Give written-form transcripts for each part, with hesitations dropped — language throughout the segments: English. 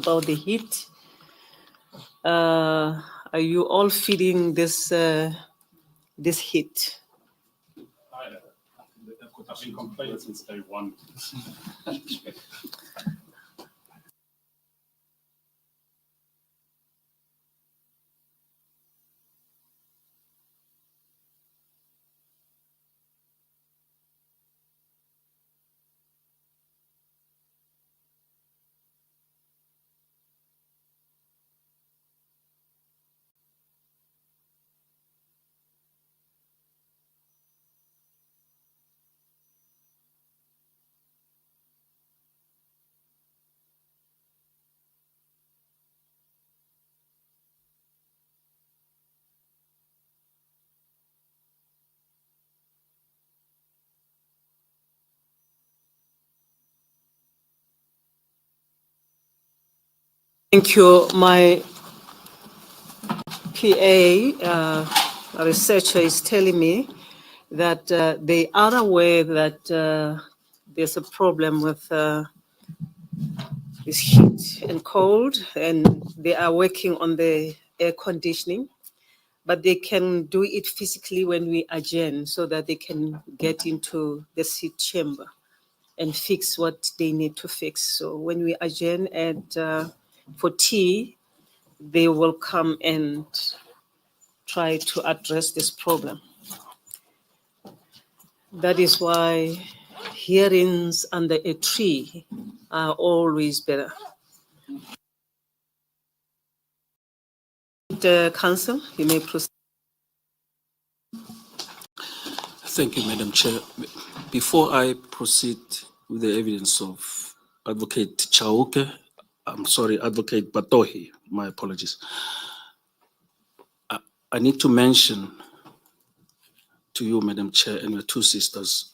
about the heat. Are you all feeling this this heat? I've been complaining since day one. Thank you. My PA researcher is telling me that they are aware that there's a problem with this heat and cold, and they are working on the air conditioning, but they can do it physically when we adjourn so that they can get into the seat chamber and fix what they need to fix. So when we adjourn for tea, they will come and try to address this problem. That is why hearings under a tree are always better. Council, you may proceed. Thank you, Madam Chair. Before I proceed with the evidence of Advocate Chauke, Advocate Batohi, my apologies. I need to mention to you, Madam Chair, and your two sisters,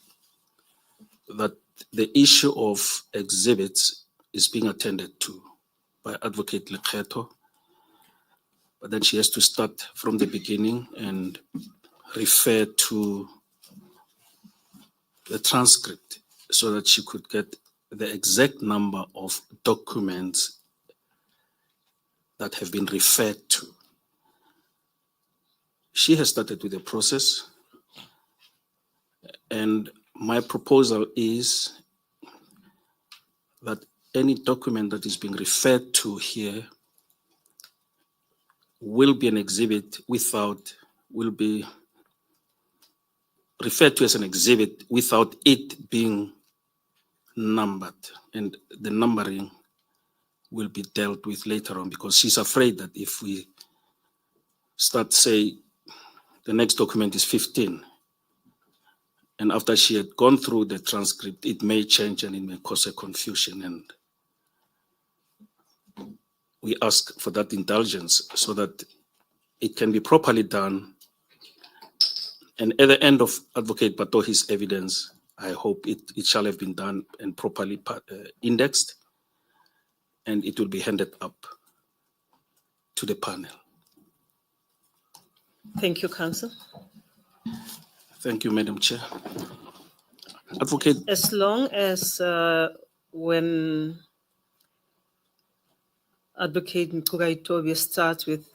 that the issue of exhibits is being attended to by Advocate Lekgetho, but then she has to start from the beginning and refer to the transcript so that she could get the exact number of documents that have been referred to. She has started with the process, and my proposal is that any document that is being referred to here will be an exhibit will be referred to as an exhibit without it being numbered, and the numbering will be dealt with later on, because she's afraid that if we start, say, the next document is 15, and after she had gone through the transcript, it may change and it may cause a confusion, and we ask for that indulgence so that it can be properly done. And at the end of Advocate Batohi's evidence, I hope it shall have been done and properly indexed, and it will be handed up to the panel. Thank you, Council. Thank you, Madam Chair. Advocate. As long as when Advocate Ngcukaitobi starts with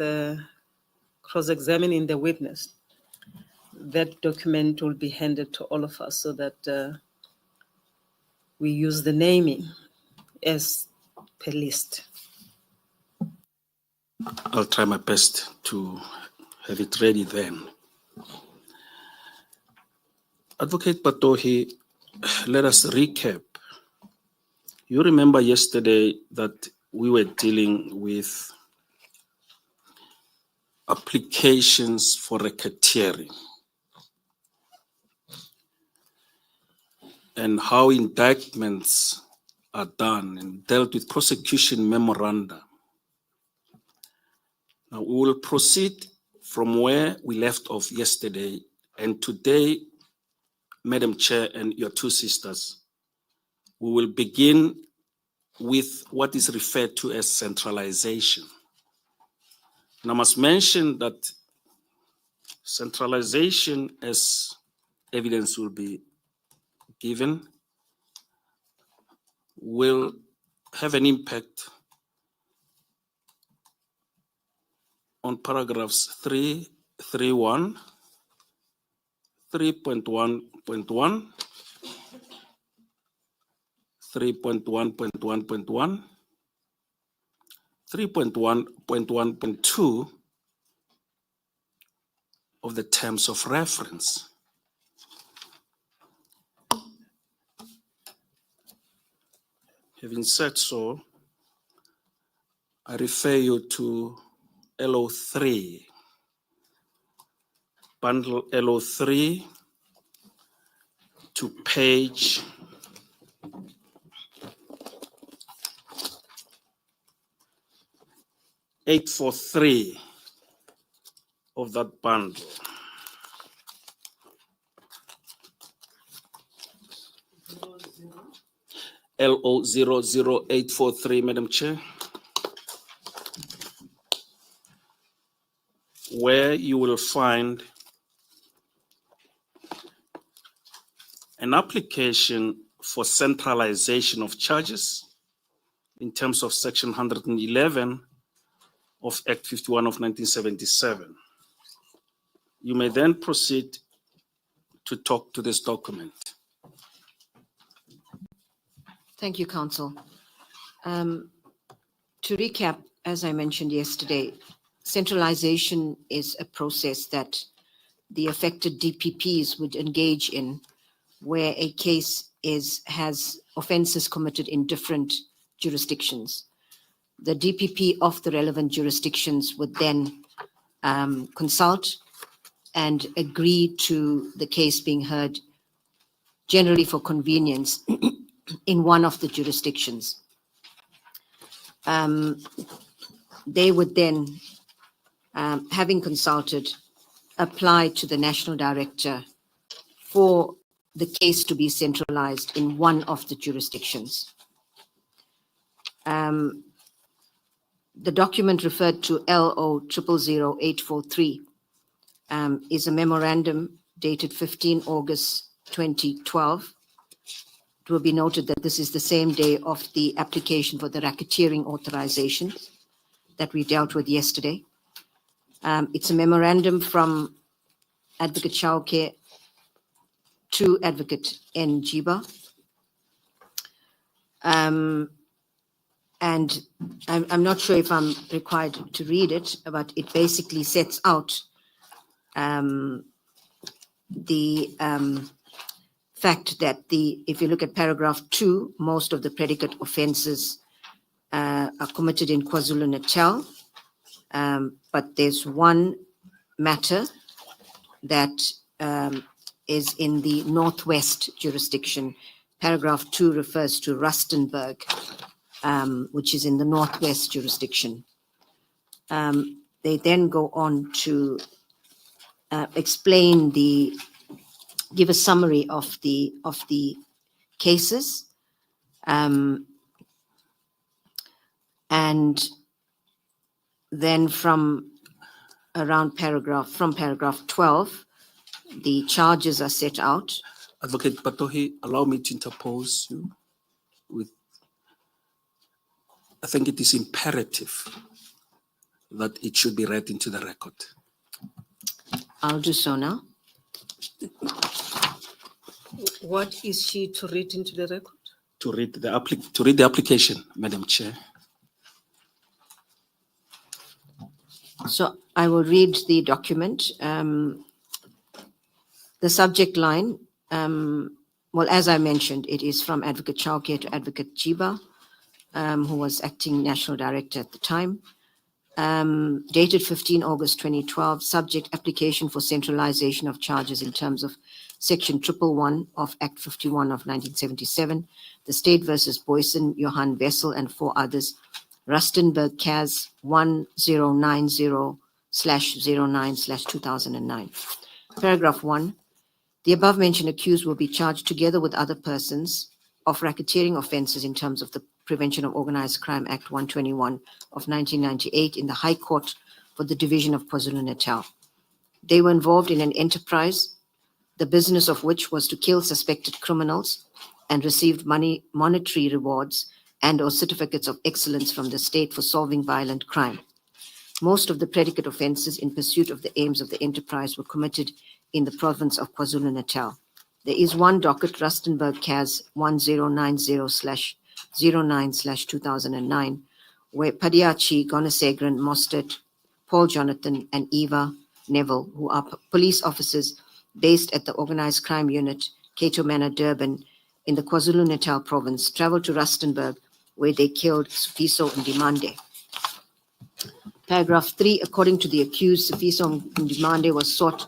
cross-examining the witness, that document will be handed to all of us so that we use the naming as per list. I'll try my best to have it ready then. Advocate Batohi, let us recap. You remember yesterday that we were dealing with applications for racketeering and how indictments are done and dealt with prosecution memoranda. Now we will proceed from where we left off yesterday, and today, Madam Chair and your two sisters, we will begin with what is referred to as centralization. And I must mention that centralization, as evidence will be given, will have an impact on paragraphs 3.1, 3.1.1, 3.1.1.1, 3.1.1.2 of the terms of reference. Having said so, I refer you to LO3, bundle LO3 to page 843 of that bundle. LO00843, Madam Chair, where you will find an application for centralization of charges in terms of Section 111 of Act 51 of 1977. You may then proceed to talk to this document. Thank you, Counsel. To recap, as I mentioned yesterday, centralization is a process that the affected DPPs would engage in where a case has offenses committed in different jurisdictions. The DPP of the relevant jurisdictions would then consult and agree to the case being heard, generally for convenience, in one of the jurisdictions. They would then, having consulted, apply to the National Director for the case to be centralized in one of the jurisdictions. The document referred to LO000843 is a memorandum dated 15 August 2012. It will be noted that this is the same day of the application for the racketeering authorization that we dealt with yesterday. It's a memorandum from Advocate Chauke to Advocate Thenjiwe. And I'm not sure if I'm required to read it, but it basically sets out the fact that if you look at paragraph 2, most of the predicate offenses are committed in KwaZulu-Natal, but there's one matter that is in the Northwest jurisdiction. Paragraph 2 refers to Rustenburg, which is in the Northwest jurisdiction. They then go on to give a summary of the cases, and then from paragraph 12, the charges are set out. Advocate Batohi, allow me to interpose you with, I think it is imperative that it should be read into the record. I'll do so now. What is she to read into the record? To read the application, Madam Chair. So I will read the document. The subject line, well, as I mentioned, it is from Advocate Chauke to Advocate Thenjiwe, who was acting National Director at the time. Dated 15 August 2012, subject application for centralization of charges in terms of Section 111 of Act 51 of 1977, the State versus Booysen, Johan Vessel, and 4 others, Rustenburg CAS 1090/09/2009. Paragraph 1, the above mentioned accused will be charged together with other persons of racketeering offenses in terms of the Prevention of Organized Crime Act 121 of 1998 in the High Court for the Division of KwaZulu-Natal. They were involved in an enterprise, the business of which was to kill suspected criminals, and received monetary rewards and or certificates of excellence from the state for solving violent crime. Most of the predicate offences in pursuit of the aims of the enterprise were committed in the province of KwaZulu-Natal. There is one docket, Rustenburg CAS 1090/09/2009, where Padiachi, Gonesegran, Mostert, Paul Jonathan, and Eva Neville, who are police officers based at the Organised Crime Unit, Cato Manor, Durban, in the KwaZulu-Natal province, traveled to Rustenburg, where they killed Sifiso Ndimande. Paragraph 3, according to the accused, Sifiso Ndimande was sought,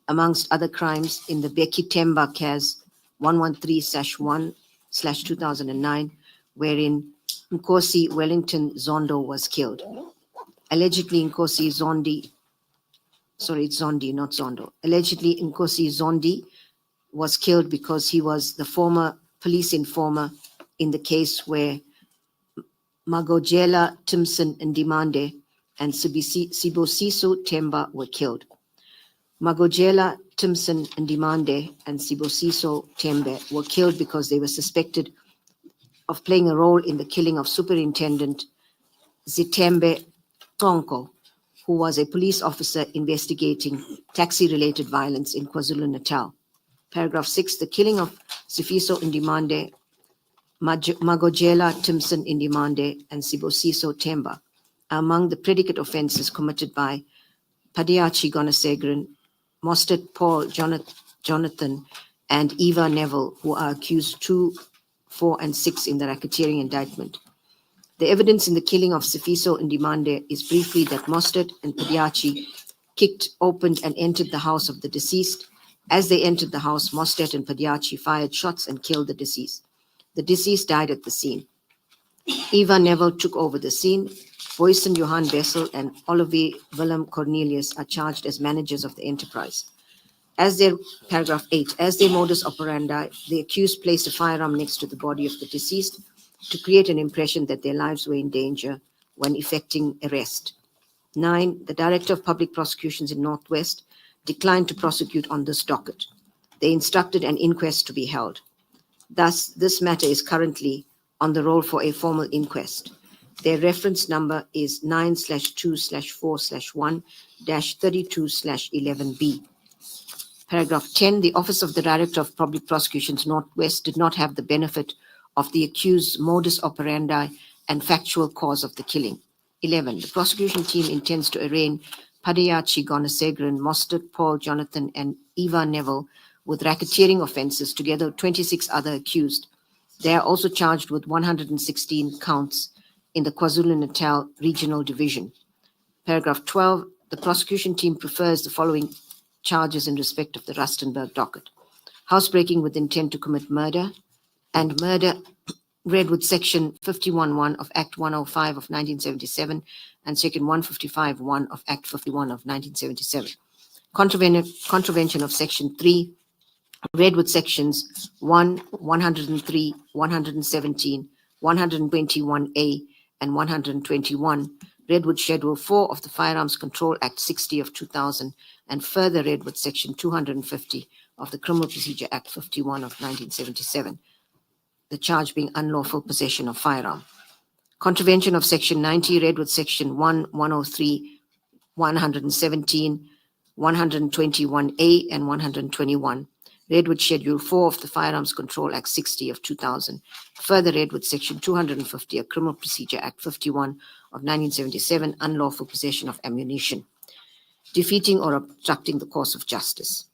amongst other crimes, in the Beki Temba CAS 113/1/2009, wherein Nkosi Wellington Zondo was killed. Allegedly, Nkosi Zondi, it's Zondi, not Zondo. Allegedly, Nkosi Zondi was killed because he was the former police informer in the case where Magojela Timson Ndimande and Sibosiso Temba were killed. Magojela Timson Ndimande and Sibosiso Tembe were killed because they were suspected of playing a role in the killing of Superintendent Zitembe Tonko, who was a police officer investigating taxi-related violence in KwaZulu-Natal. Paragraph 6, the killing of Sifiso Ndimande, Magojela Timson Ndimande, and Sibosiso Temba are among the predicate offences committed by Padiachi Gonesegran, Mostert Paul Jonathan, and Eva Neville, who are accused 2, 4, and 6 in the racketeering indictment. The evidence in the killing of Sifiso Ndimande is briefly that Mostert and Padiachi kicked, opened, and entered the house of the deceased. As they entered the house, Mostert and Padiachi fired shots and killed the deceased. The deceased died at the scene. Eva Neville took over the scene. Booysen Johan Bessel and Olivier Willem Cornelius are charged as managers of the enterprise. Paragraph 8, as their modus operandi, the accused placed a firearm next to the body of the deceased to create an impression that their lives were in danger when effecting arrest. 9, the Director of Public Prosecutions in Northwest declined to prosecute on this docket. They instructed an inquest to be held. Thus, this matter is currently on the roll for a formal inquest. Their reference number is 9/2/4/1-32/11B. Paragraph 10, the Office of the Director of Public Prosecutions Northwest did not have the benefit of the accused's modus operandi and factual cause of the killing. 11, the prosecution team intends to arraign Padiachi Gonesegran, Mostert, Paul Jonathan, and Eva Neville with racketeering offences, together with 26 other accused. They are also charged with 116 counts in the KwaZulu-Natal Regional Division. Paragraph 12, the prosecution team prefers the following charges in respect of the Rustenburg docket: housebreaking with intent to commit murder, and murder read with Section 51(1) of Act 105 of 1977 and Section 155(1) of Act 51 of 1977. Contravention of Section 3, read with Sections 1, 103, 117, 121A, and 121, read with Schedule 4 of the Firearms Control Act 60 of 2000, and further read with Section 250 of the Criminal Procedure Act 51 of 1977, the charge being unlawful possession of firearm. Contravention of Section 90, read with Section 1, 103, 117, 121A, and 121, read with Schedule 4 of the Firearms Control Act 60 of 2000, further read with Section 250 of Criminal Procedure Act 51 of 1977, unlawful possession of ammunition, defeating or obstructing the course of justice.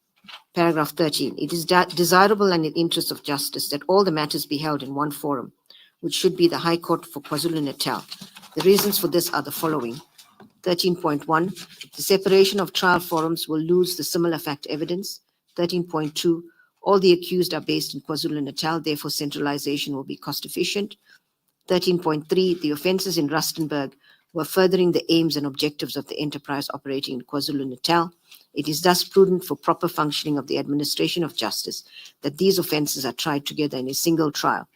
Paragraph 13, it is desirable and in interest of justice that all the matters be held in one forum, which should be the High Court for KwaZulu-Natal. The reasons for this are the following. 13.1, the separation of trial forums will lose the similar fact evidence. 13.2, all the accused are based in KwaZulu-Natal, therefore centralization will be cost efficient. 13.3, the offences in Rustenburg were furthering the aims and objectives of the enterprise operating in KwaZulu-Natal. It is thus prudent for proper functioning of the administration of justice that these offences are tried together in a single trial.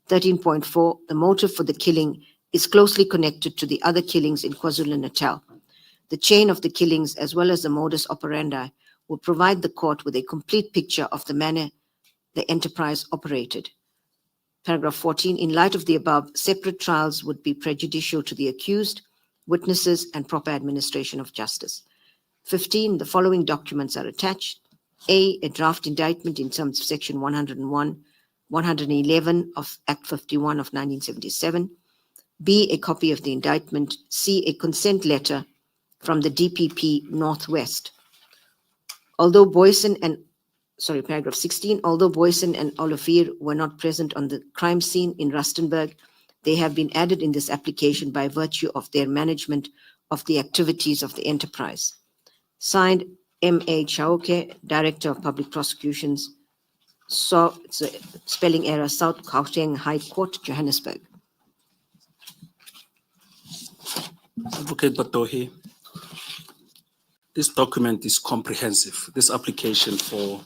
13.4, the motive for the killing is closely connected to the other killings in KwaZulu-Natal. The chain of the killings, as well as the modus operandi, will provide the court with a complete picture of the manner the enterprise operated. Paragraph 14, in light of the above, separate trials would be prejudicial to the accused, witnesses, and proper administration of justice. 15, the following documents are attached. A draft indictment in terms of Section 101, 111 of Act 51 of 1977. B, a copy of the indictment. C, a consent letter from the DPP Northwest. Although Booysen and, paragraph 16, although Booysen and Olivier were not present on the crime scene in Rustenburg, they have been added in this application by virtue of their management of the activities of the enterprise. Signed, M.A. Chauke, Director of Public Prosecutions, so it's a spelling error, South Gauteng High Court, Johannesburg. Advocate Batohi, this document is comprehensive. This application for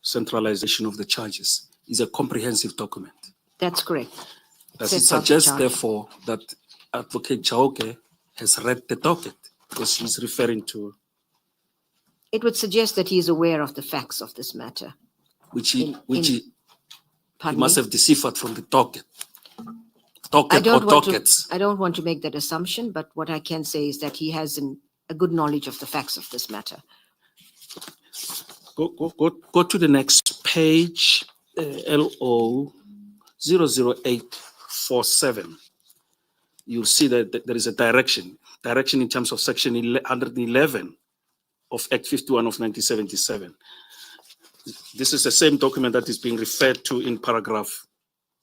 centralization of the charges is a comprehensive document. That's correct. Does it suggest, therefore, that Advocate Chauke has read the docket? Because he's referring to... It would suggest that he is aware of the facts of this matter. He must have deciphered from the docket. I don't want to make that assumption, but what I can say is that he has a good knowledge of the facts of this matter. Go to the next page, LO 00847. You'll see that there is a direction in terms of Section 111 of Act 51 of 1977. This is the same document that is being referred to in paragraph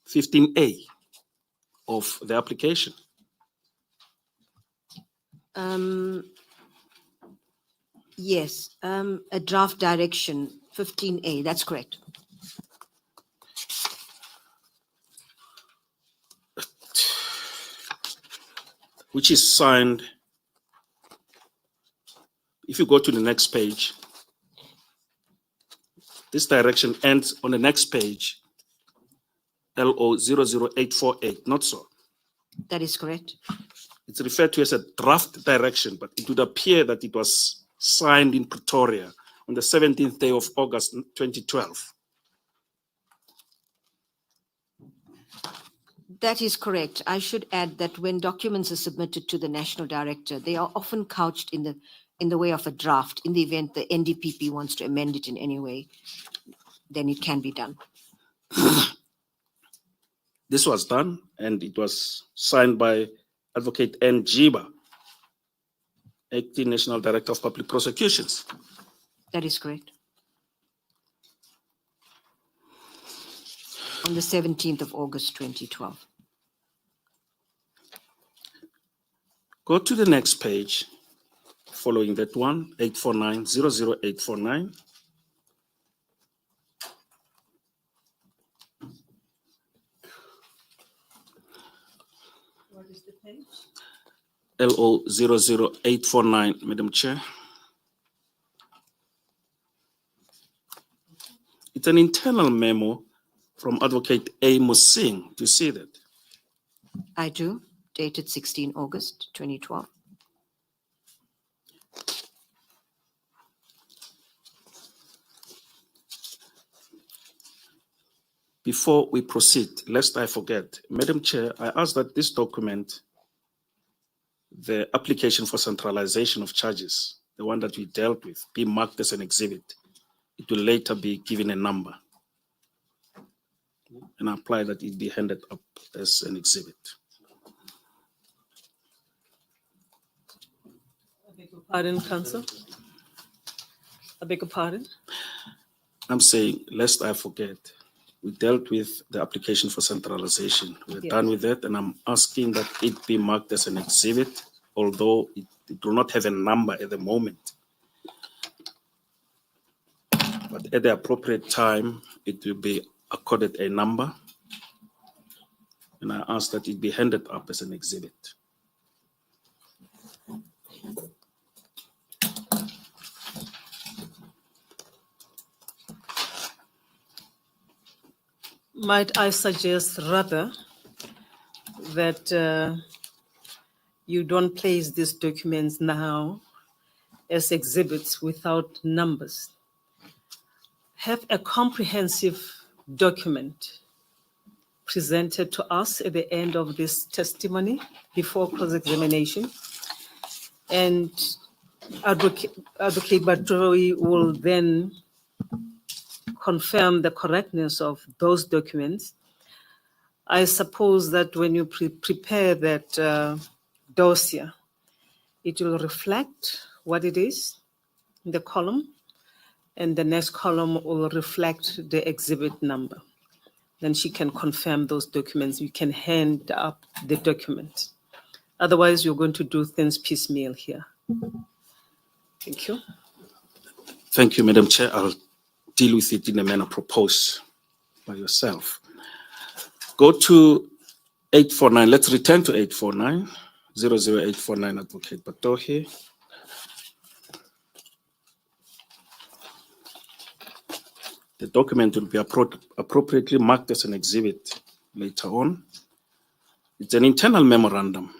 15A of the application. Yes, a draft direction, 15A, that's correct. Which is signed. If you go to the next page, this direction ends on the next page, LO 00848, not so? That is correct. It's referred to as a draft direction, but it would appear that it was signed in Pretoria on the 17th day of August 2012. That is correct. I should add that when documents are submitted to the National Director, they are often couched in the way of a draft. In the event the NDPP wants to amend it in any way, then it can be done. This was done, and it was signed by Advocate Thenjiwe, Acting National Director of Public Prosecutions. That is correct. On the 17th of August, 2012. Go to the next page, following that one, 849, 00849. What is the page? LO 00849, Madam Chair. It's an internal memo from Advocate Amos Singh. Do you see that? I do, dated 16 August 2012. Before we proceed, lest I forget, Madam Chair, I ask that this document, the application for centralization of charges, the one that we dealt with, be marked as an exhibit. It will later be given a number. And I apply that it be handed up as an exhibit. I beg your pardon, Counsel. I beg your pardon. I'm saying, lest I forget, we dealt with the application for centralization. We're done with that, and I'm asking that it be marked as an exhibit, although it will not have a number at the moment. But at the appropriate time, it will be accorded a number, and I ask that it be handed up as an exhibit. Might I suggest rather that you don't place these documents now as exhibits without numbers. Have a comprehensive document presented to us at the end of this testimony before cross-examination and Advocate Batohi will then confirm the correctness of those documents. I suppose that when you prepare that dossier, it will reflect what it is in the column, and the next column will reflect the exhibit number. Then she can confirm those documents. You can hand up the document. Otherwise, you're going to do things piecemeal here. Thank you. Thank you, Madam Chair. I'll deal with it in a manner proposed by yourself. Go to 849. Let's return to 849. 00849, Advocate Batohi. The document will be appropriately marked as an exhibit later on. It's an internal memorandum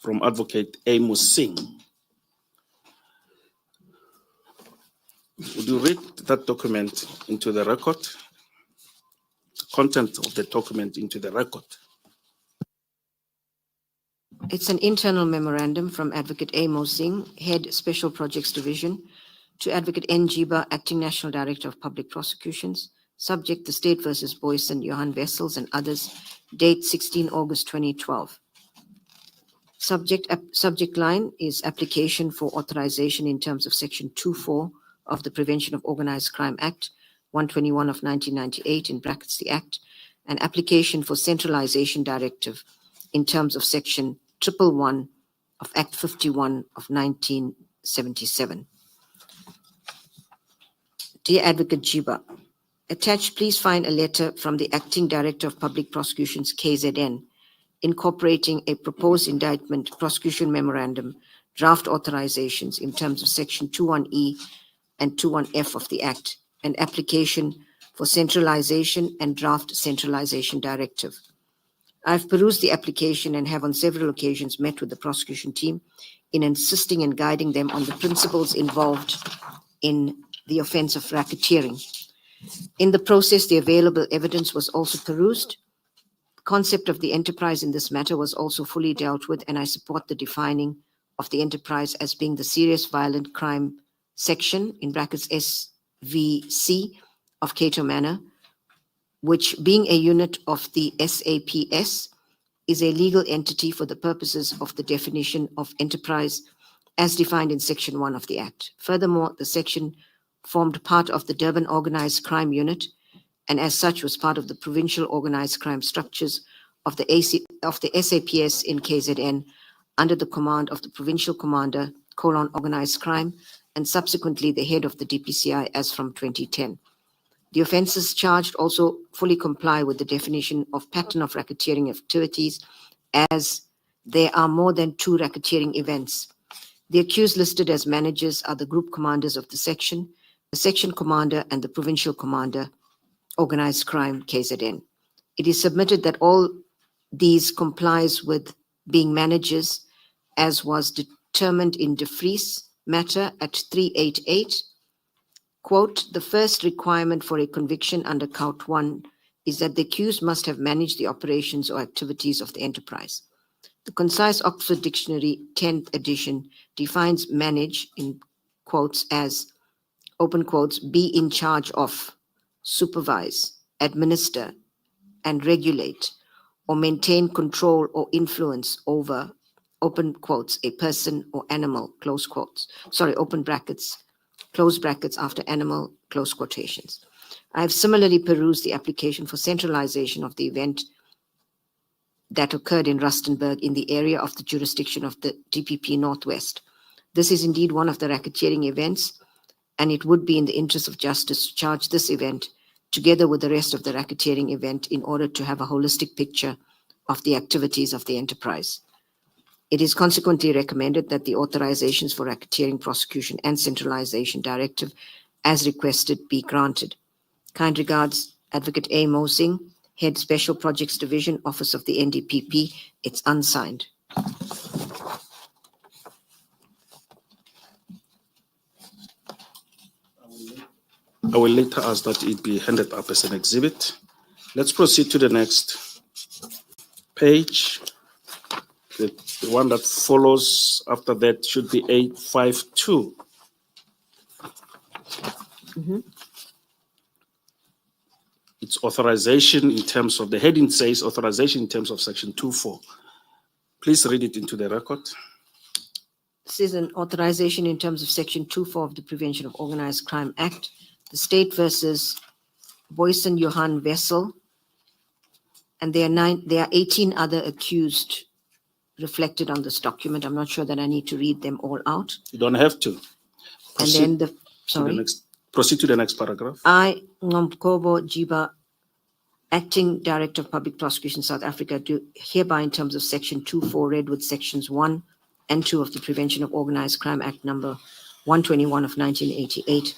from Advocate Amos Singh. Would you read that document into the record? Content of the document into the record. It's an internal memorandum from Advocate Amos Singh, Head Special Projects Division, to Advocate N. Jiba, Acting National Director of Public Prosecutions, subject the State versus Booysen, Johan Wessels and others, date 16 August 2012. Subject line is application for authorization in terms of Section 2.4 of the Prevention of Organized Crime Act, 121 of 1998, in brackets the Act, and application for centralization directive in terms of Section 111 of Act 51 of 1977. Dear Advocate Jiba, attached, please find a letter from the Acting Director of Public Prosecutions, KZN, incorporating a proposed indictment, prosecution memorandum, draft authorizations in terms of Section 21E and 21F of the Act, and application for centralization and draft centralization directive. I've perused the application and have on several occasions met with the prosecution team in insisting and guiding them on the principles involved in the offense of racketeering. In the process, the available evidence was also perused. The concept of the enterprise in this matter was also fully dealt with, and I support the defining of the enterprise as being the serious violent crime section, in brackets SVC, of Cato Manor, which, being a unit of the SAPS, is a legal entity for the purposes of the definition of enterprise as defined in Section 1 of the Act. Furthermore, the section formed part of the Durban Organized Crime Unit, and as such was part of the provincial organized crime structures of the SAPS in KZN under the command of the Provincial Commander, Organized Crime, and subsequently the head of the DPCI as from 2010. The offences charged also fully comply with the definition of pattern of racketeering activities, as there are more than 2 racketeering events. The accused listed as managers are the group commanders of the section commander, and the provincial commander, organized crime, KZN. It is submitted that all these complies with being managers, as was determined in De Vries matter at 388. Quote, the first requirement for a conviction under count 1 is that the accused must have managed the operations or activities of the enterprise. The concise Oxford Dictionary 10th edition defines manage, in quotes, as, open quotes, be in charge of, supervise, administer, and regulate, or maintain control or influence over, open quotes, a person or animal, close quotes. Open brackets, close brackets after animal, close quotations. I have similarly perused the application for centralization of the event that occurred in Rustenburg in the area of the jurisdiction of the DPP Northwest. This is indeed one of the racketeering events, and it would be in the interest of justice to charge this event together with the rest of the racketeering event in order to have a holistic picture of the activities of the enterprise. It is consequently recommended that the authorizations for racketeering prosecution and centralization directive as requested be granted. Kind regards, Advocate A. Mosing, Head Special Projects Division, Office of the NDPP. It's unsigned. I will later ask that it be handed up as an exhibit. Let's proceed to the next page. The The one that follows after that should be 852. It's authorization in terms of, the heading says authorization in terms of section 2.4. Please read it into the record. This is an authorization in terms of section 2.4 of the Prevention of Organized Crime Act. The state versus Booysen Johan Booysen, and there are 18 other accused reflected on this document. I'm not sure that I need to read them all out. You don't have to. Proceed And then proceed to the next paragraph. I, Nomkobo Jiba, Acting Director of Public Prosecution, South Africa, do hereby, in terms of section 2.4, read with sections 1 and 2 of the Prevention of Organized Crime Act number 121 of 1988,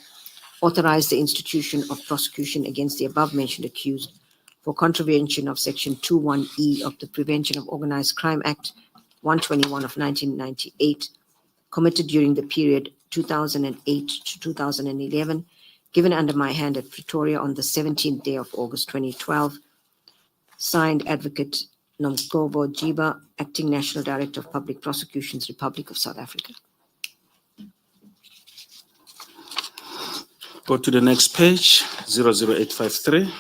authorize the institution of prosecution against the above-mentioned accused for contravention of section 2.1e of the Prevention of Organized Crime Act 121 of 1998, committed during the period 2008 to 2011, given under my hand at Pretoria on the 17th day of August 2012, signed Advocate Nomkobo Jiba, Acting National Director of Public Prosecutions, Republic of South Africa. Go to the next page, 00853.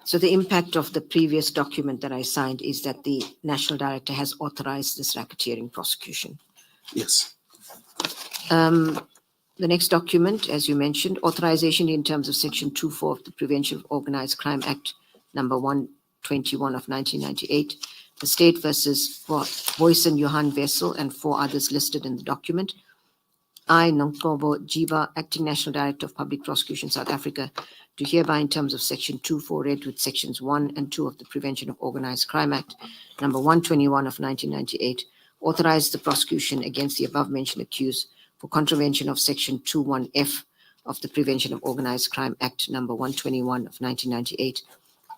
So the impact of the previous document that I signed is that the National Director has authorized this racketeering prosecution. Yes. The next document, as you mentioned, authorization in terms of section 2.4 of the Prevention of Organized Crime Act number 121 of 1998, the state versus Booysen Johan Booysen and 4 others listed in the document. I, Nomkobo Jiba, Acting National Director of Public Prosecution, South Africa, do hereby, in terms of section 2.4, read with sections 1 and 2 of the Prevention of Organized Crime Act number 121 of 1998, authorize the prosecution against the above-mentioned accused for contravention of section 2.1f of the Prevention of Organized Crime Act number 121 of 1998,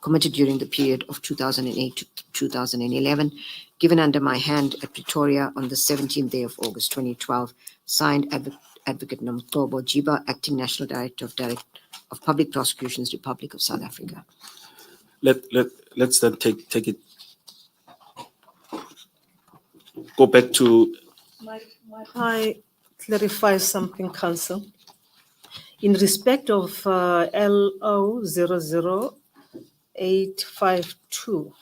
committed during the period of 2008 to 2011, given under my hand at Pretoria on the 17th day of August 2012, signed Advocate Nomkobo Jiba, Acting National Director of Public Prosecutions, Republic of South Africa. Let's then take it. Go back to. I clarify something, Council. In respect of LO 00852,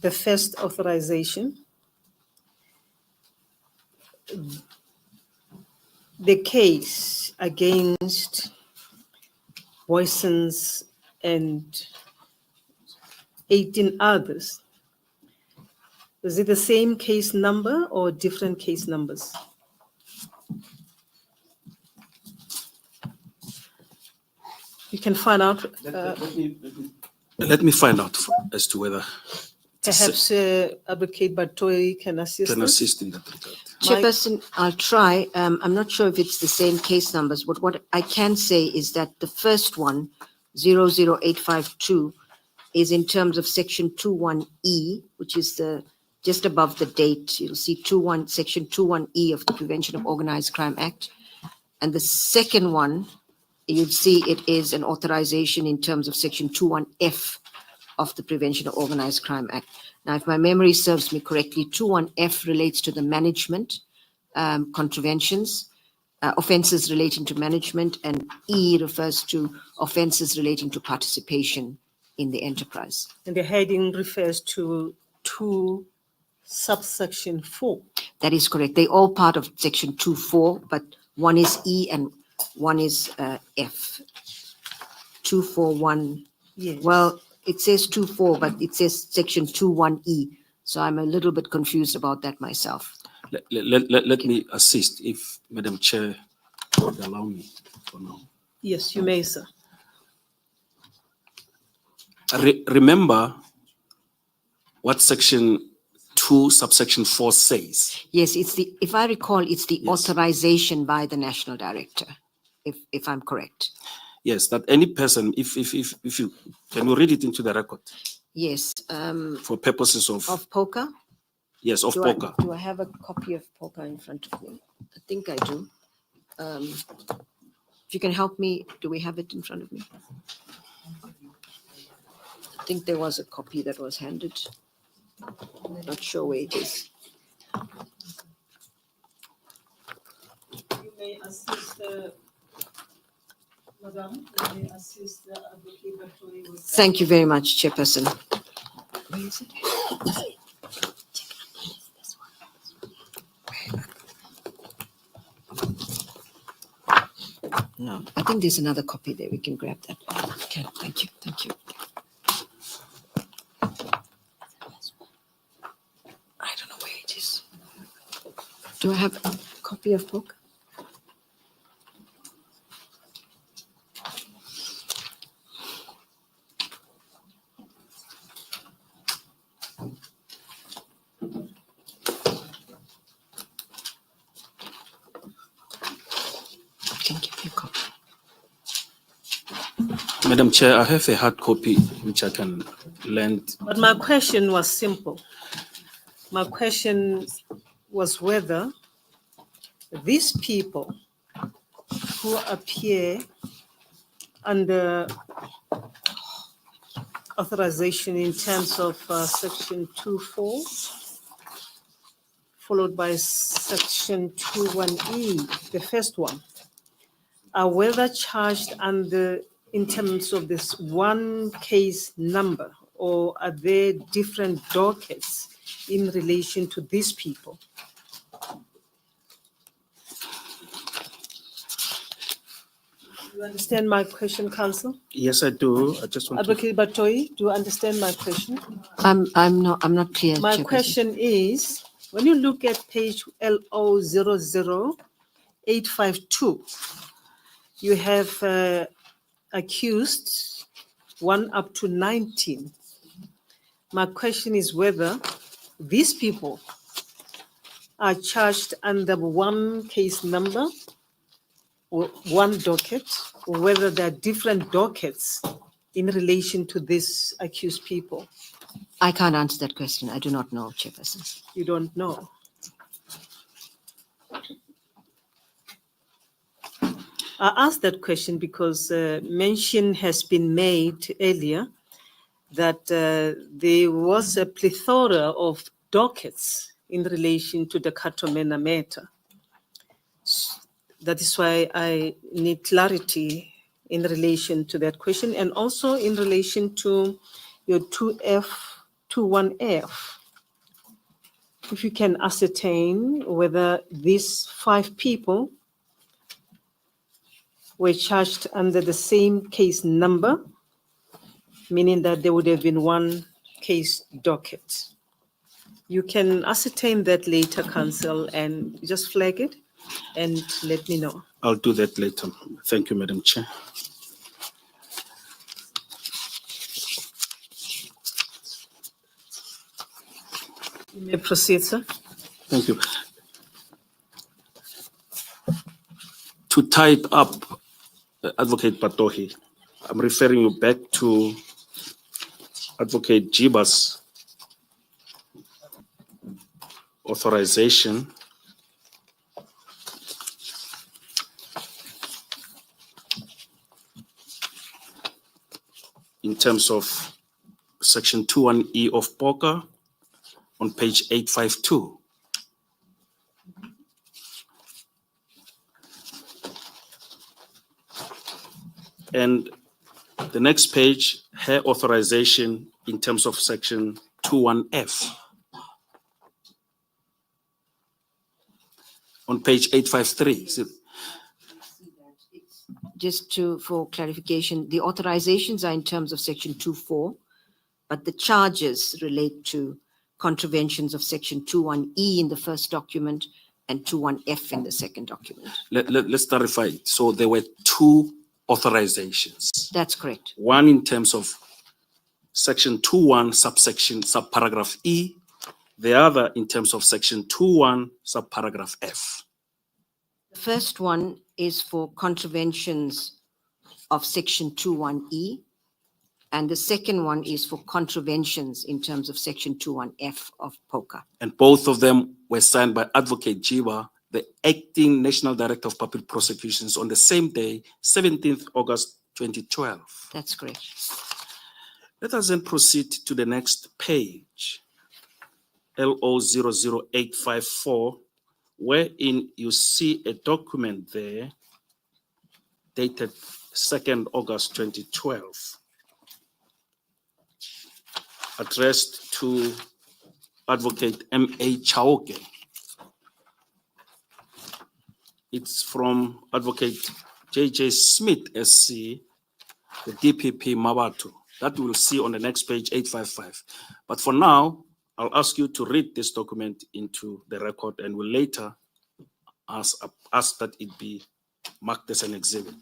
the first authorization, the case against Booysen's and 18 others, is it the same case number or different case numbers? You can find out. Let me find out as to whether Perhaps Advocate Batohi can assist us. in that regard. Chairperson, I'll try. I'm not sure if it's the same case numbers, but what I can say is that the first one, 00852, is in terms of section 2.1e, which is just above the date. You'll see section 2.1e of the Prevention of Organized Crime Act. And the second one, you'll see it is an authorization in terms of section 2.1f of the Prevention of Organized Crime Act. Now, if my memory serves me correctly, 2.1f relates to the management contraventions, offenses relating to management, and E refers to offenses relating to participation in the enterprise. And the heading refers to 2 subsection 4. That is correct. They're all part of section 2.4, but one is E and one is F. 241. Yes. Well, it says 2.4, but it says section 2.1e. So I'm a little bit confused about that myself. Let me assist, if Madam Chair would allow me for now. Yes, you may, sir. Remember what section 2 subsection 4 says. Yes, if I recall, it's the authorization by the National Director, if I'm correct. Yes, that any person, if you can you read it into the record? Yes. For purposes of POCA? Yes, of POCA. Do I have a copy of POCA in front of me? I think I do. If you can help me, do we have it in front of me? I think there was a copy that was handed. I'm not sure where it is. You may assist, Madam, you may assist Advocate Batohi with that. Thank you very much, Chairperson. Where is it? No, I think there's another copy there. We can grab that. Okay, thank you, thank you. I don't know where it is. Do I have a copy of book? Madam Chair, I have a hard copy which I can lend. But my question was simple. My question was whether these people who appear under authorization in terms of section 2.4, followed by section 2.1e, the first one, are whether charged under in terms of this one case number, or are there different dockets in relation to these people? You understand my question, Council? Yes, I do. I just want to. Advocate Batohi, do you understand my question? I'm not clear. My Chairperson. question is, when you look at page LO00852, you have accused 1 up to 19. My question is whether these people are charged under one case number or one docket, or whether there are different dockets in relation to these accused people. I can't answer that question. I do not know, Chairperson. You don't know. I asked that question because mention has been made earlier that there was a plethora of dockets in relation to the Katomena matter. That is why I need clarity in relation to that question, and also in relation to your 21F. If you can ascertain whether these 5 people were charged under the same case number, meaning that there would have been one case docket. You can ascertain that later, Council, and just flag it and let me know. I'll do that later. Thank you, Madam Chair. You may proceed, sir. Thank you. To type up, Advocate Batohi, I'm referring you back to Advocate Jiba's authorization in terms of section 21E of POCA on page 852. And the next page, her authorization in terms of section 21F. On page 853. Just for clarification, the authorizations are in terms of section 2.4, but the charges relate to contraventions of section 21E in the first document and 21F in the second document. Let's clarify it. So there were 2 authorizations. That's correct. One in terms of section 2.1 subsection subparagraph E, the other in terms of section 2.1 subparagraph F. The first one is for contraventions of section 2.1E, and the second one is for contraventions in terms of section 2.1F of POCA. And both of them were signed by Advocate Jiba, the acting National Director of Public Prosecutions, on the same day, 17th August 2012. That's correct. Let us then proceed to the next page, LO00854, wherein you see a document there dated 2nd August 2012, addressed to Advocate M.A. Chauke. It's from Advocate J.J. Smith SC, the DPP Mabato. That we'll see on the next page, 855. But for now, I'll ask you to read this document into the record, and we'll later ask that it be marked as an exhibit.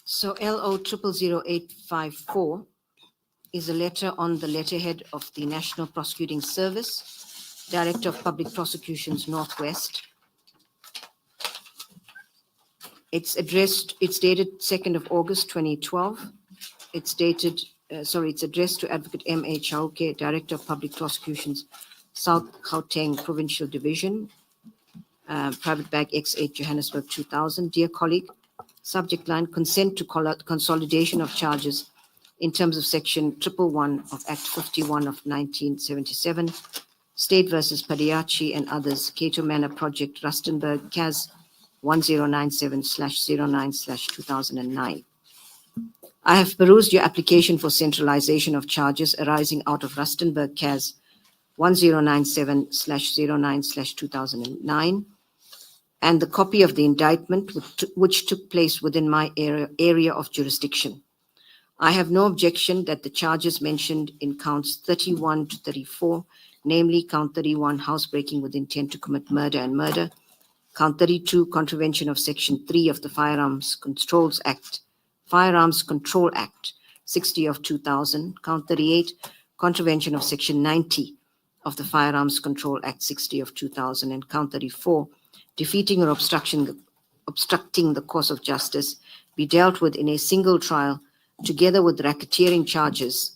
So LO000854 is a letter on the letterhead of the National Prosecuting Service, Director of Public Prosecutions Northwest. It's dated 2nd of August 2012. It's addressed to Advocate M.A. Chauke, Director of Public Prosecutions, South Gauteng Provincial Division, Private Bag X8, Johannesburg 2000. Dear colleague, subject line, consent to consolidation of charges in terms of section 111 of Act 51 of 1977, State versus Padiachi and others, Cato Manor Project, Rustenburg, CAS 1097/09/2009. I have perused your application for centralization of charges arising out of Rustenburg CAS 1097/09/2009 and the copy of the indictment which took place within my area of jurisdiction. I have no objection that the charges mentioned in counts 31 to 34, namely count 31, housebreaking with intent to commit murder and murder, count 32, contravention of section 3 of the Firearms Control Act 60 of 2000, count 38, contravention of section 90 of the Firearms Control Act 60 of 2000, and count 34, defeating or obstructing the course of justice, be dealt with in a single trial, together with racketeering charges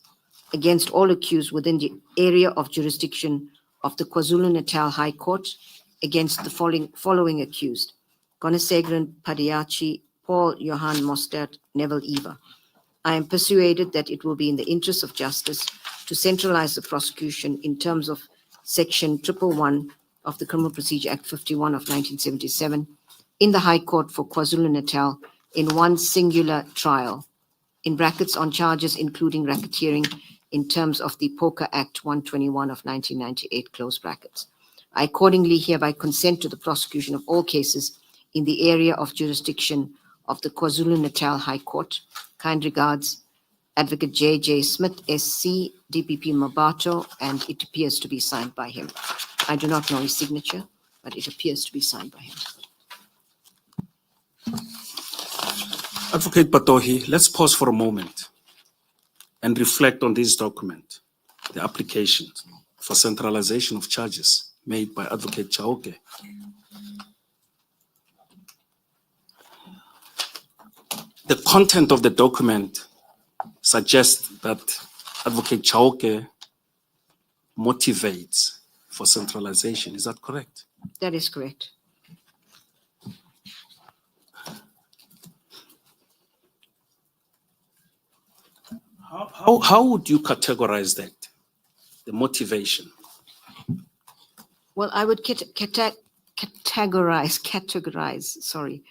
against all accused within the area of jurisdiction of the KwaZulu-Natal High Court against the following accused: Konesegrin Padiachi, Paul Johan Mostert, Neville Eva. I am persuaded that it will be in the interest of justice to centralize the prosecution in terms of section 111 of the Criminal Procedure Act 51 of 1977 in the High Court for KwaZulu-Natal in one singular trial, in brackets on charges including racketeering in terms of the Poker Act 121 of 1998, close brackets. I accordingly hereby consent to the prosecution of all cases in the area of jurisdiction of the KwaZulu-Natal High Court. Kind regards, Advocate J.J. Smith, SC, DPP Mabato, and it appears to be signed by him. I do not know his signature, but it appears to be signed by him. Advocate Batohi, let's pause for a moment and reflect on this document, the application for centralization of charges made by Advocate Chauke. The content of the document suggests that Advocate Chauke motivates for centralization. Is that correct? That is correct. How would you categorize that, the motivation? Well, I would categorize, sorry.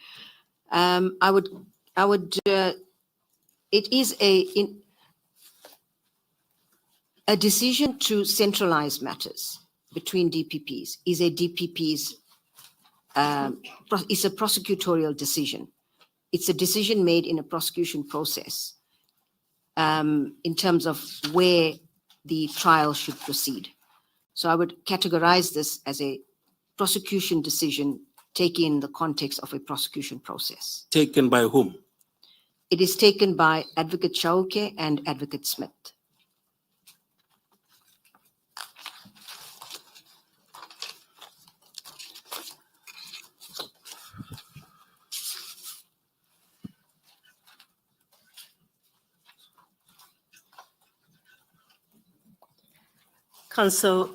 It is a decision to centralize matters between DPPs is a DPP's, it's a prosecutorial decision. It's a decision made in a prosecution process in terms of where the trial should proceed. So I would categorize this as a prosecution decision taken in the context of a prosecution process. Taken by whom? It is taken by Advocate Chauke and Advocate Smith. Counsel,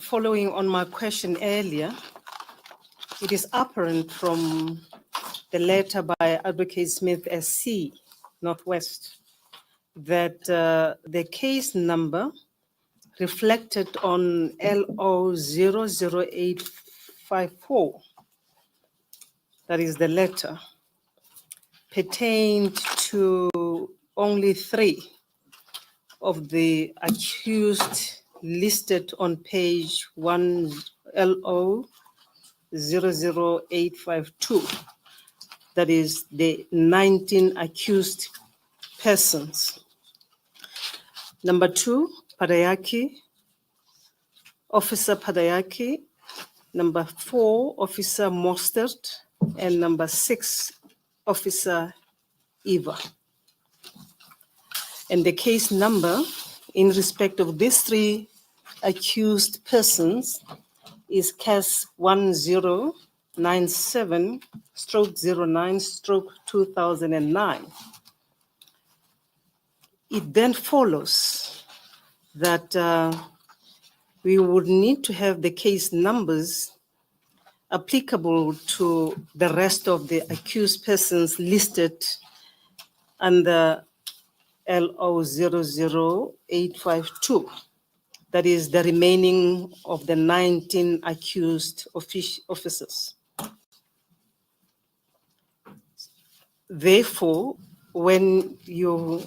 following on my question earlier, it is apparent from the letter by Advocate Smith SC, Northwest, that the case number reflected on LO 00854, that is the letter, pertained to only 3 of the accused listed on page 1 LO 00852, that is the 19 accused persons. Number 2, Padayaki, Officer Padayaki. Number 4, Officer Mostert. And number 6, Officer Eva. And the case number in respect of these 3 accused persons is case 1097/09/2009. It then follows that we would need to have the case numbers applicable to the rest of the accused persons listed under LO 00852. That is the remaining of the 19 accused officers. Therefore, when you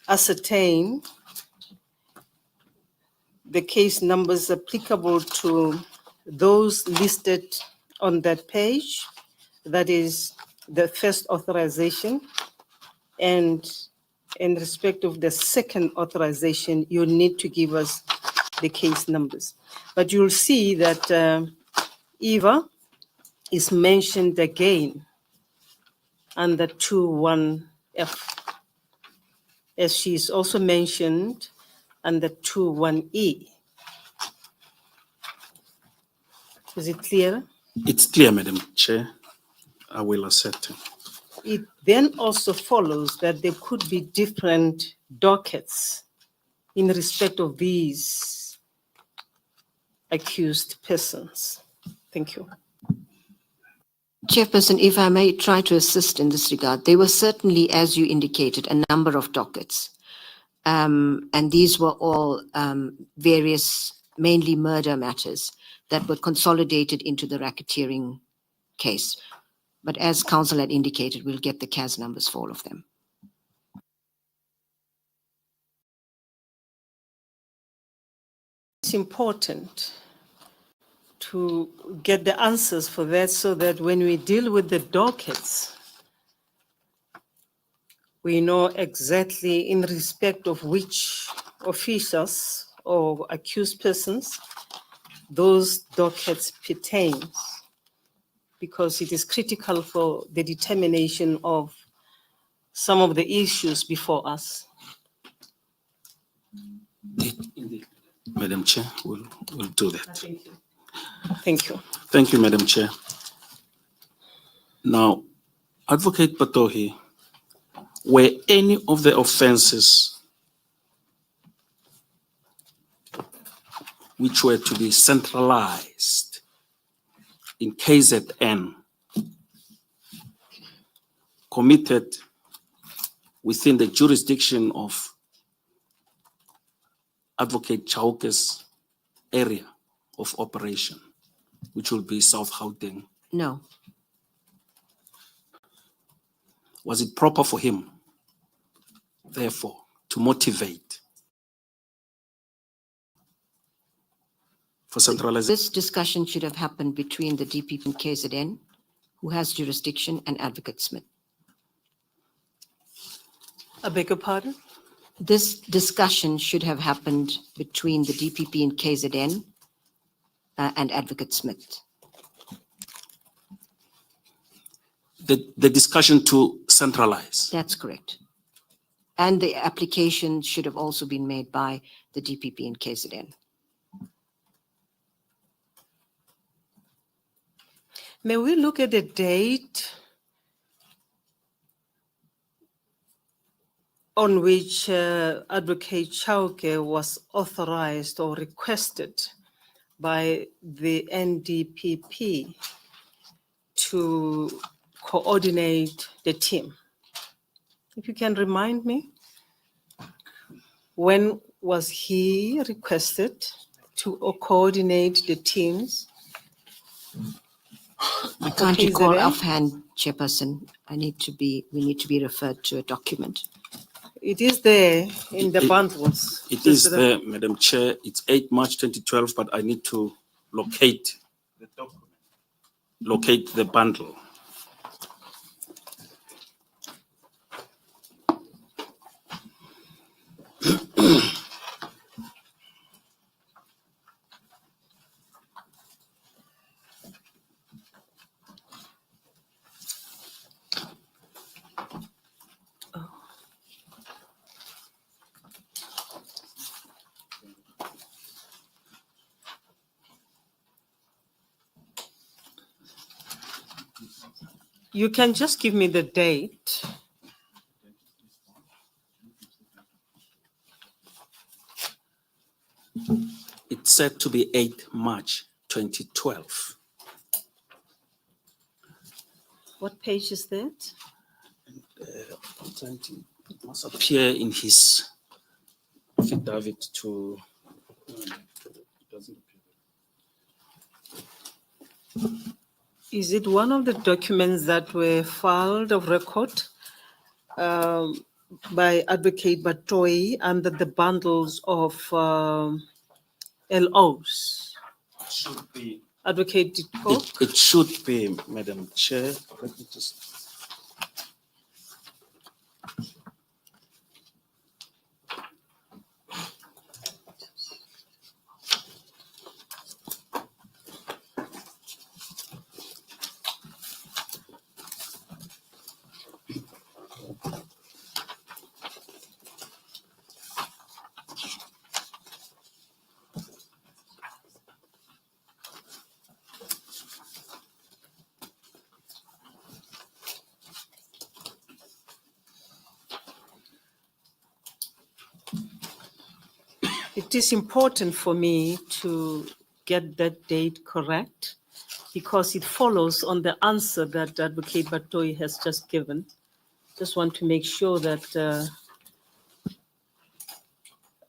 ascertain the case numbers applicable to those listed on that page, that is the first authorization, and in respect of the second authorization, you need to give us the case numbers. But you'll see that Eva is mentioned again under 21F, as she is also mentioned under 21E. Is it clear? It's clear, Madam Chair. I will accept it. It then also follows that there could be different dockets in respect of these accused persons. Thank you. Chairperson, if I may try to assist in this regard, there were certainly, as you indicated, a number of dockets. And these were all various, mainly murder matters that were consolidated into the racketeering case. But as Council had indicated, we'll get the CAS numbers for all of them. It's important to get the answers for that so that when we deal with the dockets, we know exactly in respect of which officials or accused persons those dockets pertain, because it is critical for the determination of some of the issues before us. Indeed. Madam Chair, we'll do that. Thank you. Thank you. Thank you, Madam Chair. Now, Advocate Batohi, were any of the offenses which were to be centralized in KZN committed within the jurisdiction of Advocate Chauke's area of operation, which will be South Gauteng? No. Was it proper for him, therefore, to motivate for centralization? This discussion should have happened between the DPP and KZN, who has jurisdiction, and Advocate Smith. I beg your pardon? This discussion should have happened between the DPP and KZN and Advocate Smith. The discussion to centralize. That's correct. And the application should have also been made by the DPP and KZN. May we look at the date on which Advocate Chauke was authorized or requested by the NDPP to coordinate the team? If you can remind me. When was he requested to coordinate the teams? I can't Okay, is recall it there? offhand, Chairperson. We need to be referred to a document. It is there in the bundles. It is there, Madam Chair. It's 8 March 2012, but I need to locate the document. Locate the bundle. You can just give me the date. It's said to be 8 March 2012. What page is that? It must appear in his affidavit to. It doesn't appear. Is it one of the documents that were filed of record by Advocate Batohi under the bundles of LOs? Should be. Advocate It should be, Madam Chair. Let me just. It is important for me to get that date correct because it follows on the answer that Advocate Batohi has just given. Just want to make sure that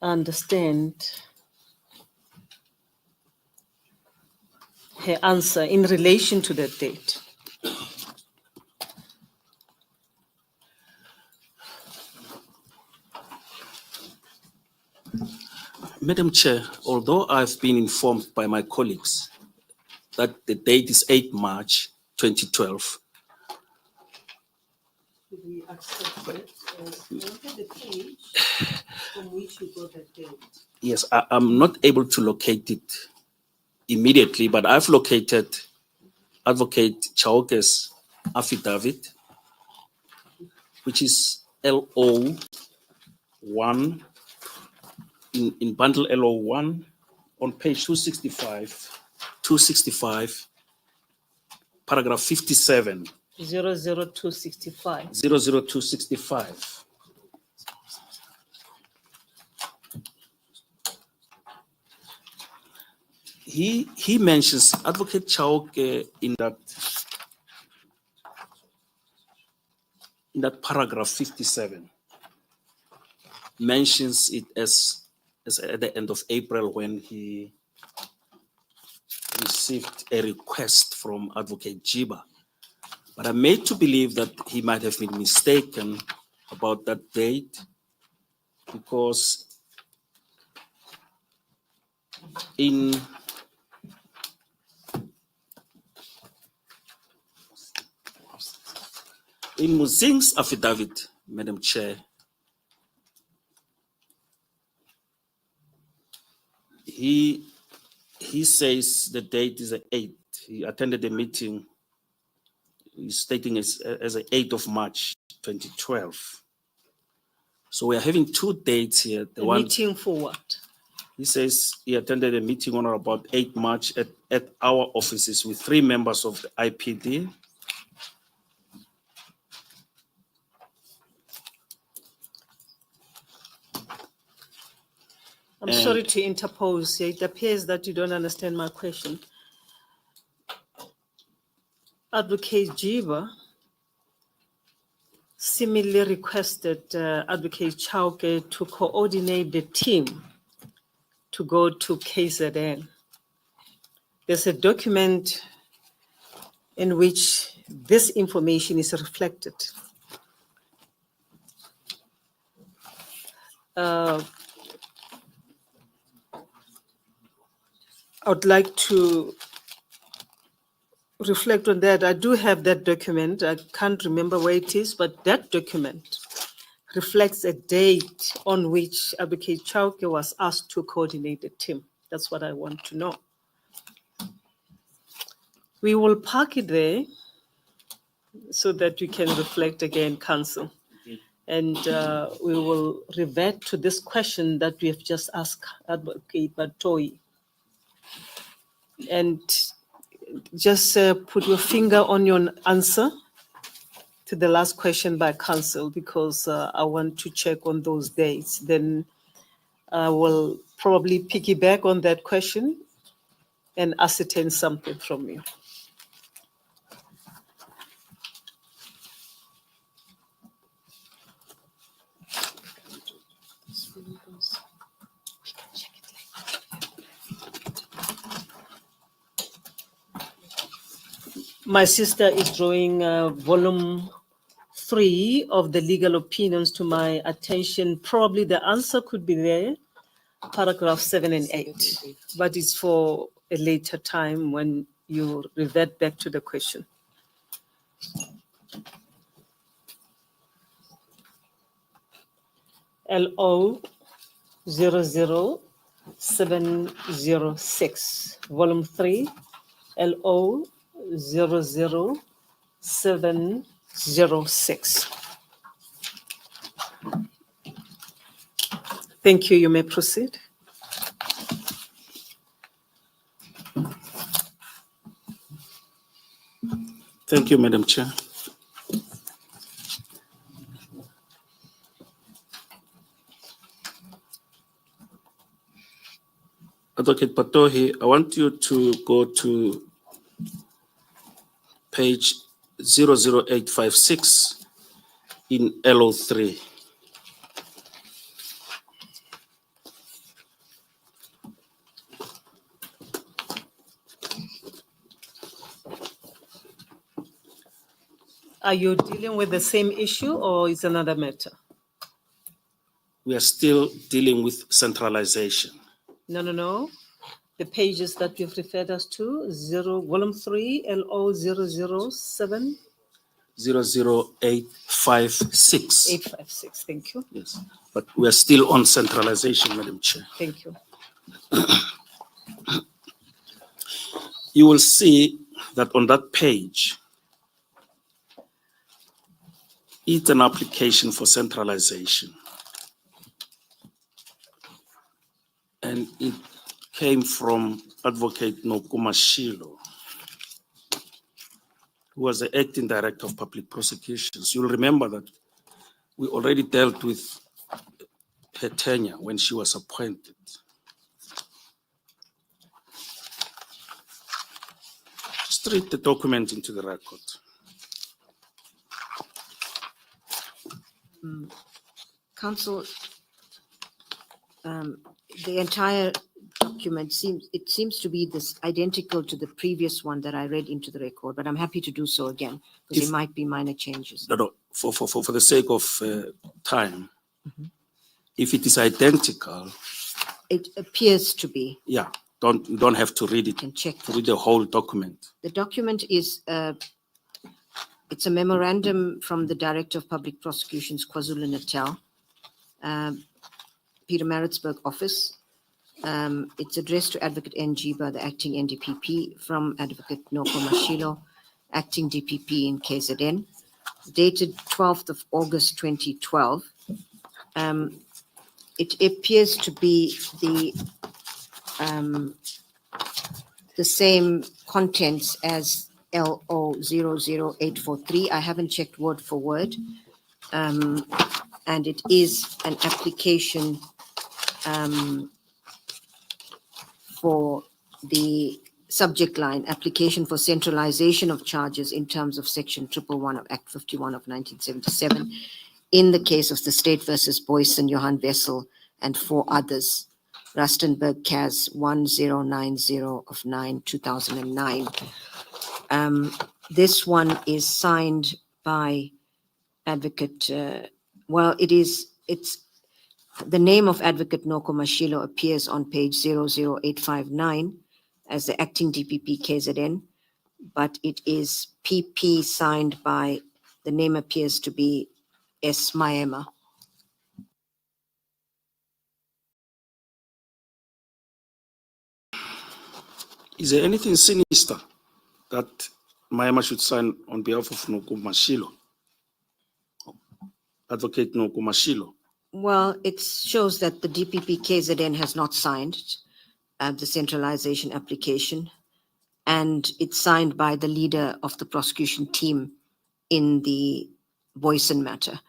I understand her answer in relation to that date. Madam Chair, although I've been informed by my colleagues that the date is 8 March 2012, Should we accept it as the page from which you got that date? yes, I'm not able to locate it immediately, but I've located Advocate Chauke's affidavit, which is LO1 in bundle LO1 on page 265, paragraph 57. 00265. 00265. He mentions Advocate Chauke in that paragraph 57 mentions it as at the end of April when he received a request from Advocate Jiba. But I'm made to believe that he might have been mistaken about that date because in Musing's affidavit, Madam Chair, he says the date is the 8th. He attended a meeting, he's stating as the 8th of March 2012. So we are having two dates here. The meeting for what? He says he attended a meeting on or about 8 March at our offices with 3 members of the IPD. I'm sorry to interpose. It appears that you don't understand my question. Advocate Jiba similarly requested Advocate Chauke to coordinate the team to go to KZN. There's a document in which this information is reflected. I would like to reflect on that. I do have that document. I can't remember where it is, but that document reflects a date on which Advocate Chauke was asked to coordinate the team. That's what I want to know. We will park it there so that we can reflect again, Council. And we will revert to this question that we have just asked Advocate Batohi. And just put your finger on your answer to the last question by Council, because I want to check on those dates. Then I will probably piggyback on that question and ascertain something from you. My sister is drawing volume 3 of the legal opinions to my attention. Probably the answer could be there, paragraph 7 and 8, but it's for a later time when you revert back to the question. LO 00706, volume 3, LO 00706. Thank you. You may proceed. Thank you, Madam Chair. Advocate Batohi, I want you to go to page 00856 in LO3. Are you dealing with the same issue or is another matter? We are still dealing with centralization. No. The pages that you've referred us to, volume 3, LO 007? 00856. 856, thank you. Yes, but we are still on centralization, Madam Chair. Thank you. You will see that on that page, it's an application for centralization. And it came from Advocate Nokumashilo, who was the acting director of public prosecutions. You'll remember that we already dealt with her tenure when she was appointed. Just read the document into the record. Council, the entire document seems to be this identical to the previous one that I read into the record, but I'm happy to do so again because there might be minor changes. No, for the sake of time, if it is identical, it appears to be. Yeah, you don't have to read it. You can check that. Read the whole document. The document is it's a memorandum from the Director of Public Prosecutions, KwaZulu-Natal, Peter Maritzburg office. It's addressed to Advocate Njiba, the acting NDPP, from Advocate Noko Mashilo, acting DPP in KZN, dated 12th of August 2012. It appears to be the same contents as LO 00843. I haven't checked word for word. And it is an application for the subject line, application for centralization of charges in terms of Section 111 of Act 51 of 1977, in the case of the State versus Booysen, Johan Wessel, and 4 others, Rustenburg CAS 1090 of 9/2009. This one is signed by Advocate, it's the name of Advocate Noko Mashilo appears on page 00859 as the acting DPP KZN, but it is PP signed by, the name appears to be S. Maema. Is there anything sinister that Maema should sign on behalf of Noko Mashilo? Advocate Noko Mashilo? Well, it shows that the DPP KZN has not signed the centralization application, and it's signed by the leader of the prosecution team in the Booysen matter.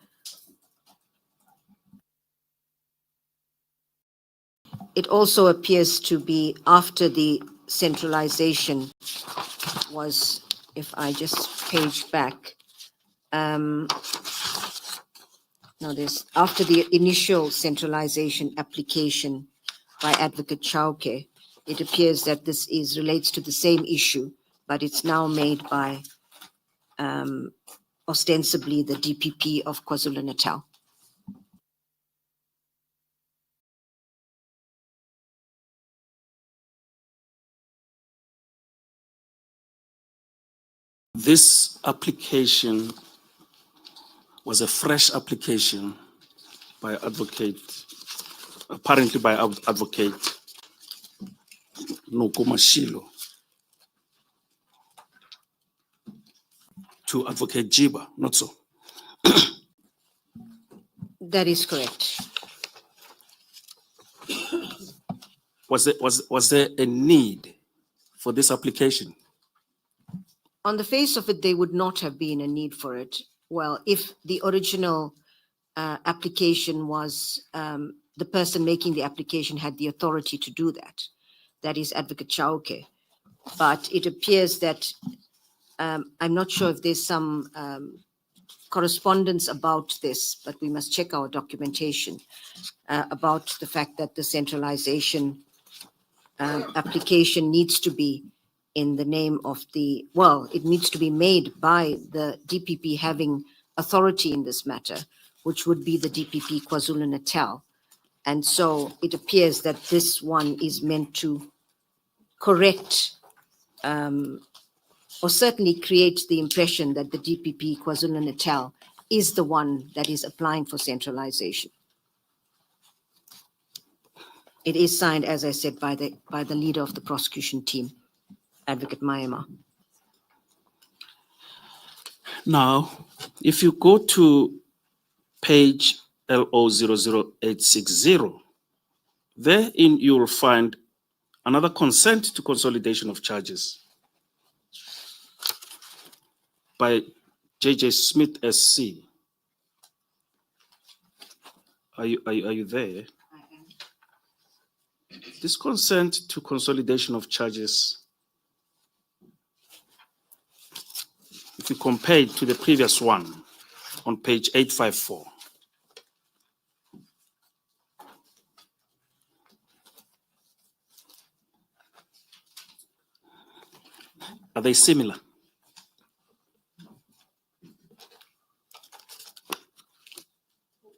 It also appears to be after the centralization was, if I just page back, after the initial centralization application by Advocate Chauke, it appears that this relates to the same issue, but it's now made by ostensibly the DPP of KwaZulu-Natal. This application was a fresh application by apparently by Advocate Noko Mashilo to Advocate Jiba, not so? That is correct. Was there a need for this application? On the face of it, there would not have been a need for it. Well, if the original application was, the person making the application had the authority to do that, that is Advocate Chauke. But it appears that, I'm not sure if there's some correspondence about this, but we must check our documentation about the fact that the centralization application needs to be in the name of it needs to be made by the DPP having authority in this matter, which would be the DPP KwaZulu-Natal. And so it appears that this one is meant to correct or certainly create the impression that the DPP KwaZulu-Natal is the one that is applying for centralization. It is signed, as I said, by the leader of the prosecution team, Advocate Maema. Now, if you go to page LO00860, therein you will find another consent to consolidation of charges by J.J. Smith SC. Are you there? I am. This consent to consolidation of charges, if you compare it to the previous one on page 854, are they similar?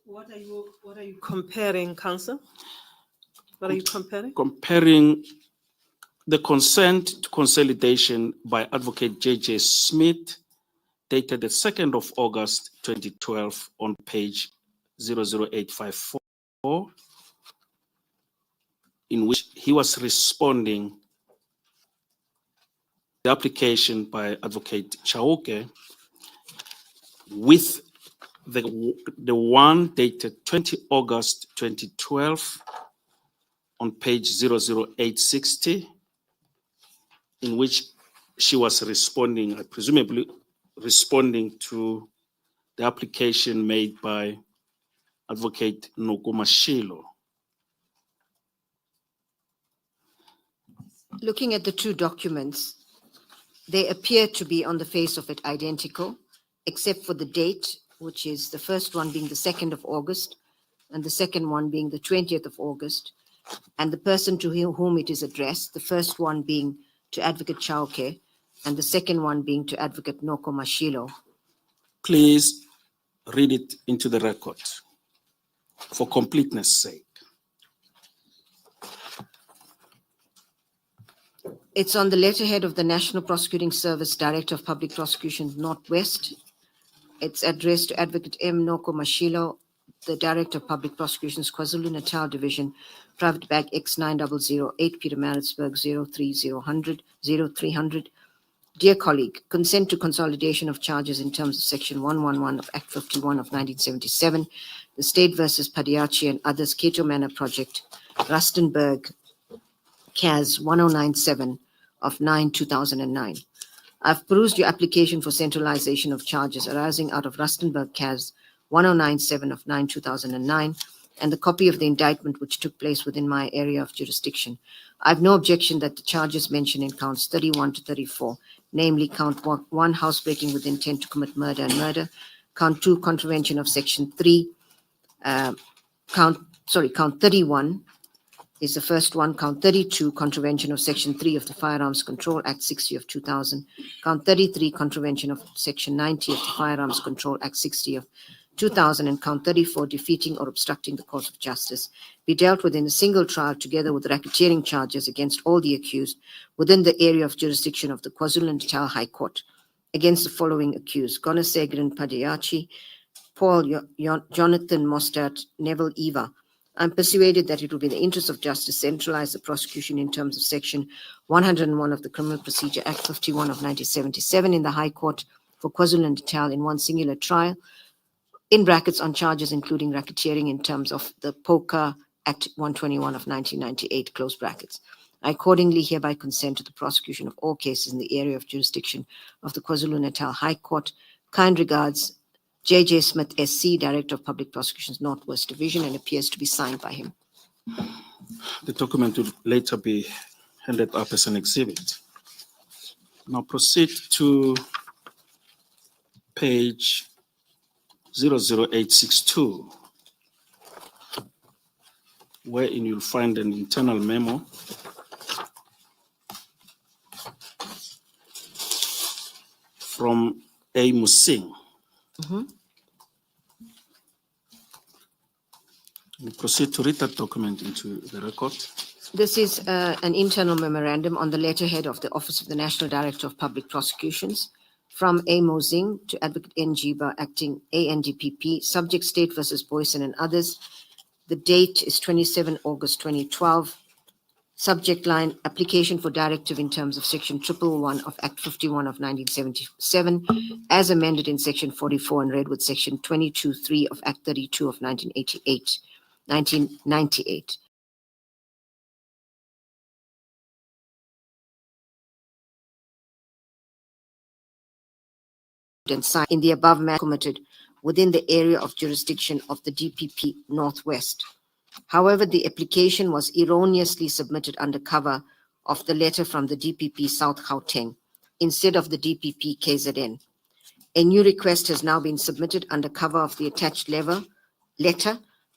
What are you comparing, Council? What are you comparing? Comparing the consent to consolidation by Advocate J.J. Smith, dated the 2nd of August 2012 on page 00854, in which he was responding to the application by Advocate Chauke with the one dated 20 August 2012 on page 00860, in which she was responding, presumably responding to the application made by Advocate Noko Mashilo. Looking at the two documents, they appear to be on the face of it identical, except for the date, which is the first one being the 2nd of August, and the second one being the 20th of August, and the person to whom it is addressed, the first one being to Advocate Chauke, and the second one being to Advocate Noko Mashilo. Please read it into the record for completeness' sake. It's on the letterhead of the National Prosecuting Service, Director of Public Prosecutions, Northwest. It's addressed to Advocate M. Noko Mashilo, the Director of Public Prosecutions, KwaZulu-Natal Division, Private Bag X9008, Pietermaritzburg 0300. Dear colleague, consent to consolidation of charges in terms of Section 111 of Act 51 of 1977, the State versus Padiachi and others, Cato Manor Project, Rustenburg, CAS 1097 of 9/2009. I've perused your application for centralization of charges arising out of Rustenburg CAS 1097 of 9/2009 and the copy of the indictment which took place within my area of jurisdiction. I have no objection that the charges mentioned in counts 31 to 34, namely count 1, housebreaking with intent to commit murder and murder, count 2, contravention of section 3, count 31 is the first one, count 32, contravention of section 3 of the Firearms Control Act 60 of 2000, count 33, contravention of section 90 of the Firearms Control Act 60 of 2000, and count 34, defeating or obstructing the course of justice, be dealt with in a single trial together with racketeering charges against all the accused within the area of jurisdiction of the KwaZulu-Natal High Court against the following accused: Gonesegrin Padiachi, Paul Jonathan Mostert, Neville Eva. I'm persuaded that it will be in the interest of justice to centralize the prosecution in terms of Section 101 of the Criminal Procedure Act 51 of 1977 in the High Court for KwaZulu-Natal in one singular trial, in brackets on charges including racketeering in terms of the POCA Act 121 of 1998, close brackets. I accordingly hereby consent to the prosecution of all cases in the area of jurisdiction of the KwaZulu-Natal High Court. Kind regards, J.J. Smith, SC, Director of Public Prosecutions, Northwest Division, and appears to be signed by him. The document will later be handed up as an exhibit. Now proceed to page 00862, wherein you'll find an internal memo from A. Musing. We proceed to read that document into the record. This is an internal memorandum on the letterhead of the Office of the National Director of Public Prosecutions from A. Mosing to Advocate N. Jiba, acting ANDPP, subject State versus Booysen and others. The date is 27 August 2012. Subject line, application for directive in terms of Section 111 of Act 51 of 1977, as amended in Section 44 and read with Section 22(3) of Act 32 of 1998. And signed in the above matter committed within the area of jurisdiction of the DPP Northwest. However, the application was erroneously submitted under cover of the letter from the DPP South Gauteng instead of the DPP KZN. A new request has now been submitted under cover of the attached letter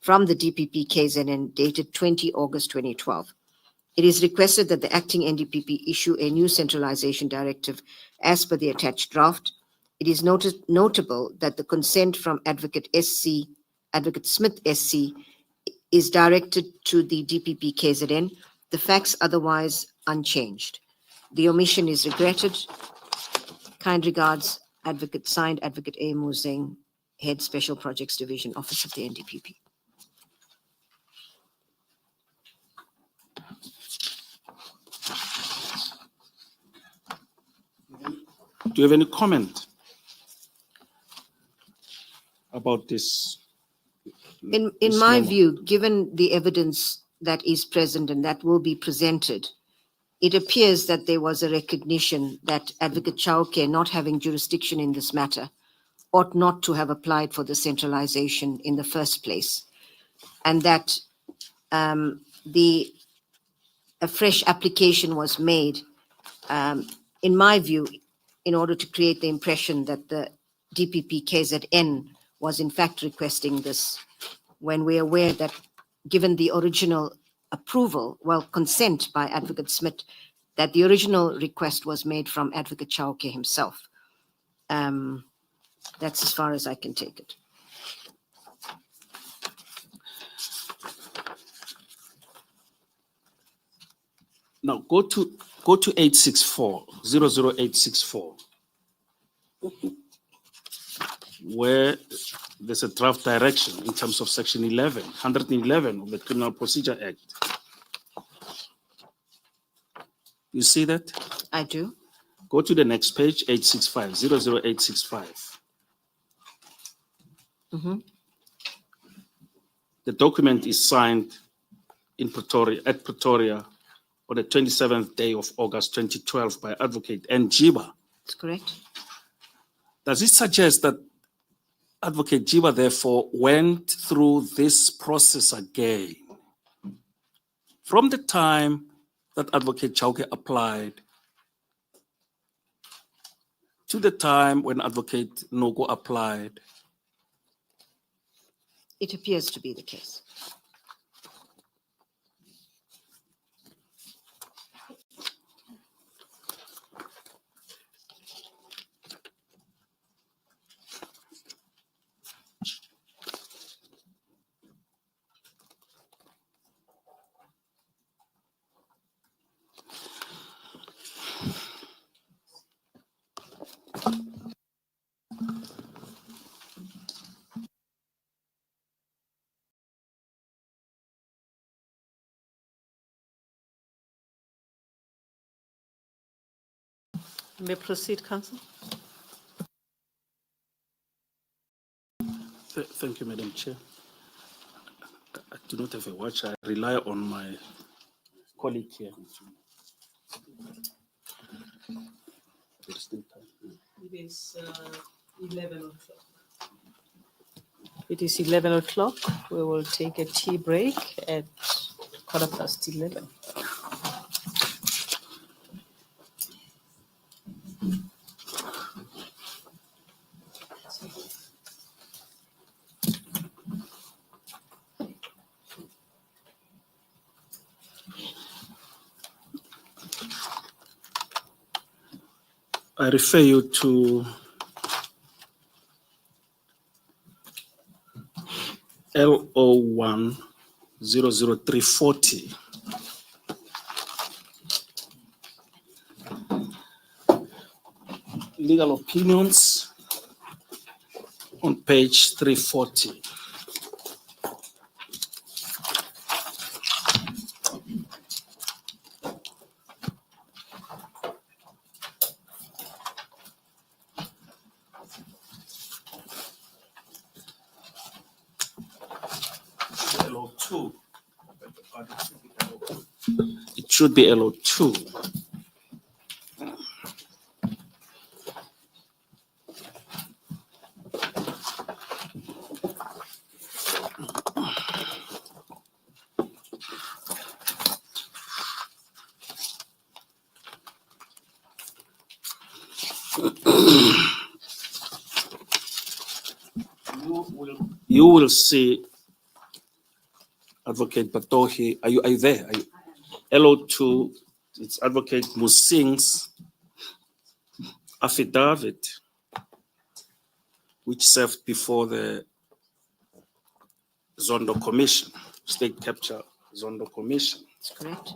from the DPP KZN dated 20 August 2012. It is requested that the acting NDPP issue a new centralization directive as per the attached draft. It is notable that the consent from Advocate Smith SC is directed to the DPP KZN, the facts otherwise unchanged. The omission is regretted. Kind regards, signed Advocate A. Musing, Head Special Projects Division, Office of the NDPP. Do you have any comment about this? In my view, given the evidence that is present and that will be presented, it appears that there was a recognition that Advocate Chauke, not having jurisdiction in this matter, ought not to have applied for the centralization in the first place, and that the a fresh application was made, in my view, in order to create the impression that the DPP KZN was in fact requesting this, when we're aware that given the original approval, well, consent by Advocate Smith, that the original request was made from Advocate Chauke himself. That's as far as I can take it. Now go to 864, 00864, where there's a draft direction in terms of section 111 of the Criminal Procedure Act. You see that? I do. Go to the next page, 865, 00865. The document is signed in Pretoria, at Pretoria, on the 27th day of August 2012 by Advocate Thenjiwe. That's correct. Does it suggest that Advocate Thenjiwe therefore went through this process again from the time that Advocate Chauke applied to the time when Advocate Nogo applied? It appears to be the case. May I proceed, Council? Thank you, Madam Chair. I do not have a watch. I rely on my colleague here. There's still time. It is 11 o'clock. It is 11 o'clock. We will take a tea break at 11:15. I refer you to LO1 00340. Legal opinions on page 340. LO2. It should be LO2. You will see Advocate Batohi. Are you there? Are you? LO2, it's Advocate Musing's affidavit, which served before the Zondo Commission, State Capture Zondo Commission. That's correct.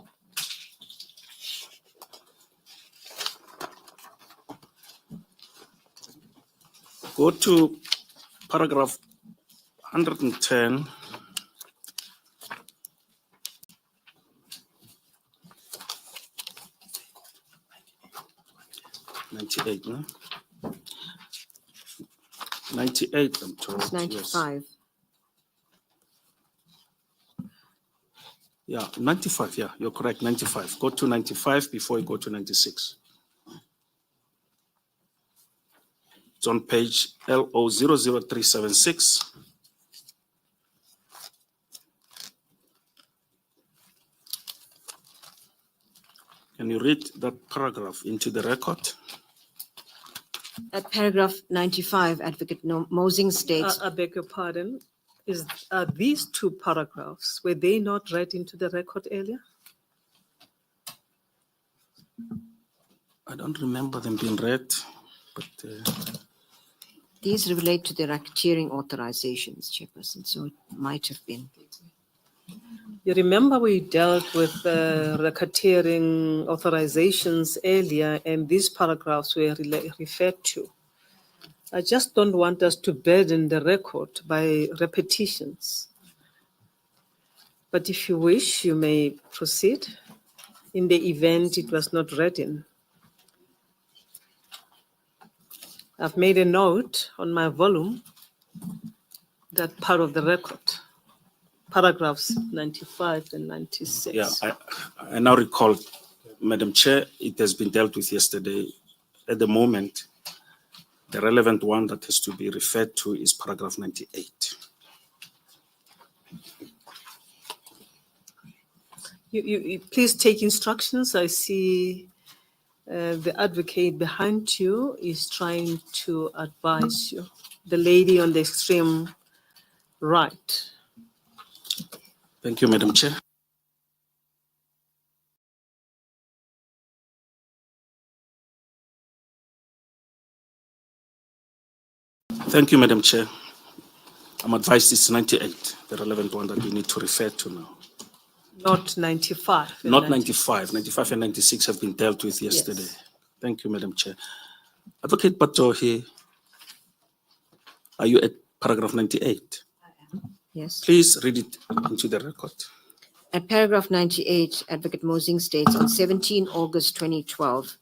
Go to paragraph 110. No? 98, I'm told. It's 95. Yes. Yeah, 95, yeah, you're correct, 95. Go to 95 before you go to 96. It's on page LO00376. Can you read that paragraph into the record? At paragraph 95, Advocate Mosing states, I beg your pardon. Are these two paragraphs, were they not read into the record earlier? I don't remember them being read, but these relate to the racketeering authorizations, Chairperson, so it might have been. You remember we dealt with racketeering authorizations earlier, and these paragraphs were referred to. I just don't want us to burden the record by repetitions. But if you wish, you may proceed in the event it was not read in. I've made a note on my volume that part of the record, paragraphs 95 and 96. yeah, I now recall, Madam Chair, it has been dealt with yesterday. At the moment, the relevant one that has to be referred to is paragraph 98. You please take instructions. I see the advocate behind you is trying to advise you. The lady on the extreme right. Thank you, Madam Chair. Thank you, Madam Chair. I'm advised it's 98, the relevant one that we need to refer to now. Not 95. Not 95. 95 and 96 have been dealt with yesterday. Yes. Thank you, Madam Chair. Advocate Batohi, are you at paragraph 98? Yes. Please read it into the record. At paragraph 98, Advocate Mosing states, on 17 August 2012,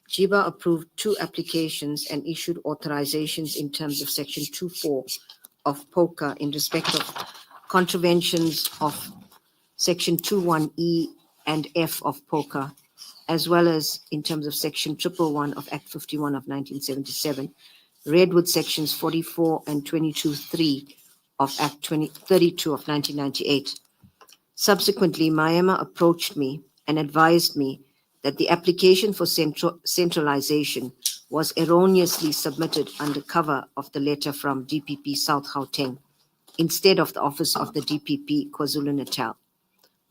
JIBA approved 2 applications and issued authorizations in terms of Section 2.4 of POCA in respect of contraventions of Section 2.1E and F of POCA, as well as in terms of Section 111 of Act 51 of 1977, read with Sections 44 and 22.3 of Act 32 of 1998. Subsequently, Maema approached me and advised me that the application for centralization was erroneously submitted under cover of the letter from DPP South Gauteng instead of the office of the DPP KwaZulu-Natal.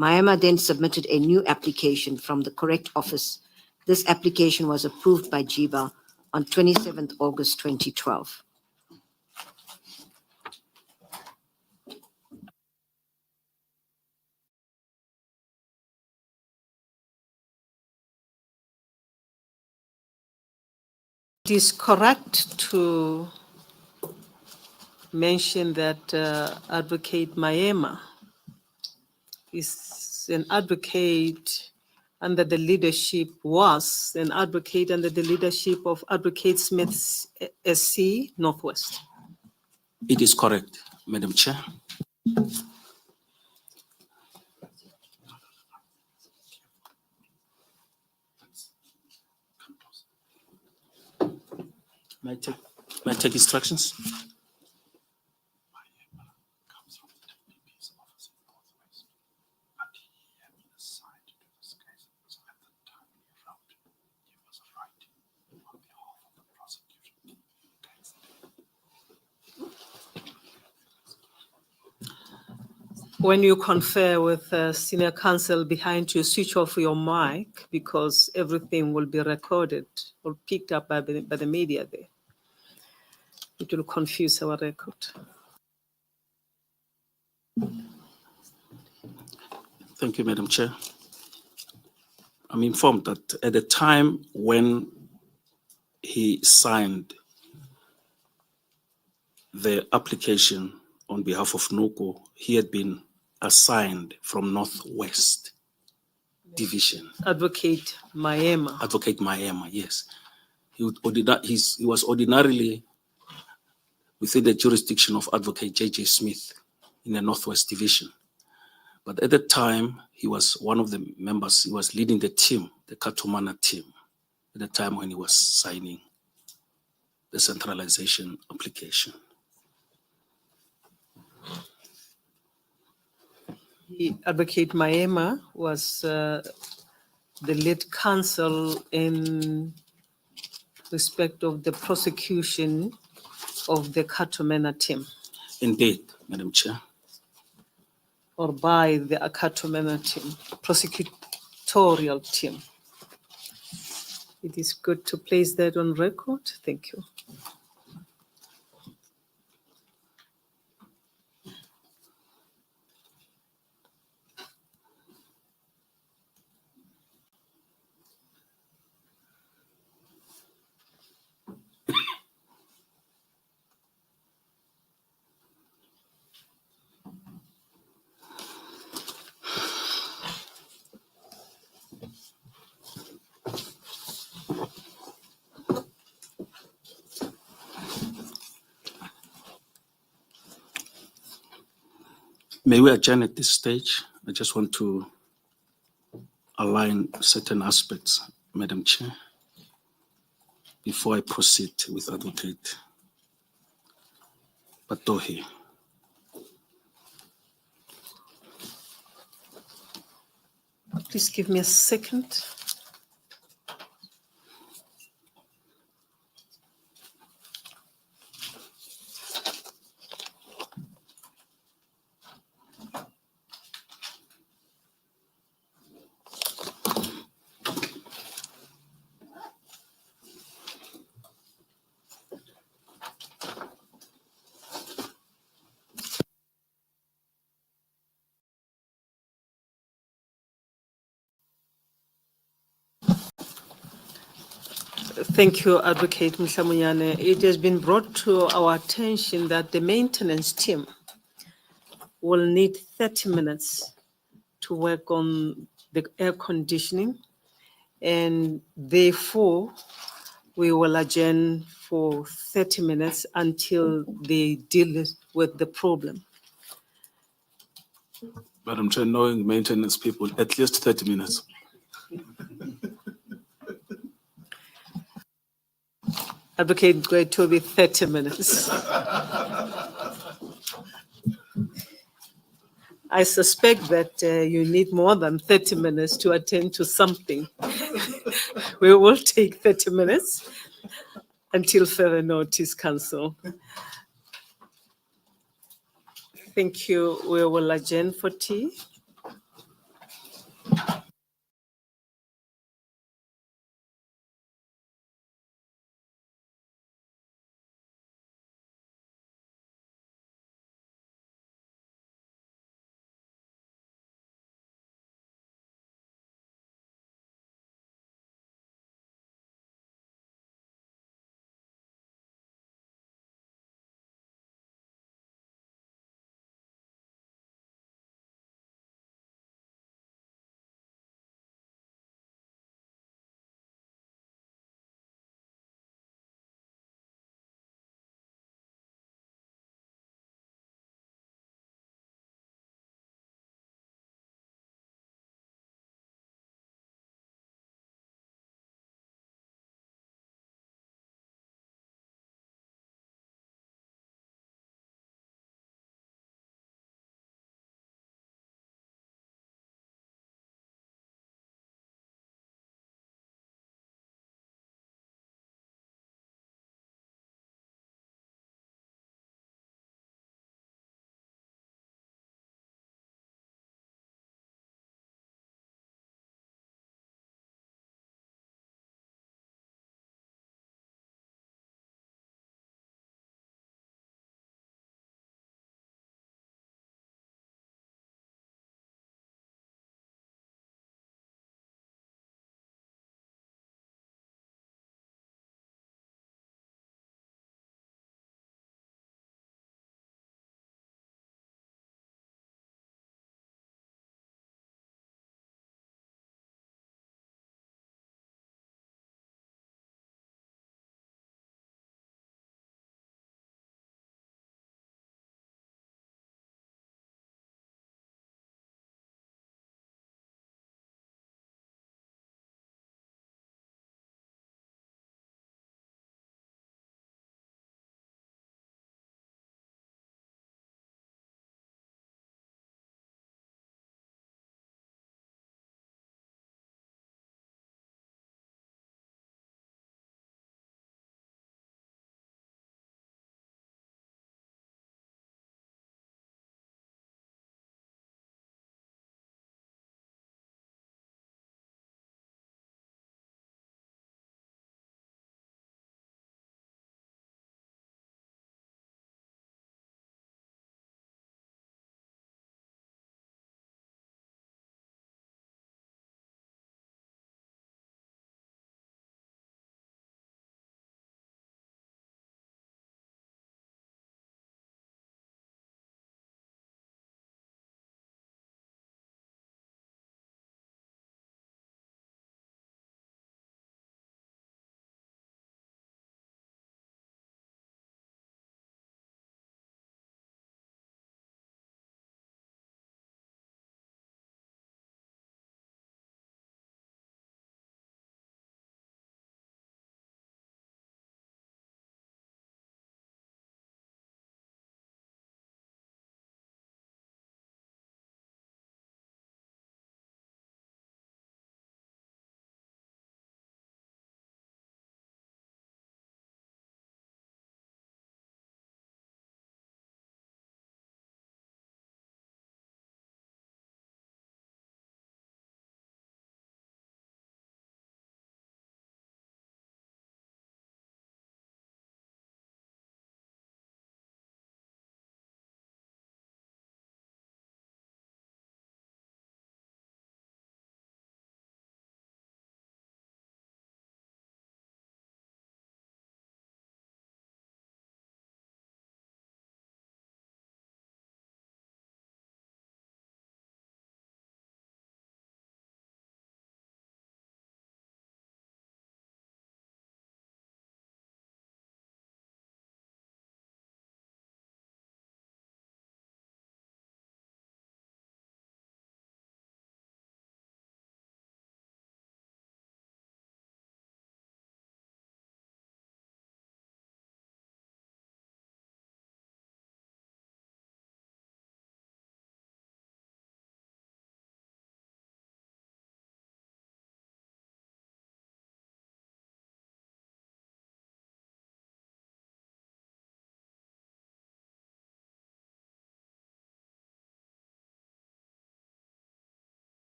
Maema then submitted a new application from the correct office. This application was approved by JIBA on 27th August 2012. It is correct to mention that Advocate Maema is an advocate under the leadership, was an advocate under the leadership of Advocate Smith SC Northwest. It is correct, Madam Chair. May I take instructions? When you confer with senior counsel behind you, switch off your mic because everything will be recorded or picked up by the media there. It will confuse our record. Thank you, Madam Chair. I'm informed that at the time when he signed the application on behalf of NOCO, he had been assigned from Northwest Division. Advocate Maema. Advocate Maema, yes. He was ordinarily within the jurisdiction of Advocate J.J. Smith in the Northwest Division. But at the time, he was one of the members, he was leading the team, the Katumana team, at the time when he was signing the centralization application. Advocate Maema was the lead counsel in respect of the prosecution of the Katumena team, Indeed, Madam Chair. or by the Katumena team, prosecutorial team. It is good to place that on record. Thank you. May we adjourn at this stage? I just want to align certain aspects, Madam Chair, before I proceed with Advocate Batohi. Please give me a second. Thank you, Advocate Mohlamonyane. It has been brought to our attention that the maintenance team will need 30 minutes to work on the air conditioning, and therefore we will adjourn for 30 minutes until they deal with the problem. Madam Chair, knowing maintenance people, at least 30 minutes. Advocate Ngcukaitobi, 30 minutes. I suspect that you need more than 30 minutes to attend to something. We will take 30 minutes until further notice, Council. Thank you. We will adjourn for tea.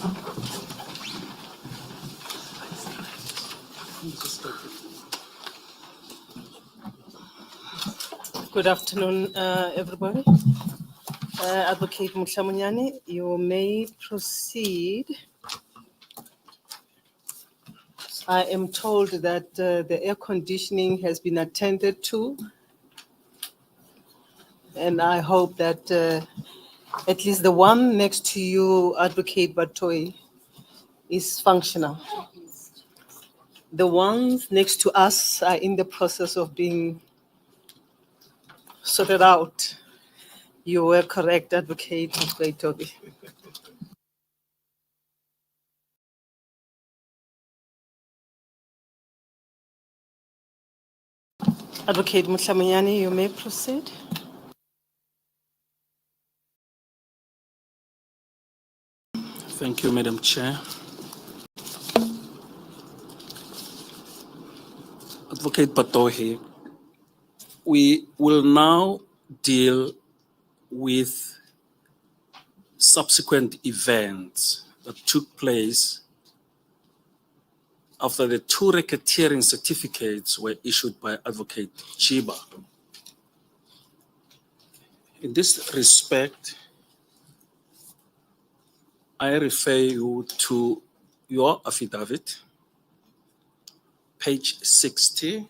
Good afternoon, everybody. Advocate Mohlamonyane, you may proceed. I am told that the air conditioning has been attended to, and I hope that at least the one next to you, Advocate Batohi, is functional. The ones next to us are in the process of being sorted out. You were correct, Advocate Nkcukaitobi. Advocate Mohlamonyane, you may proceed. Thank you, Madam Chair. Advocate Batohi, we will now deal with subsequent events that took place after the two racketeering certificates were issued by Advocate Chiba. In this respect, I refer you to your affidavit, page 60,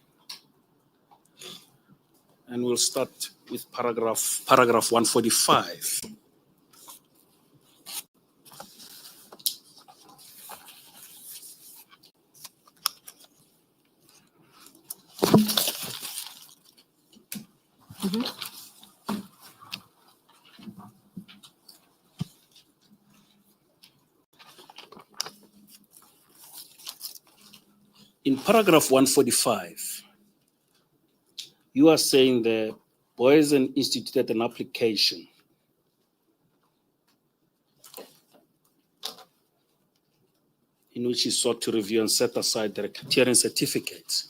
and we'll start with paragraph 145. In paragraph 145, you are saying the Booysen instituted an application in which he sought to review and set aside the racketeering certificates.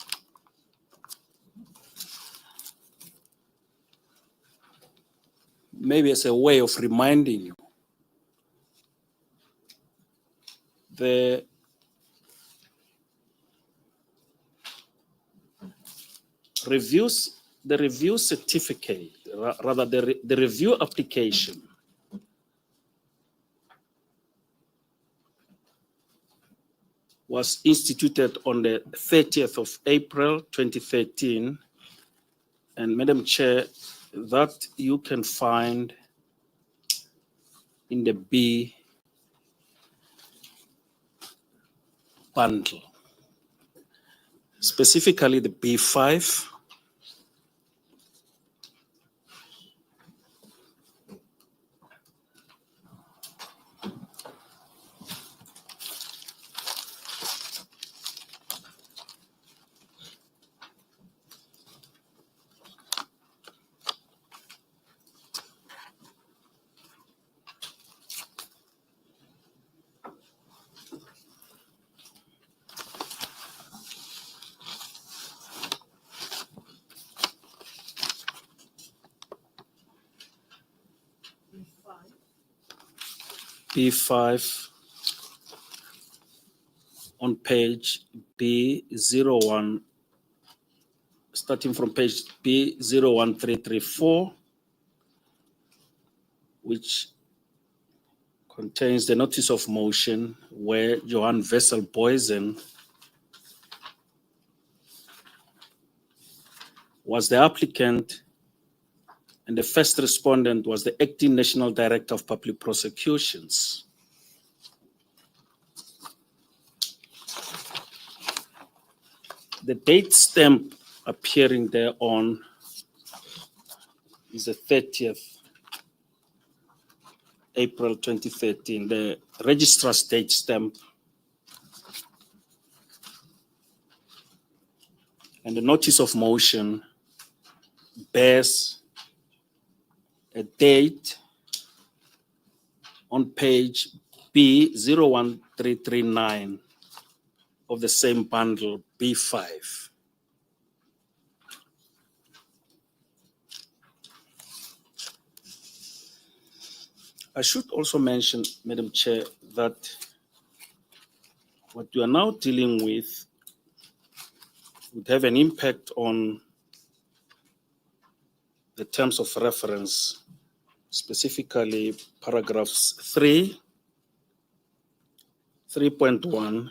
Maybe as a way of reminding you, the review certificate, rather the review application was instituted on the 30th of April 2013. And Madam Chair, that you can find in the B bundle, specifically the B5, B5 on page B01, starting from page B01334, which contains the notice of motion where Johan Booysen was the applicant and the first respondent was the acting National Director of Public Prosecutions. The date stamp appearing thereon is the 30th April 2013. The registrar's date stamp and the notice of motion bears a date on page B01339 of the same bundle, B5. I should also mention, Madam Chair, that What we are now dealing with would have an impact on the terms of reference, specifically paragraphs 3, 3.1,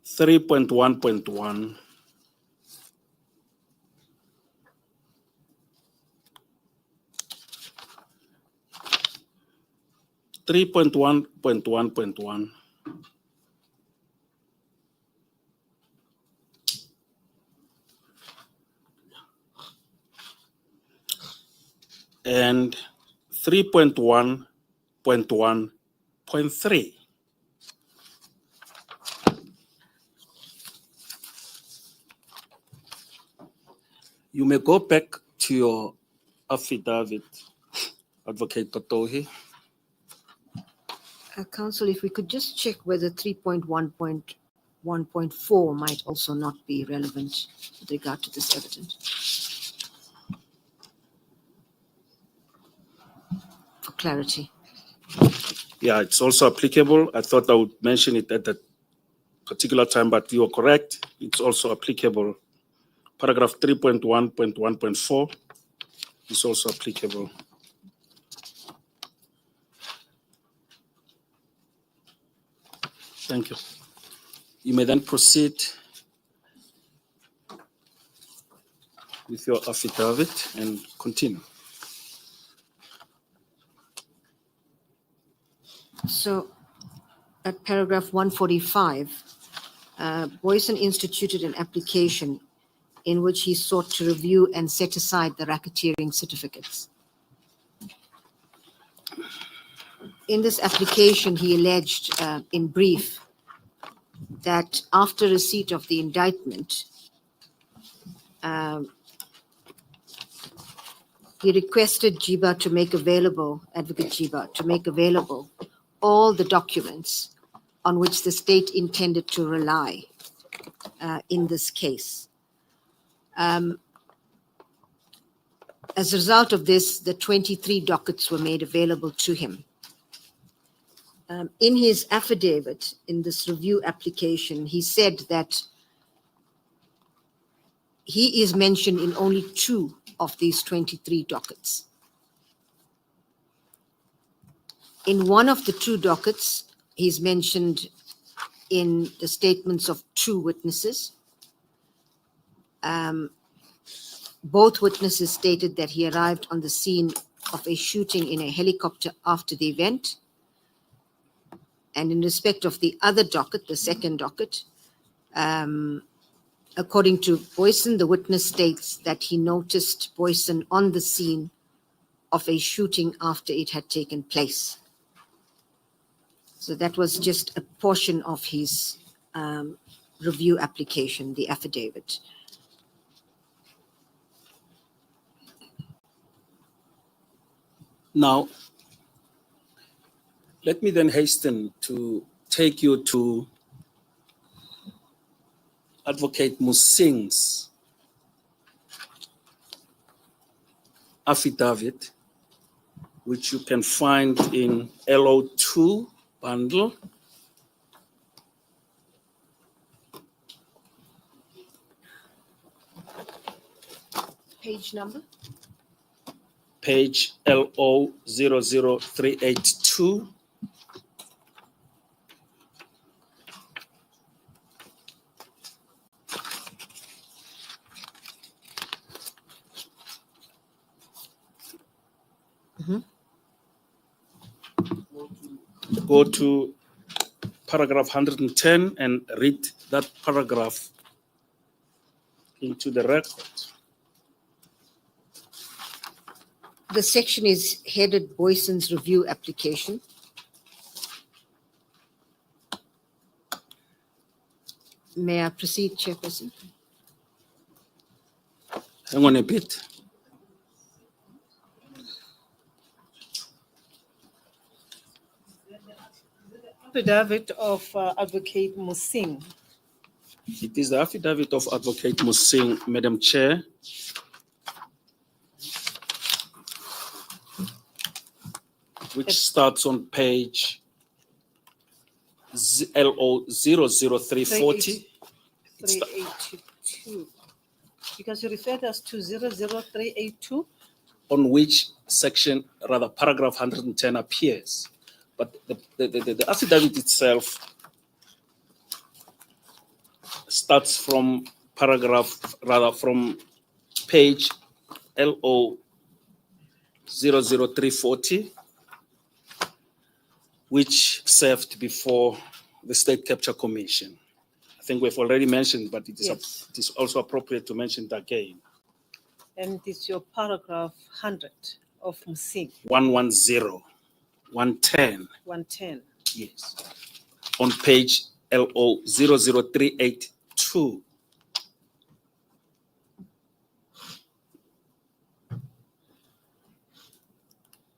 3.1.1, 3.1.1.1, and 3.1.1.3. You may go back to your affidavit, Advocate Batohi. Council, if we could just check whether 3.1.1.4 might also not be relevant with regard to this evidence. For clarity. Yeah, it's also applicable. I thought I would mention it at that particular time, but you are correct. It's also applicable. Paragraph 3.1.1.4 is also applicable. Thank you. You may then proceed with your affidavit and continue. So at paragraph 145, Booysen instituted an application in which he sought to review and set aside the racketeering certificates. In this application, he alleged, in brief, that after receipt of the indictment, he requested Advocate Jiba to make available all the documents on which the state intended to rely in this case. As a result of this, the 23 dockets were made available to him. In his affidavit, in this review application, he said that he is mentioned in only 2 of these 23 dockets. In one of the 2 dockets, he's mentioned in the statements of 2 witnesses. Both witnesses stated that he arrived on the scene of a shooting in a helicopter after the event. And in respect of the other docket, the second docket, according to Booysen, the witness states that he noticed Booysen on the scene of a shooting after it had taken place. So that was just a portion of his review application, the affidavit. Now, let me then hasten to take you to Advocate Musing's affidavit, which you can find in LO2 bundle. Page number? Page LO00382. Go to paragraph 110 and read that paragraph into the record. The section is headed Booysen's review application. May I proceed, Chairperson? Hang on a bit. Affidavit of Advocate Musing. It is the affidavit of Advocate Musing, Madam Chair. which starts on page LO 00340. 382. Because you referred us to 00382. On which section, rather paragraph 110 appears. But the affidavit itself starts from from page LO 00340, which served before the State Capture Commission. I think we've already mentioned, but it is also appropriate to mention it again. And it's your paragraph 100 of Msing. 110. 110. Yes. On page LO 00382.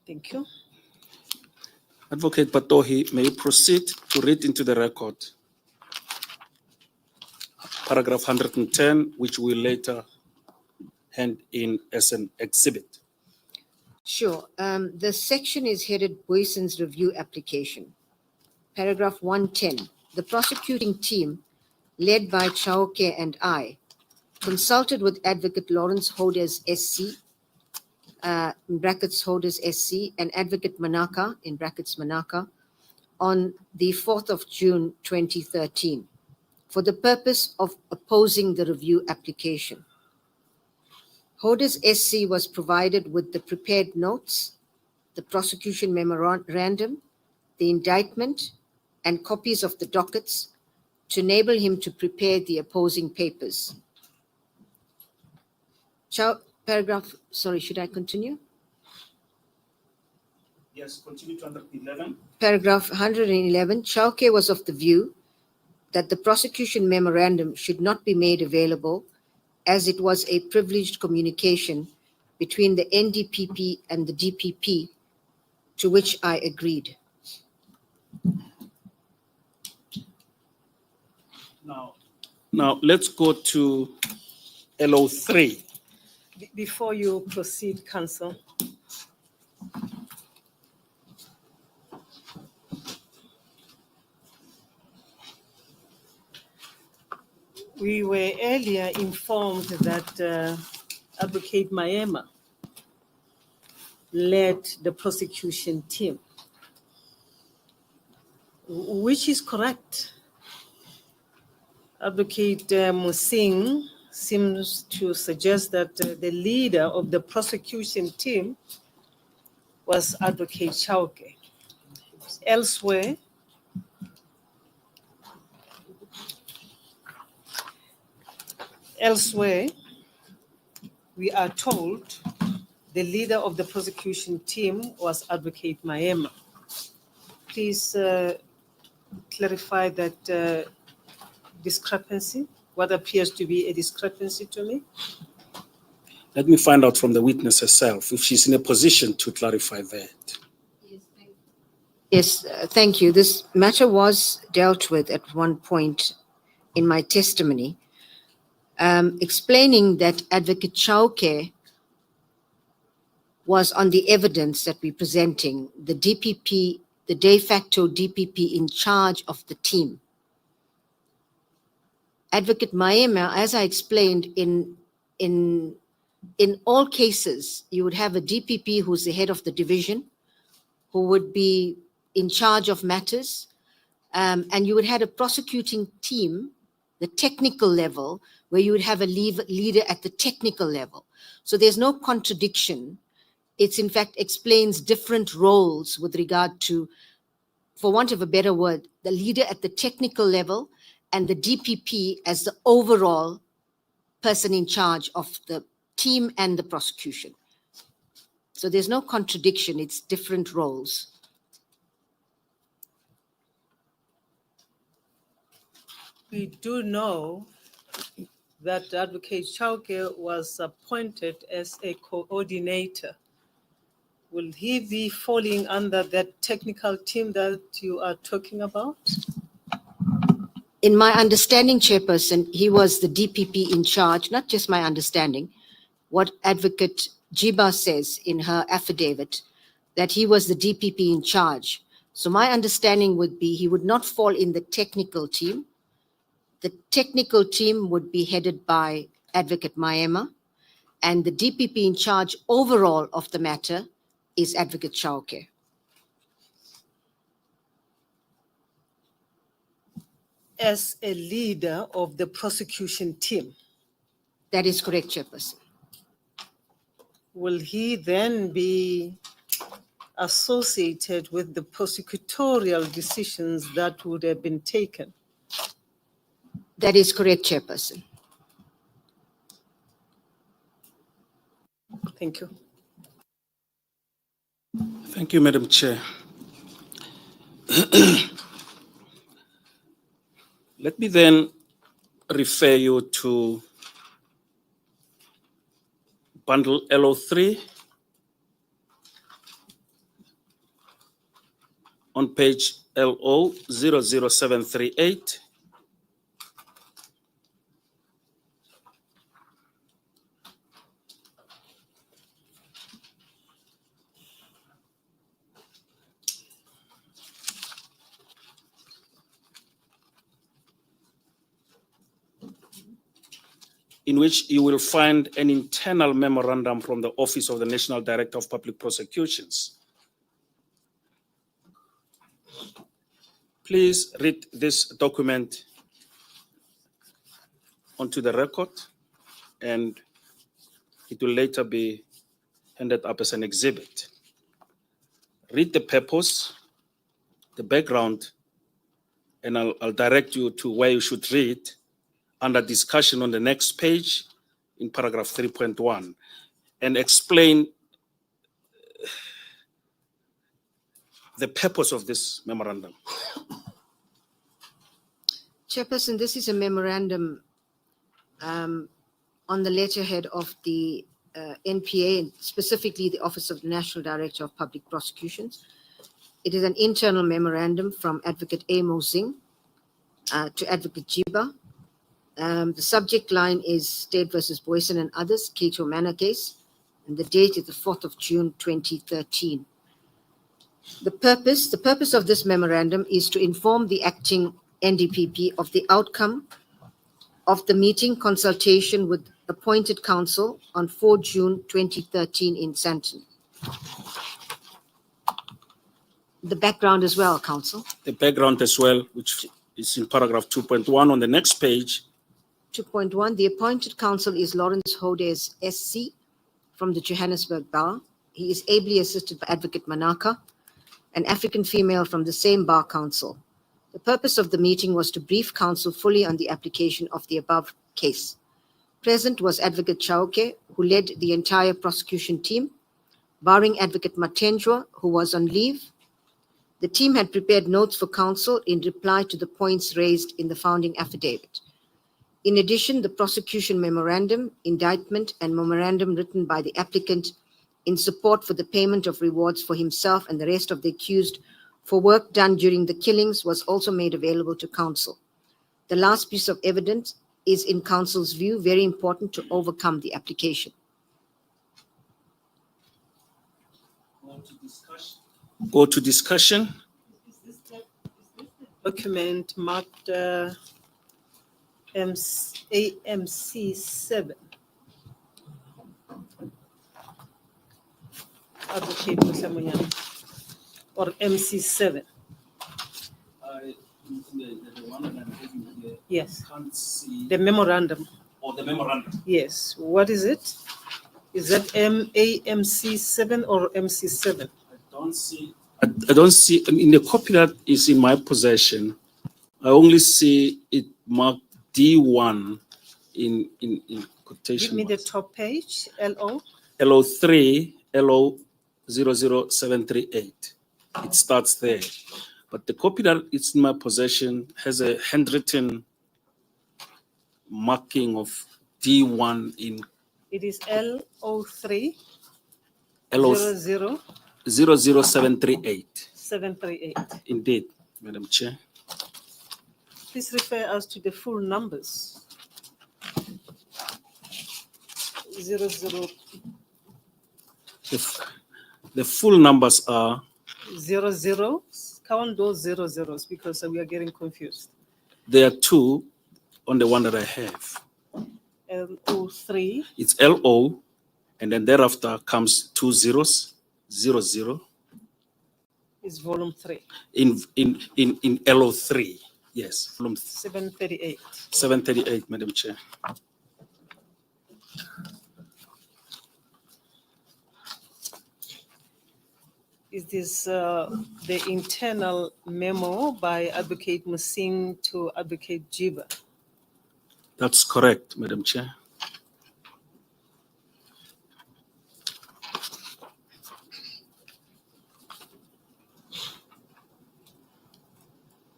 Thank you. Advocate Batohi, may you proceed to read into the record paragraph 110, which we later hand in as an exhibit. Sure. The section is headed Booysen's review application. Paragraph 110. The prosecuting team, led by Chauke and I, consulted with Advocate Lawrence Holders SC, in brackets Holders SC, and Advocate Manaka, in brackets Manaka, on the 4th of June 2013, for the purpose of opposing the review application. Holders SC was provided with the prepared notes, the prosecution memorandum, the indictment, and copies of the dockets to enable him to prepare the opposing papers. Paragraph, sorry, should I continue? Yes, continue to 111. Paragraph 111, Chauke was of the view that the prosecution memorandum should not be made available as it was a privileged communication between the NDPP and the DPP, to which I agreed. Now let's go to LO3. Before you proceed, Counsel, we were earlier informed that Advocate Maema led the prosecution team, which is correct. Advocate Msing seems to suggest that the leader of the prosecution team was Advocate Chauke. Elsewhere, we are told the leader of the prosecution team was Advocate Maema. Please clarify that discrepancy, what appears to be a discrepancy to me. Let me find out from the witness herself if she's in a position to clarify that. Yes, thank you. This matter was dealt with at one point in my testimony, explaining that Advocate Chauke was on the evidence that we're presenting, the DPP, the de facto DPP in charge of the team. Advocate Maema, as I explained, in all cases, you would have a DPP who's the head of the division, who would be in charge of matters, and you would have a prosecuting team, the technical level, where you would have a leader at the technical level. So there's no contradiction. It's in fact explains different roles with regard to, for want of a better word, the leader at the technical level and the DPP as the overall person in charge of the team and the prosecution. So there's no contradiction, it's different roles. We do know that Advocate Chauke was appointed as a coordinator. Will he be falling under that technical team that you are talking about? In my understanding, Chairperson, he was the DPP in charge, not just my understanding. What Advocate Jiba says in her affidavit, that he was the DPP in charge. So my understanding would be he would not fall in the technical team. The technical team would be headed by Advocate Maema, and the DPP in charge overall of the matter is Advocate Chauke. As a leader of the prosecution team, That is correct, Chairperson. will he then be associated with the prosecutorial decisions that would have been taken? That is correct, Chairperson. Thank you. Thank you, Madam Chair. Let me then refer you to bundle LO3 on page LO 00738. In which you will find an internal memorandum from the Office of the National Director of Public Prosecutions. Please read this document onto the record, and it will later be handed up as an exhibit. Read the purpose, the background, and I'll direct you to where you should read under discussion on the next page in paragraph 3.1, and explain the purpose of this memorandum. Chairperson, this is a memorandum on the letterhead of the NPA, and specifically the Office of the National Director of Public Prosecutions. It is an internal memorandum from Advocate Amos Singh to Advocate Jiba. The subject line is State versus Booysen and others, Cato Manor case, and the date is the 4th of June, 2013. The purpose of this memorandum is to inform the acting NDPP of the outcome of the meeting consultation with appointed counsel on 4 June 2013 in Sandton. The background as well, Counsel. The background as well, which is in paragraph 2.1 on the next page. 2.1, the appointed counsel is Lawrence Hodes SC from the Johannesburg Bar. He is ably assisted by Advocate Manaka, an African female from the same bar council. The purpose of the meeting was to brief counsel fully on the application of the above case. Present was Advocate Chauke, who led the entire prosecution team, barring Advocate Matendjwa, who was on leave. The team had prepared notes for counsel in reply to the points raised in the founding affidavit. In addition, the prosecution memorandum, indictment, and memorandum written by the applicant in support for the payment of rewards for himself and the rest of the accused for work done during the killings was also made available to counsel. The last piece of evidence is, in counsel's view, very important to overcome the application. Go to discussion. Is this the document marked AMC 7? Advocate Mohlamonyane, or MC 7? Yes. Can't see. The memorandum. Or the memorandum. Yes. What is it? Is that AMC 7 or MC 7? I don't see, in the copy that is in my possession, I only see it marked D1 in quotation Give me the marks. top page, LO. LO3, LO 00738. It starts there. But the copy that is in my possession has a handwritten marking of D1 in It is LO3 LO 00 00738. 738. Indeed, Madam Chair. Please refer us to the full numbers. 00. The full numbers are 00. Count those 00s because we are getting confused. there are two on the one that I have. LO3. It's LO, and then thereafter comes 2 zeros, 00 Is volume 3. in LO3. Yes, volume 738. 738, Madam Chair. Is this the internal memo by Advocate Musing to Advocate Jiba? That's correct, Madam Chair.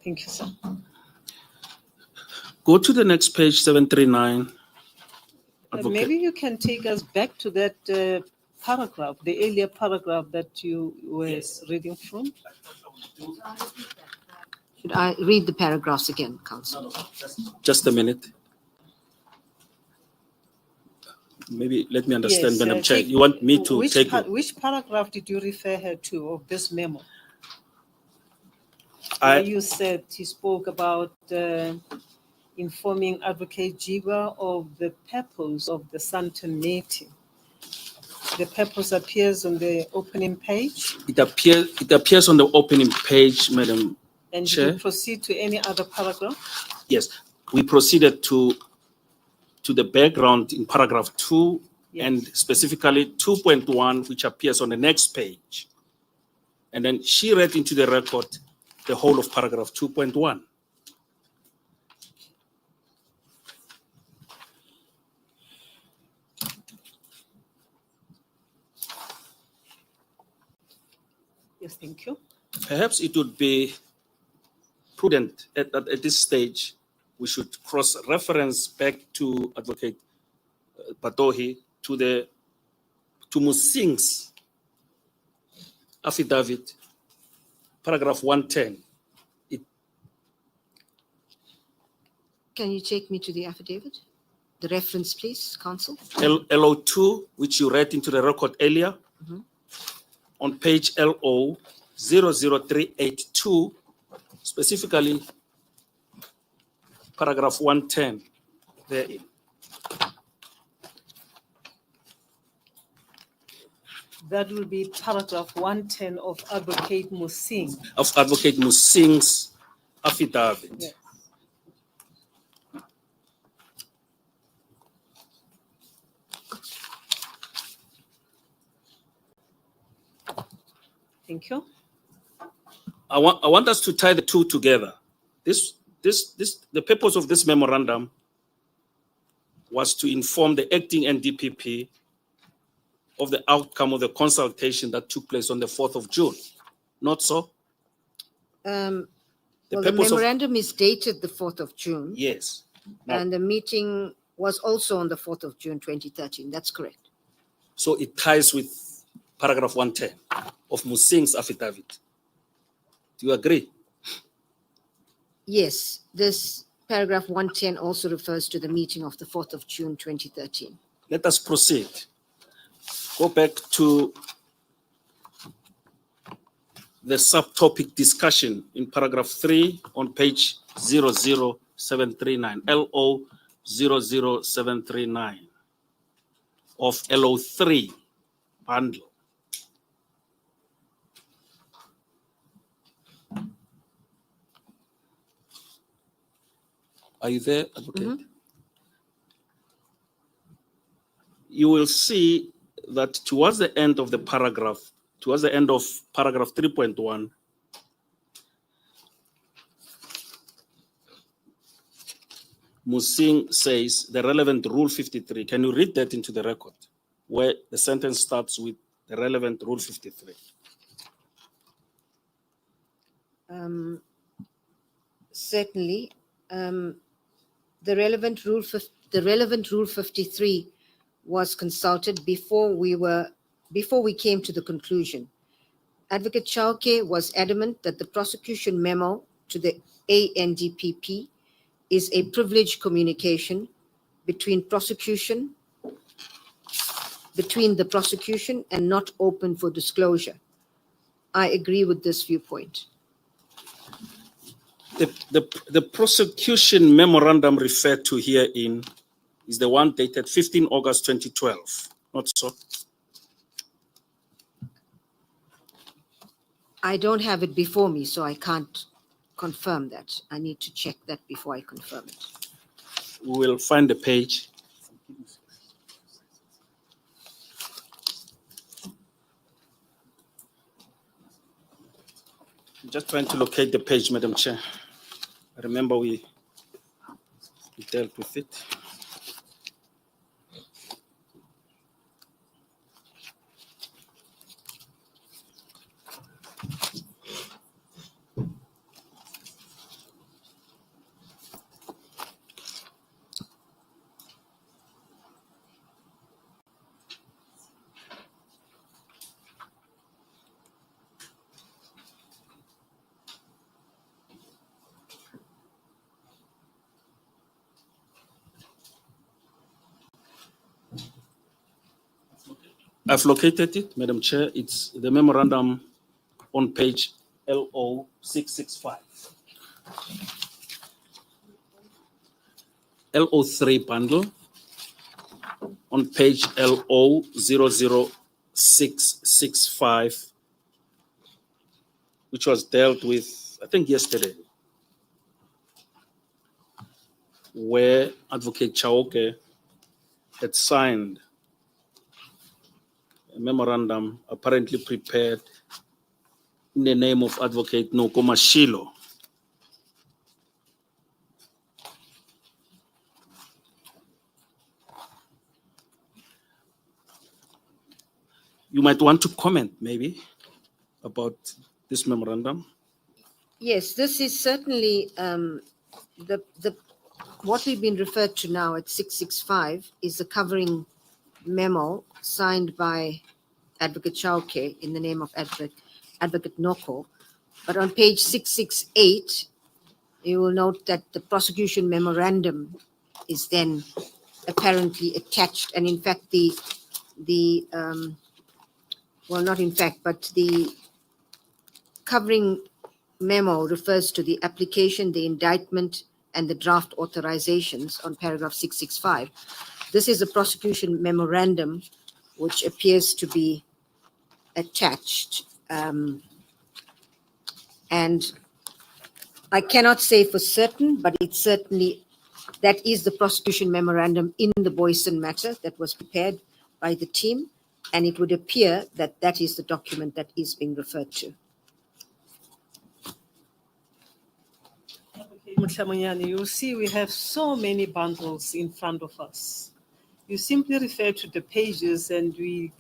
Thank you, sir. Go to the next page, 739. Maybe you can take us back to that paragraph, the earlier paragraph that you were reading from. Should I read the paragraphs again, Council? Just a minute. Maybe let me understand, Yes, Madam Chair. You want me to take it? Which paragraph did you refer her to of this memo? Where you said he spoke about informing Advocate Jiba of the purpose of the Santon meeting. The purpose appears on the opening page. It appears on the opening page, Madam And Chair. you proceed to any other paragraph? Yes, we proceeded to the background in paragraph 2, Yes. and specifically 2.1, which appears on the next page. And then she read into the record the whole of paragraph 2.1. Yes, thank you. Perhaps it would be prudent at this stage, we should cross-reference back to Advocate Batohi to Musing's affidavit, paragraph 110. Can you take me to the affidavit? The reference, please, Council. LO2, which you read into the record earlier, on page LO 00382, specifically paragraph 110. There. That will be paragraph 110 of Advocate Musing. Of Advocate Musing's affidavit. Yes. Thank you. I want us to tie the two together. The purpose of this memorandum was to inform the acting NDPP of the outcome of the consultation that took place on the 4th of June. Not so? The purpose of- memorandum is dated the 4th of June, Yes. Now, and the meeting was also on the 4th of June, 2013. That's correct. so it ties with paragraph 110 of Musing's affidavit. Do you agree? Yes, this paragraph 110 also refers to the meeting of the 4th of June, 2013. Let us proceed. Go back to the subtopic discussion in paragraph 3 on page 00739, LO 00739 of LO3 bundle. Are you there, Advocate? You will see that towards the end of the paragraph, towards the end of paragraph 3.1, Musing says the relevant Rule 53. Can you read that into the record, where the sentence starts with the relevant Rule 53? Certainly. The relevant Rule 53 was consulted before we came to the conclusion. Advocate Chauke was adamant that the prosecution memo to the ANDPP is a privileged communication between prosecution between the prosecution and not open for disclosure. I agree with this viewpoint. The prosecution memorandum referred to herein is the one dated 15 August 2012, not so? I don't have it before me, so I can't confirm that. I need to check that before I confirm it. We will find the page. I'm just trying to locate the page, Madam Chair. I remember we dealt with it. I've located it, Madam Chair. It's the memorandum on page LO 665. LO3 bundle on page LO 00665, which was dealt with, I think, yesterday, where Advocate Chauke had signed a memorandum apparently prepared in the name of Advocate Noko Mashilo. You might want to comment, maybe, about this memorandum. Yes, this is certainly what we've been referred to now at 665 is the covering memo signed by Advocate Chauke in the name of Advocate Noko. But on page 668, you will note that the prosecution memorandum is then apparently attached. And in fact, well, not in fact, but the covering memo refers to the application, the indictment, and the draft authorizations on paragraph 665. This is a prosecution memorandum which appears to be attached. And I cannot say for certain, but it's certainly, that is the prosecution memorandum in the Booysen matter that was prepared by the team. And it would appear that that is the document that is being referred to. Mohlamonyane, you'll see we have so many bundles in front of us. You simply refer to the pages and we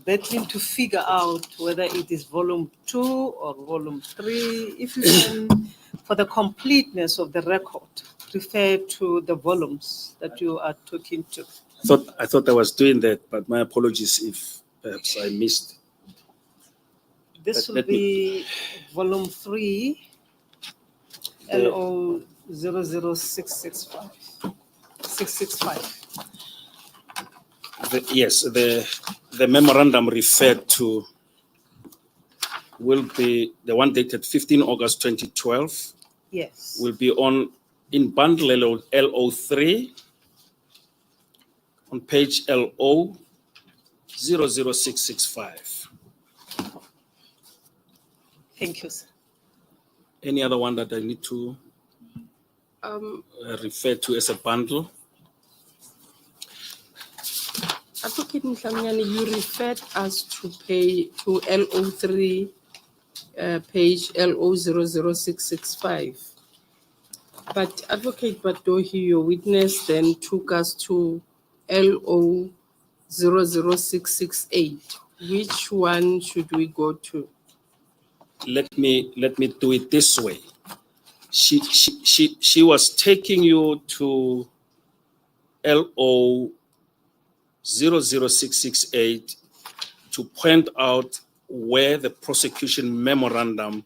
battling to figure out whether it is volume 2 or volume 3. If you can, for the completeness of the record, refer to the volumes that you are talking to. I thought I was doing that, but my apologies if perhaps I missed. This will be volume 3, LO 00665. 665. Yes, the memorandum referred to will be the one dated 15 August 2012. Yes. Will be in bundle LO3 on page LO 00665. Thank you, sir. Any other one that I need to refer to as a bundle? Advocate Mohlamonyane, you referred us to LO3, page LO 00665. But Advocate Batohi, your witness, then took us to LO 00668. Which one should we go to? Let me do it this way. She was taking you to LO 00668 to point out where the prosecution memorandum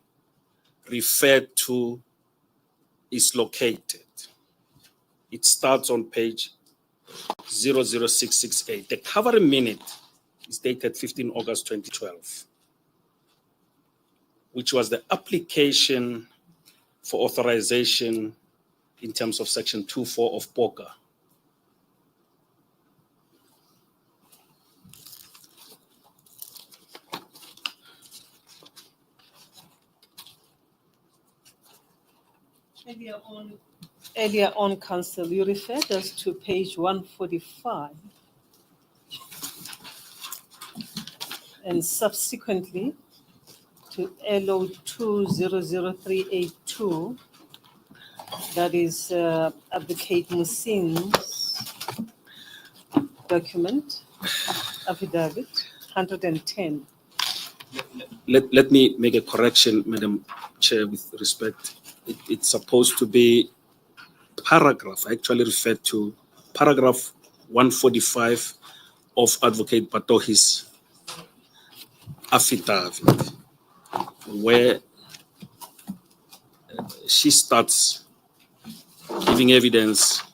referred to is located. It starts on page 00668. The covering minute is dated 15 August 2012, which was the application for authorization in terms of Section 2.4 of POCA. Earlier on, Council, you referred us to page 145 and subsequently to LO 2000382, that is Advocate Musing's document, affidavit 110. Let me make a correction, Madam Chair, with respect. It's supposed to be paragraph. I actually referred to paragraph 145 of Advocate Batohi's affidavit, where she starts giving evidence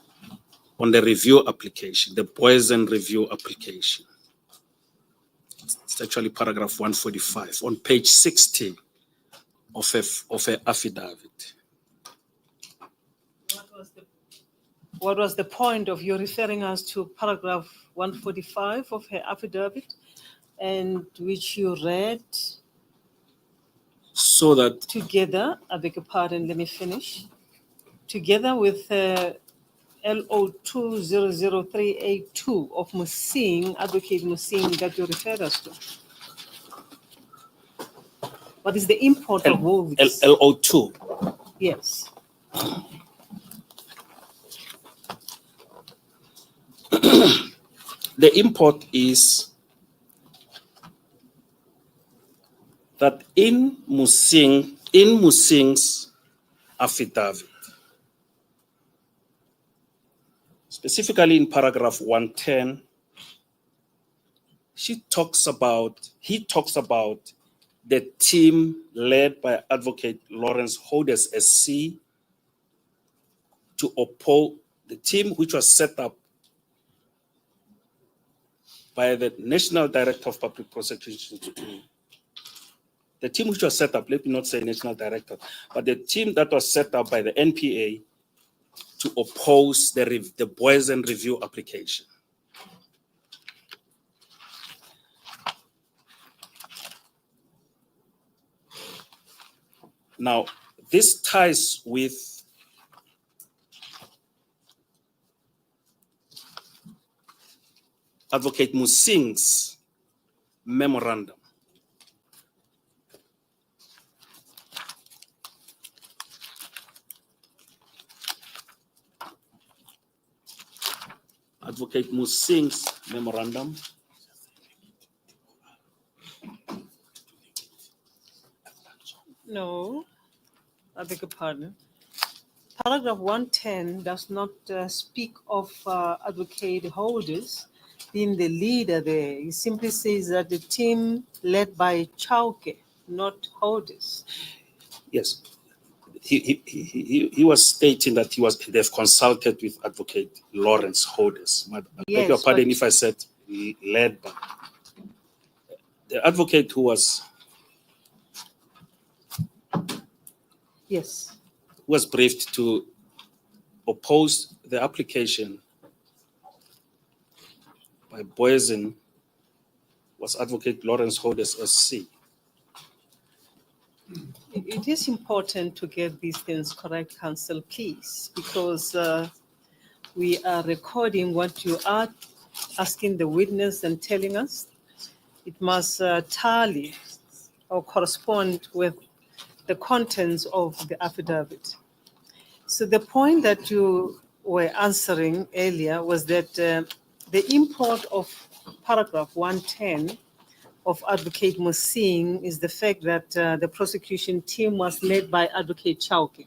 on the review application, the Booysen review application. It's actually paragraph 145 on page 60 of her affidavit. What was the point of you referring us to paragraph 145 of her affidavit, and which you read So that together, I beg your pardon, let me finish, together with LO 2000382 of Musing, Advocate Musing, that you referred us to? What is the import of all this? LO2. Yes. The import is that in Musing's affidavit, specifically in paragraph 110, he talks about the team led by Advocate Lawrence Holders SC to oppose the team which was set up by the National Director of Public Prosecutions. The team which was set up, let me not say National Director, but the team that was set up by the NPA to oppose the Booysen review application. Now, this ties with Advocate Musing's memorandum. Advocate Musing's memorandum. No, I beg your pardon. Paragraph 110 does not speak of advocate holders being the leader there. It simply says that the team led by Chauke, not holders. Yes. He was stating that they've consulted with Advocate Lawrence Holders. I beg your pardon if I said led by. The advocate who was briefed to oppose the application by Booysen was Advocate Lawrence Holders SC. It is important to get these things correct, Council, please, because we are recording what you are asking the witness and telling us. It must tally or correspond with the contents of the affidavit. So the point that you were answering earlier was that the import of paragraph 110 of Advocate Musing is the fact that the prosecution team was led by Advocate Chauke.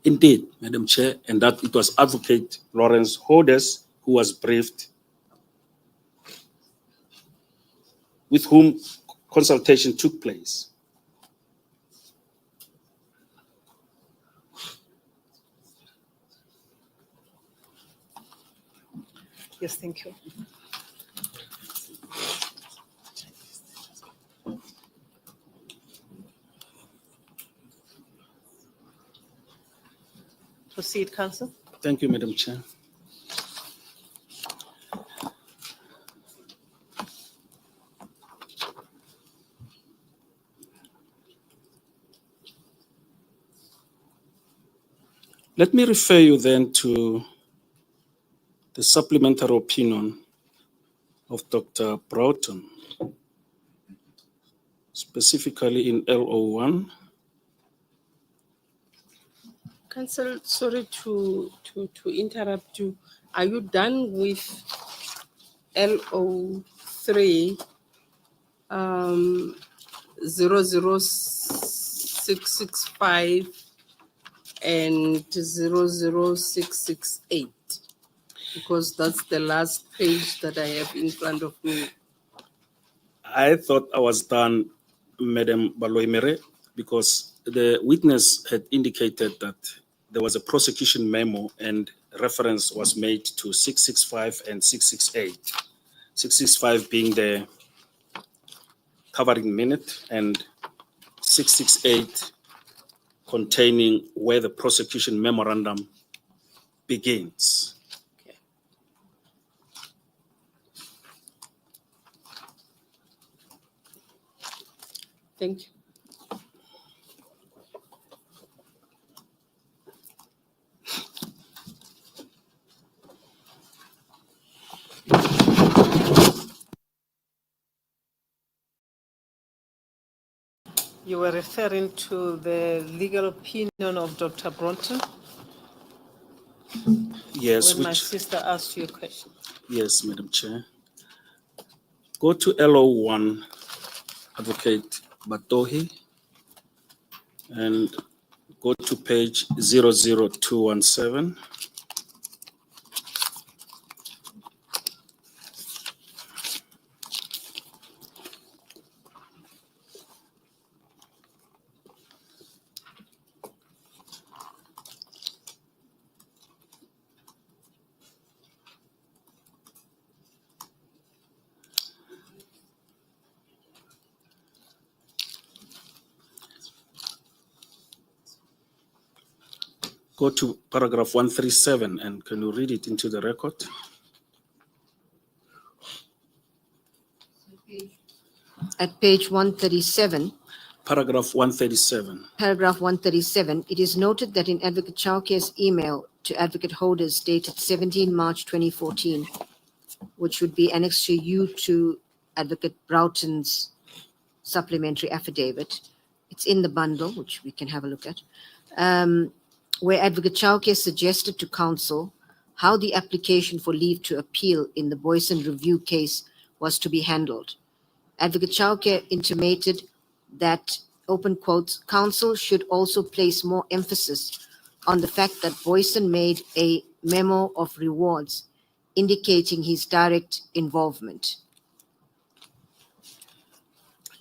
Indeed, Madam Chair, and that it was Advocate Lawrence Holders who was briefed, with whom consultation took place. Yes, thank you. Proceed, Council. Thank you, Madam Chair. Let me refer you then to the supplementary opinion of Dr. Broughton, specifically in LO1. Council, sorry to interrupt you. Are you done with LO3 00665 and 00668? Because that's the last page that I have in front of me. I thought I was done, Madam Baloyi-Mere, because the witness had indicated that there was a prosecution memo and reference was made to 665 and 668. 665 being the covering minute and 668 containing where the prosecution memorandum begins. Okay. Thank you. You were referring to the legal opinion of Dr. Broughton Yes, when my sister asked you a question. yes, Madam Chair. Go to LO1, Advocate Batohi, and go to page 00217. Go to paragraph 137, and can you read it into the record? At page 137, Paragraph 137. paragraph 137, it is noted that in Advocate Chauke's email to advocate holders dated 17 March 2014, which would be annexed to you to Advocate Broughton's supplementary affidavit, it's in the bundle, which we can have a look at, where Advocate Chauke suggested to counsel how the application for leave to appeal in the Booysen review case was to be handled. Advocate Chauke intimated that, open quotes, counsel should also place more emphasis on the fact that Booysen made a memo of rewards indicating his direct involvement.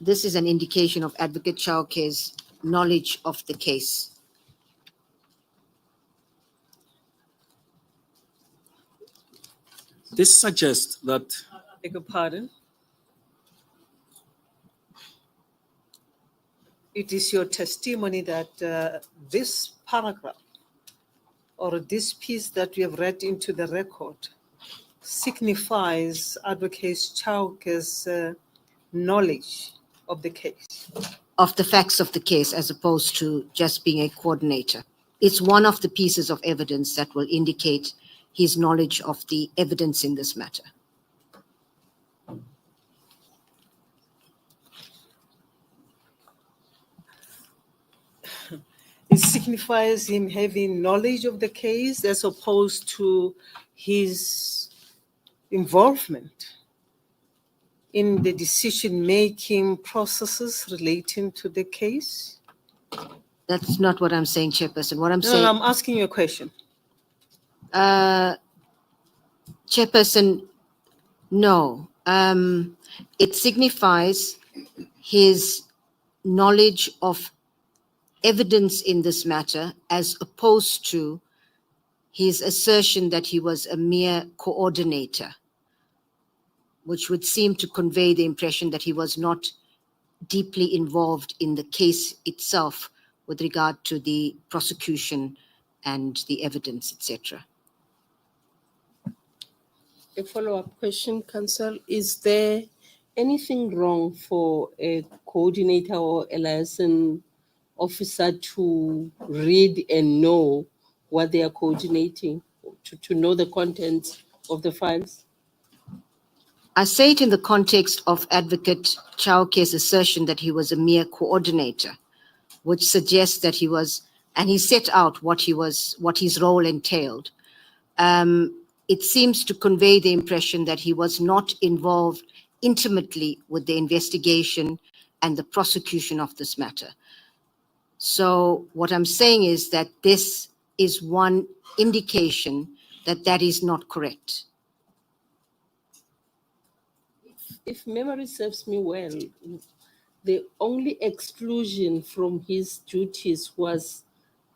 This is an indication of Advocate Chauke's knowledge of the case. This suggests that Beg your pardon? It is your testimony that this paragraph or this piece that we have read into the record signifies Advocate Chauke's knowledge of the case. Of the facts of the case, as opposed to just being a coordinator. It's one of the pieces of evidence that will indicate his knowledge of the evidence in this matter. It signifies him having knowledge of the case as opposed to his involvement in the decision-making processes relating to the case. That's not what I'm saying, Chairperson. What I'm No, saying, I'm asking you a question. Chairperson, no. It signifies his knowledge of evidence in this matter as opposed to his assertion that he was a mere coordinator, which would seem to convey the impression that he was not deeply involved in the case itself with regard to the prosecution and the evidence, etc. A follow-up question, Council. Is there anything wrong for a coordinator or a liaison officer to read and know what they are coordinating, to know the contents of the files? I say it in the context of Advocate Chauke's assertion that he was a mere coordinator, which suggests that he was, and he set out what his role entailed. It seems to convey the impression that he was not involved intimately with the investigation and the prosecution of this matter. So what I'm saying is that this is one indication that that is not correct. If memory serves me well, the only exclusion from his duties was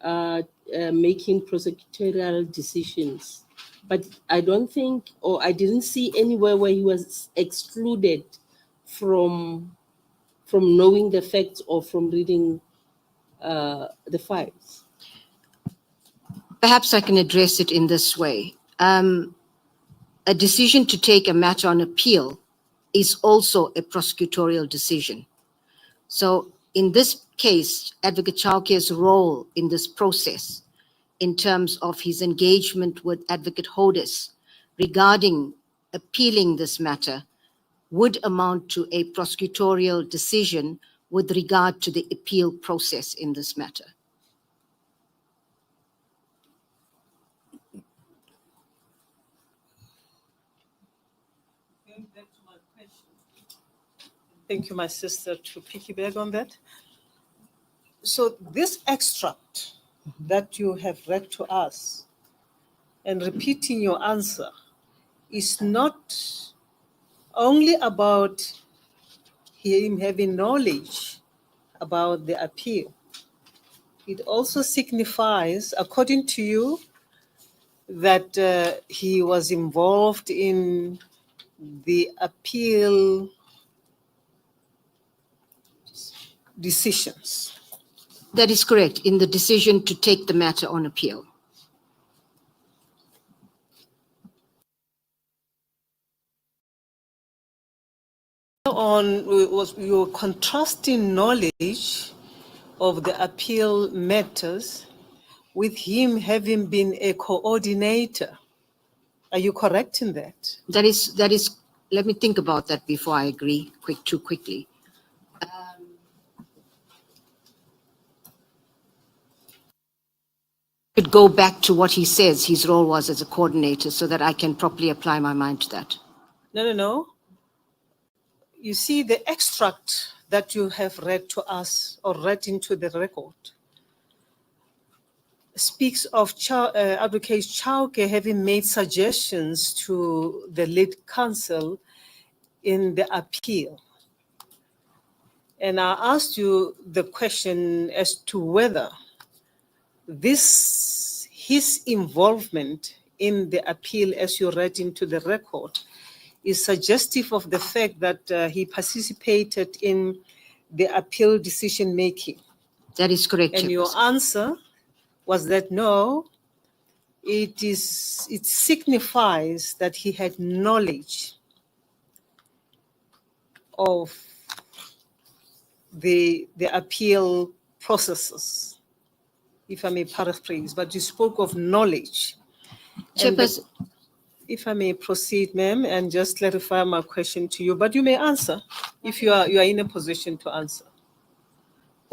making prosecutorial decisions. But I don't think, or I didn't see anywhere where he was excluded from knowing the facts or from reading the files. Perhaps I can address it in this way. A decision to take a matter on appeal is also a prosecutorial decision. So in this case, Advocate Chauke's role in this process, in terms of his engagement with Advocate Hodis regarding appealing this matter, would amount to a prosecutorial decision with regard to the appeal process in this matter. Thank you, my sister, to piggyback on that. So this extract that you have read to us and repeating your answer is not only about him having knowledge about the appeal. It also signifies, according to you, that he was involved in the appeal decisions. That is correct, in the decision to take the matter on appeal. On was your contrasting knowledge of the appeal matters with him having been a coordinator. Are you correct in that? That is, let me think about that before I agree too quickly. Could go back to what he says his role was as a coordinator so that I can properly apply my mind to that. No. You see, the extract that you have read to us or read into the record speaks of Advocate Chauke having made suggestions to the lead counsel in the appeal. And I asked you the question as to whether his involvement in the appeal, as you read into the record, is suggestive of the fact that he participated in the appeal decision-making. That is correct. And your answer was that no, it signifies that he had knowledge of the appeal processes, if I may paraphrase, but you spoke of knowledge. Chairperson, if I may proceed, ma'am, and just clarify my question to you, but you may answer if you are in a position to answer.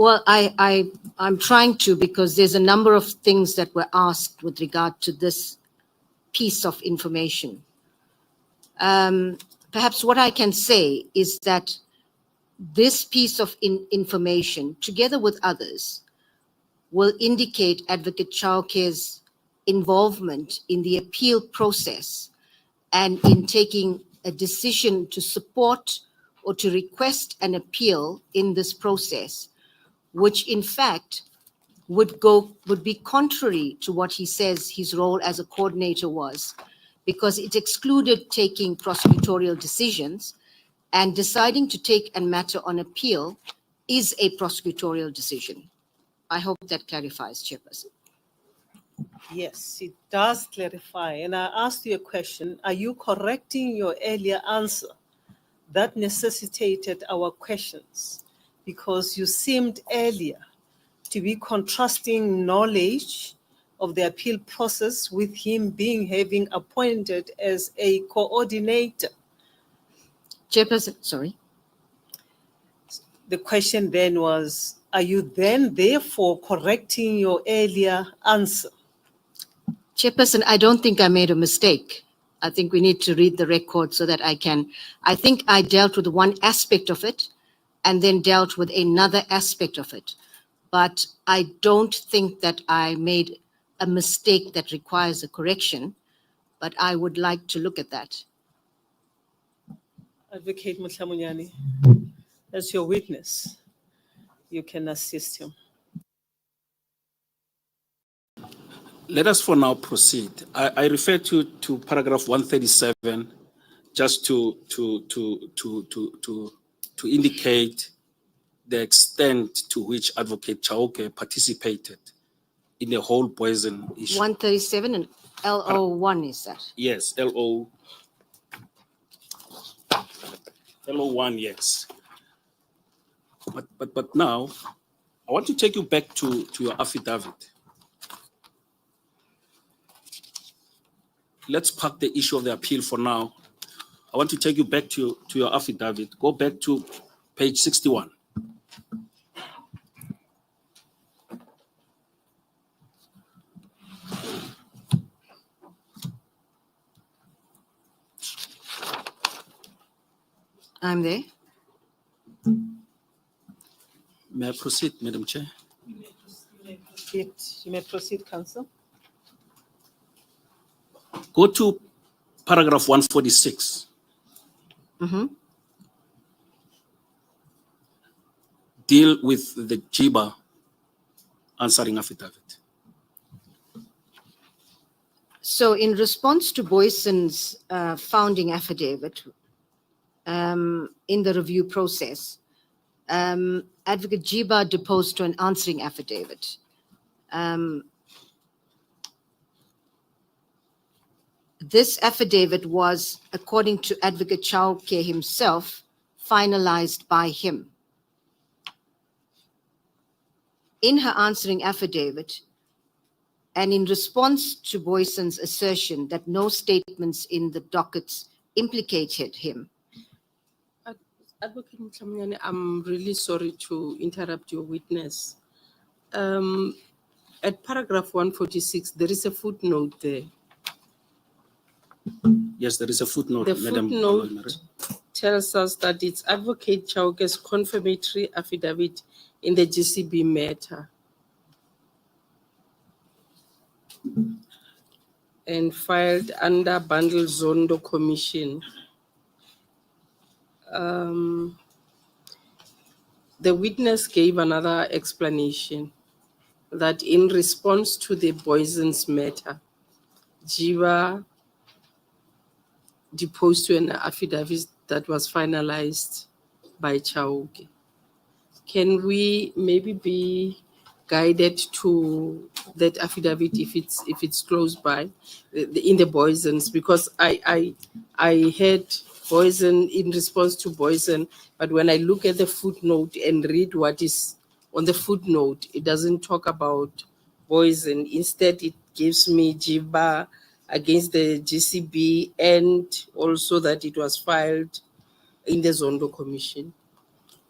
well, I'm trying to, because there's a number of things that were asked with regard to this piece of information. Perhaps what I can say is that this piece of information, together with others, will indicate Advocate Chauke's involvement in the appeal process and in taking a decision to support or to request an appeal in this process, which in fact would be contrary to what he says his role as a coordinator was, because it excluded taking prosecutorial decisions, and deciding to take a matter on appeal is a prosecutorial decision. I hope that clarifies, Chairperson. Yes, it does clarify. And I asked you a question. Are you correcting your earlier answer that necessitated our questions? Because you seemed earlier to be contrasting knowledge of the appeal process with him having appointed as a coordinator. Chairperson, sorry. The question then was, are you then therefore correcting your earlier answer? Chairperson, I don't think I made a mistake. I think we need to read the record so that I think I dealt with one aspect of it and then dealt with another aspect of it. But I don't think that I made a mistake that requires a correction, but I would like to look at that. Advocate Mohlamonyane, as your witness, you can assist him. Let us for now proceed. I refer to paragraph 137 just to indicate the extent to which Advocate Chauke participated in the whole Booysen issue. 137 and LO1 is that? Yes, LO1, yes. But now, I want to take you back to your affidavit. Let's park the issue of the appeal for now. I want to take you back to your affidavit. Go back to page 61. I'm there. May I proceed, Madam Chair? You may proceed, Counsel. Go to paragraph 146. Deal with the JIBA answering affidavit. So in response to Booysen's founding affidavit, in the review process, Advocate JIBA deposed to an answering affidavit. This affidavit was, according to Advocate Chauke himself, finalized by him. In her answering affidavit, and in response to Booysen's assertion that no statements in the dockets implicated him. Advocate Mohlamonyane, I'm really sorry to interrupt your witness. At paragraph 146, there is a footnote there. Yes, there is a footnote, The Madam footnote Baloyi-Mere. tells us that it's Advocate Chauke's confirmatory affidavit in the GCB matter and filed under Bundle Zondo Commission. The witness gave another explanation that in response to the Booysen's matter, JIBA deposed to an affidavit that was finalized by Chauke. Can we maybe be guided to that affidavit if it's close by in the Booysen's? Because I heard Booysen in response to Booysen, but when I look at the footnote and read what is on the footnote, it doesn't talk about Booysen. Instead, it gives me JIBA against the GCB and also that it was filed in the Zondo Commission.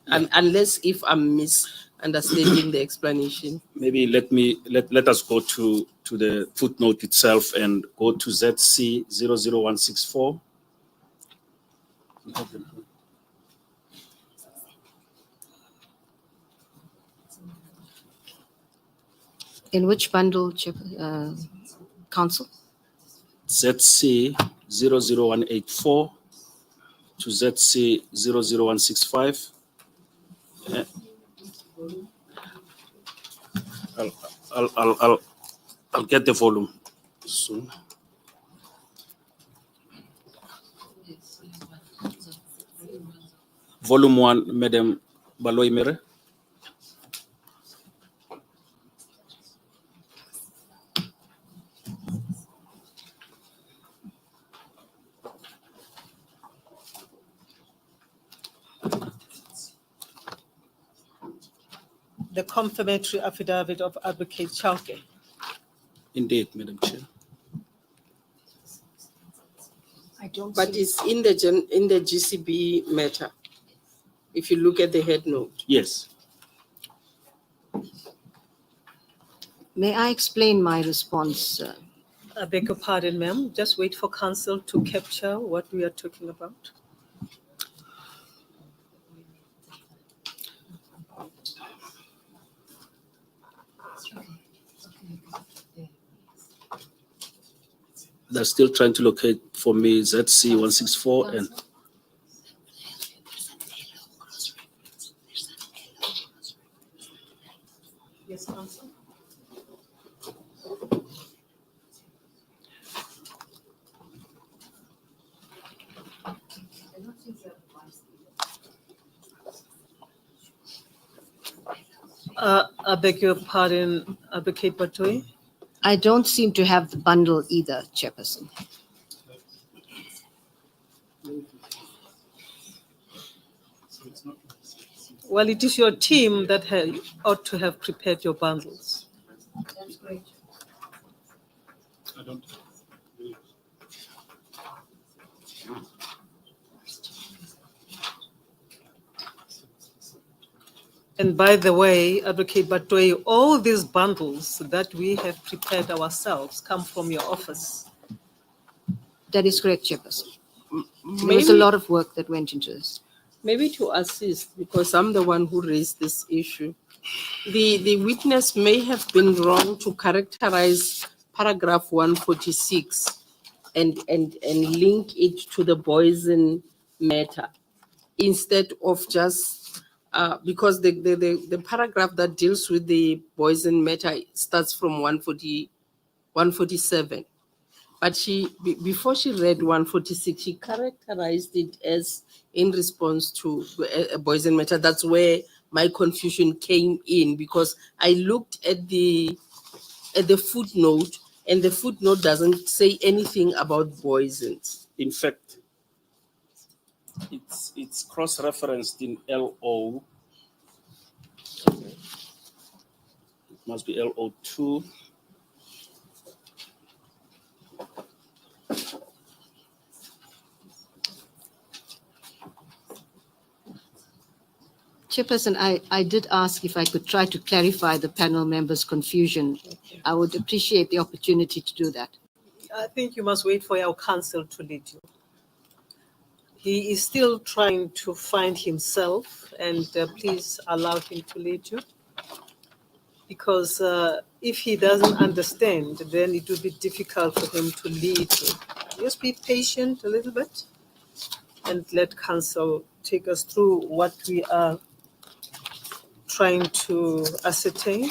And unless if I'm misunderstanding the explanation. Maybe let us go to the footnote itself and go to ZC 00164. In which bundle, Counsel? ZC 00184 to ZC 00165. I'll get the volume soon. Volume 1, Madam Baloyi-Mere. The confirmatory affidavit of Advocate Chauke. Indeed, Madam Chair. I don't But see. it's in the GCB matter. If you look at the head note. Yes. May I explain my response? I beg your pardon, ma'am. Just wait for counsel to capture what we are talking about. They're still trying to locate for me ZC164 and Yes, counsel. I beg your pardon, Advocate Batohi. I don't seem to have the bundle either, Chairperson. Well, it is your team that ought to have prepared your bundles. That's great. I don't. And by the way, Advocate Batohi, all these bundles that we have prepared ourselves come from your office. That is correct, Chairperson. There was a lot of work that went into this. Maybe to assist, because I'm the one who raised this issue. The witness may have been wrong to characterize paragraph 146 and link it to the Booysen matter instead of just because the paragraph that deals with the Booysen matter starts from 147. But before she read 146, she characterized it as in response to a Booysen matter. That's where my confusion came in, because I looked at the footnote, and the footnote doesn't say anything about Booysen. in fact, it's cross-referenced in LO. It must be LO2. Chairperson, I did ask if I could try to clarify the panel members' confusion. I would appreciate the opportunity to do that. I think you must wait for your counsel to lead you. He is still trying to find himself, and please allow him to lead you. Because if he doesn't understand, then it will be difficult for him to lead you. Just be patient a little bit and let counsel take us through what we are trying to ascertain.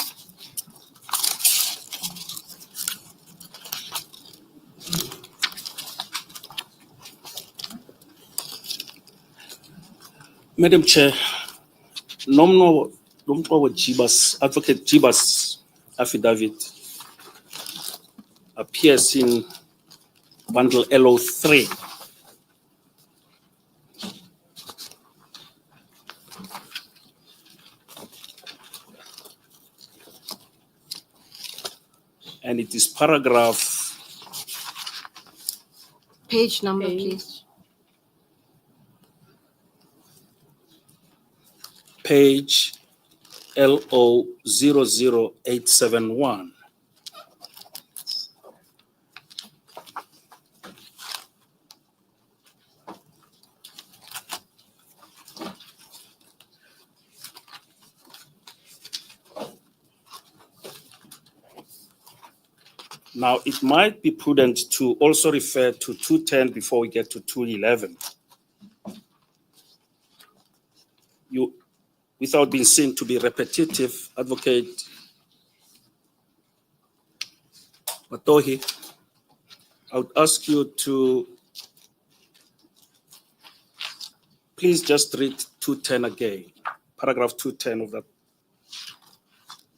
Madam Chair, Advocate Jiba's affidavit appears in bundle LO3. And it is paragraph. Page number, please. Page LO00871. Now, it might be prudent to also refer to 210 before we get to 211. Without being seen to be repetitive, Advocate Batohi, I would ask you to please just read 210 again, paragraph 210 of that,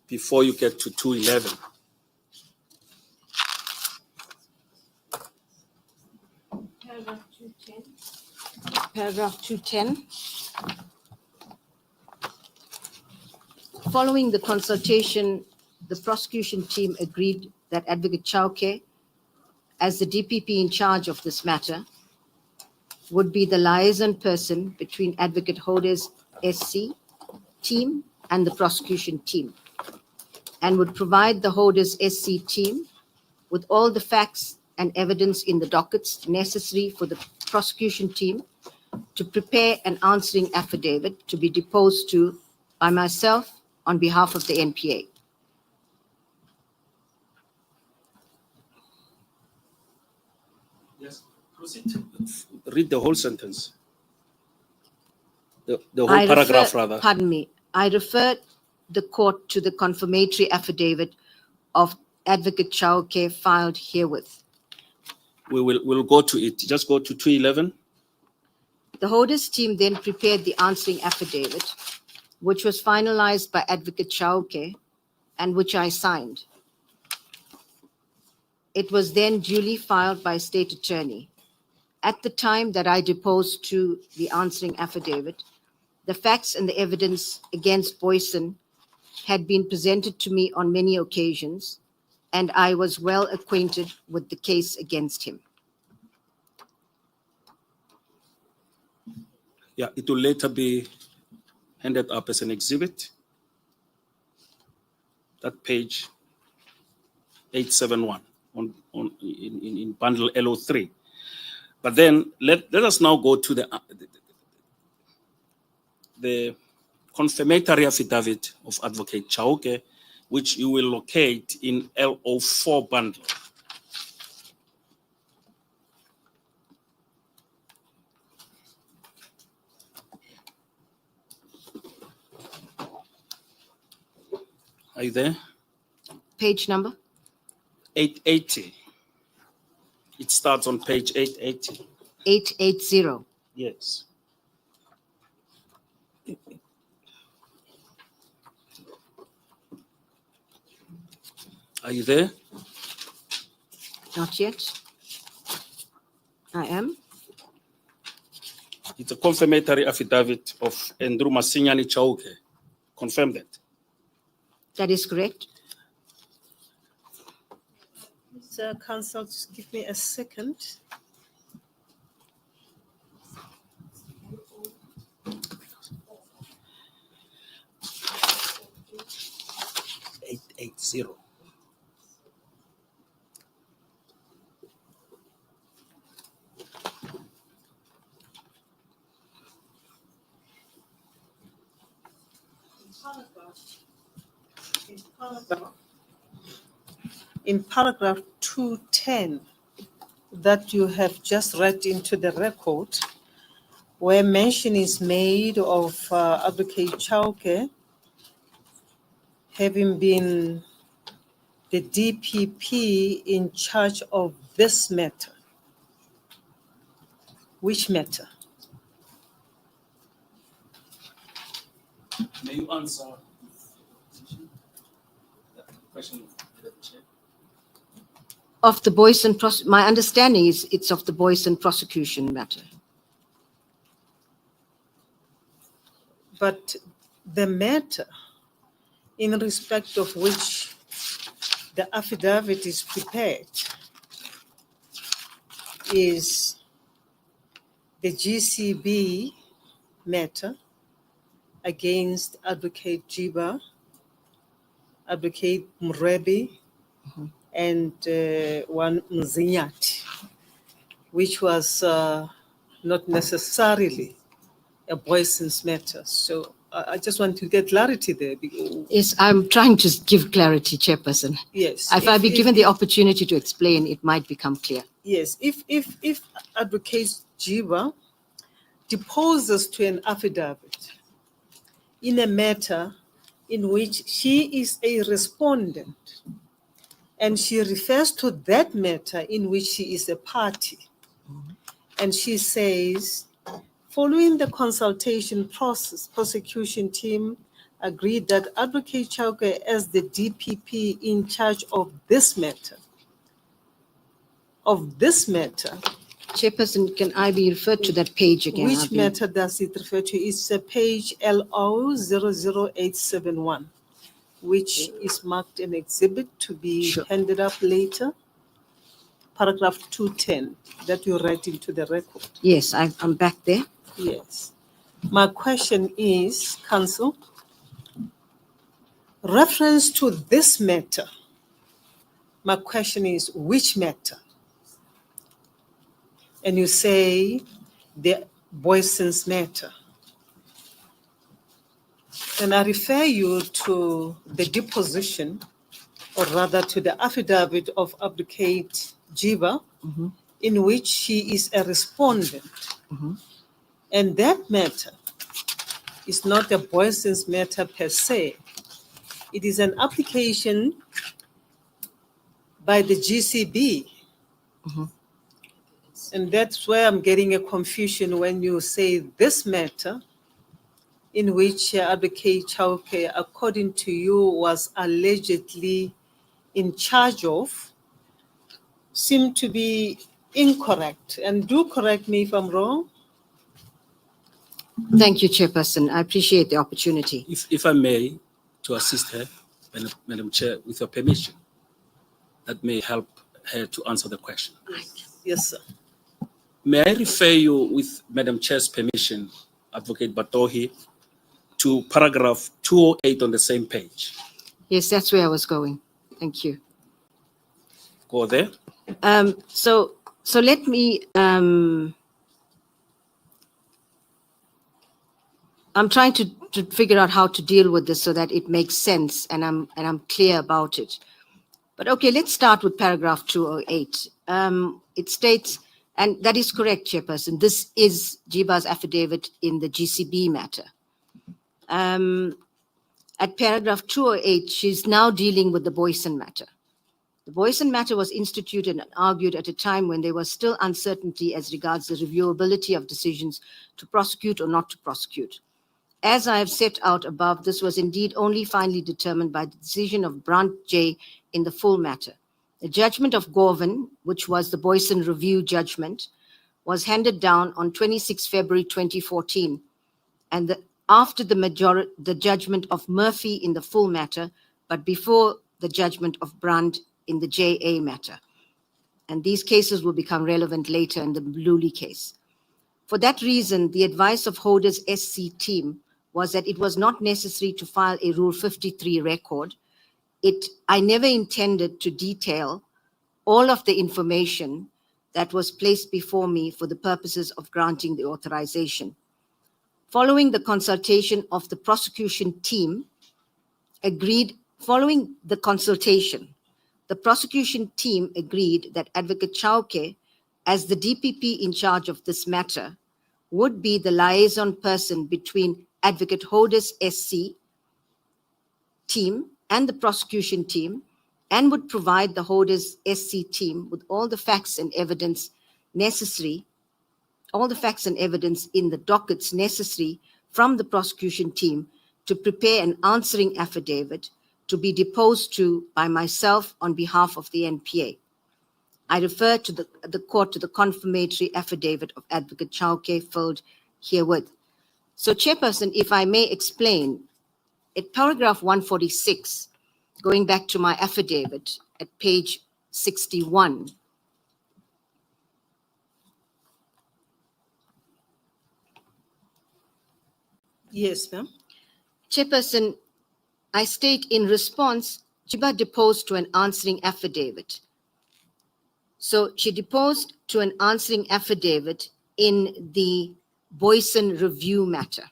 before you get to 211. Paragraph 210. Paragraph 210. Following the consultation, the prosecution team agreed that Advocate Chauke, as the DPP in charge of this matter, would be the liaison person between Advocate Holders SC team and the prosecution team, and would provide the Holders SC team with all the facts and evidence in the dockets necessary for the prosecution team to prepare an answering affidavit to be deposed to by myself on behalf of the NPA. Yes, proceed. Read the whole sentence. The whole I paragraph, refer- rather. Pardon me. I refer the court to the confirmatory affidavit of Advocate Chauke filed herewith. We'll go to it. Just go to 211. The Holders team then prepared the answering affidavit, which was finalized by Advocate Chauke and which I signed. It was then duly filed by State Attorney. At the time that I deposed to the answering affidavit, the facts and the evidence against Booysen had been presented to me on many occasions, and I was well acquainted with the case against him. Yeah, it will later be handed up as an exhibit. That page 871 in bundle LO3. But then let us now go to the confirmatory affidavit of Advocate Chauke, which you will locate in LO4 bundle. Are you there? Page number? 880. It starts on page 880. 880. Yes. Are you there? Not yet. I am. It's a confirmatory affidavit of Andrew Masinyani Chauke. Confirm that. That is correct. Mr. Counsel, just give me a second. $880. In paragraph 210 that you have just read into the record, where mention is made of Advocate Chauke having been the DPP in charge of this matter. Which matter? May you answer that question? Of the Booysen, my understanding is it's of the Booysen prosecution matter. But the matter in respect of which the affidavit is prepared is the GCB matter against Advocate Jiba, Advocate Mrebi, and one Mzinyati, which was not necessarily a Booysen's matter. So I just want to get clarity there. Yes, I'm trying to give clarity, Chairperson. Yes. If I'd be given the opportunity to explain, it might become clear. Yes, if Advocate Jiba deposes to an affidavit in a matter in which she is a respondent And she refers to that matter in which she is a party. And she says, following the consultation process, prosecution team agreed that Advocate Chauke, as the DPP in charge of this matter, Chairperson, can I be referred to that page again? which matter does it refer to? It's a page LO 00871, which is marked an exhibit to be handed up later. Paragraph 210 that you write into the record. Yes, I'm back there. Yes. My question is, Counsel, reference to this matter. My question is, which matter? And you say the Booysen's matter. Then I refer you to the deposition, or rather to the affidavit of Advocate Jiva, in which she is a respondent. And that matter is not a Booysen's matter per se. It is an application by the GCB. And that's where I'm getting a confusion when you say this matter, in which Advocate Chauke, according to you, was allegedly in charge of, seem to be incorrect. And do correct me if I'm wrong. Thank you, Chairperson. I appreciate the opportunity. If I may, to assist her, Madam Chair, with your permission, that may help her to answer the question. Yes, sir. May I refer you, with Madam Chair's permission, Advocate Batohi, to paragraph 208 on the same page? Yes, that's where I was going. Thank you. Go there. So let me. I'm trying to figure out how to deal with this so that it makes sense and I'm clear about it. But okay, let's start with paragraph 208. It states, and that is correct, Chairperson, this is Jiba's affidavit in the GCB matter. At paragraph 208, she's now dealing with the Booysen matter. The Booysen matter was instituted and argued at a time when there was still uncertainty as regards the reviewability of decisions to prosecute or not to prosecute. As I have set out above, this was indeed only finally determined by the decision of Branch J in the full matter. The judgment of Gorvin, which was the Booysen review judgment, was handed down on 26 February 2014, and after the judgment of Murphy in the full matter, but before the judgment of Brand in the JA matter. And these cases will become relevant later in the Mdluli case. For that reason, the advice of Hoda's SC team was that it was not necessary to file a Rule 53 record. I never intended to detail all of the information that was placed before me for the purposes of granting the authorization. Following the consultation of the prosecution team, the prosecution team agreed that Advocate Chauke, as the DPP in charge of this matter, would be the liaison person between Advocate Hoda's SC team and the prosecution team, and would provide the Hoda's SC team with all the facts and evidence necessary, all the facts and evidence in the dockets necessary from the prosecution team to prepare an answering affidavit to be deposed to by myself on behalf of the NPA. I refer to the court to the confirmatory affidavit of Advocate Chauke filled herewith. So, Chairperson, if I may explain, at paragraph 146, going back to my affidavit at page 61, Yes, ma'am. Chairperson, I state in response, Jiba deposed to an answering affidavit. So she deposed to an answering affidavit in the Booysen review matter.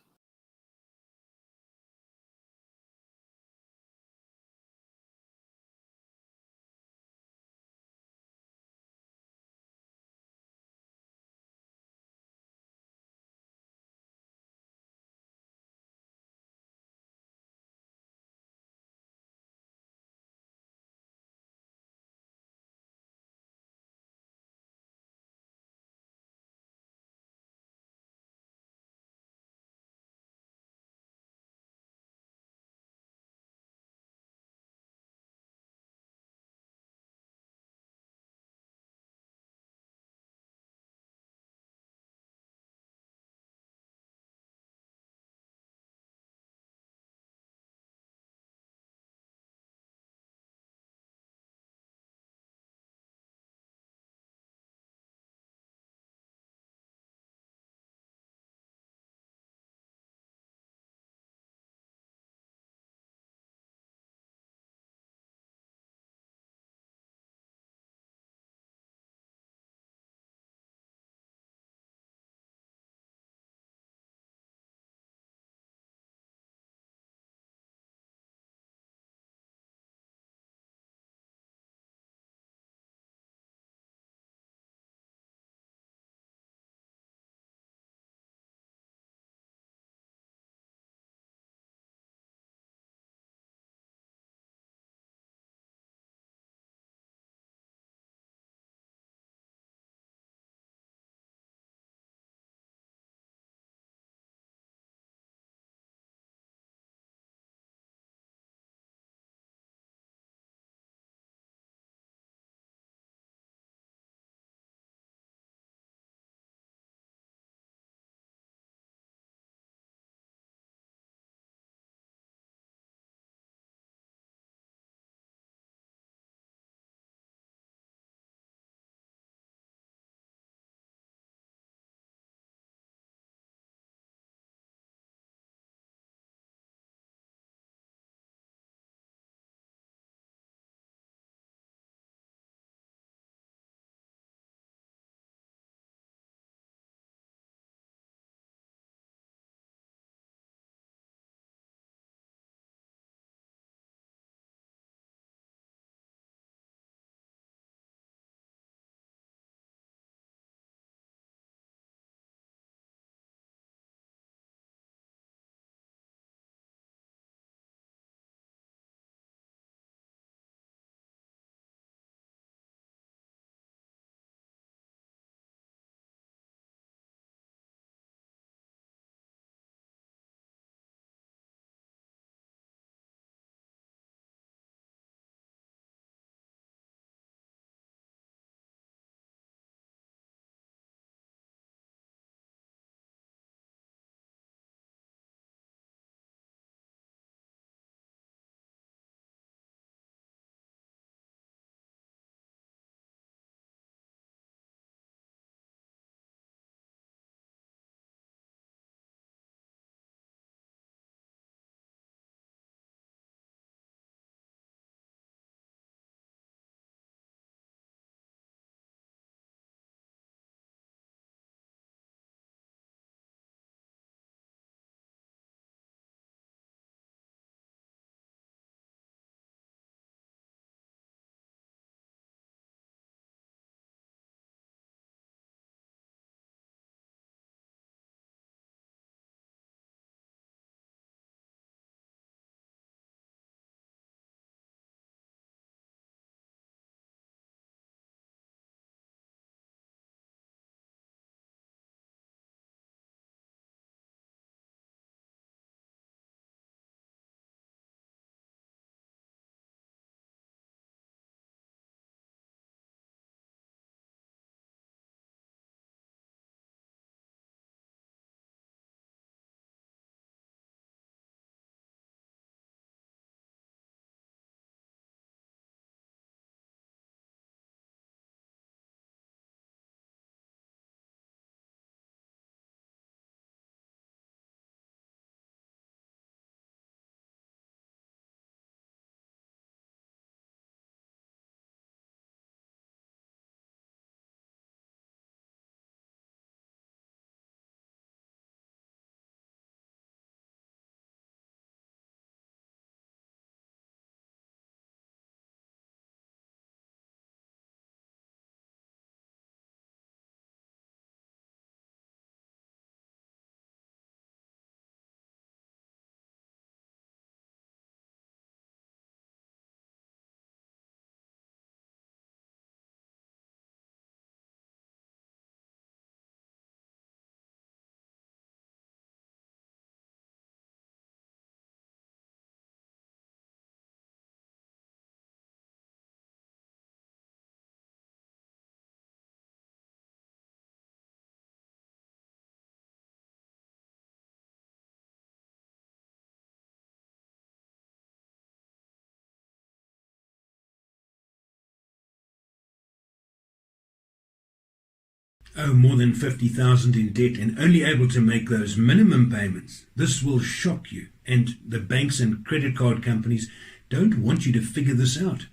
owe more than 50,000 in debt and only able to make those minimum payments, this will shock you. And the banks and credit card companies don't want you to figure this out.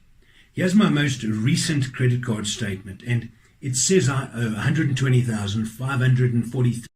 Here's my most recent credit card statement, and it says I owe 120,543.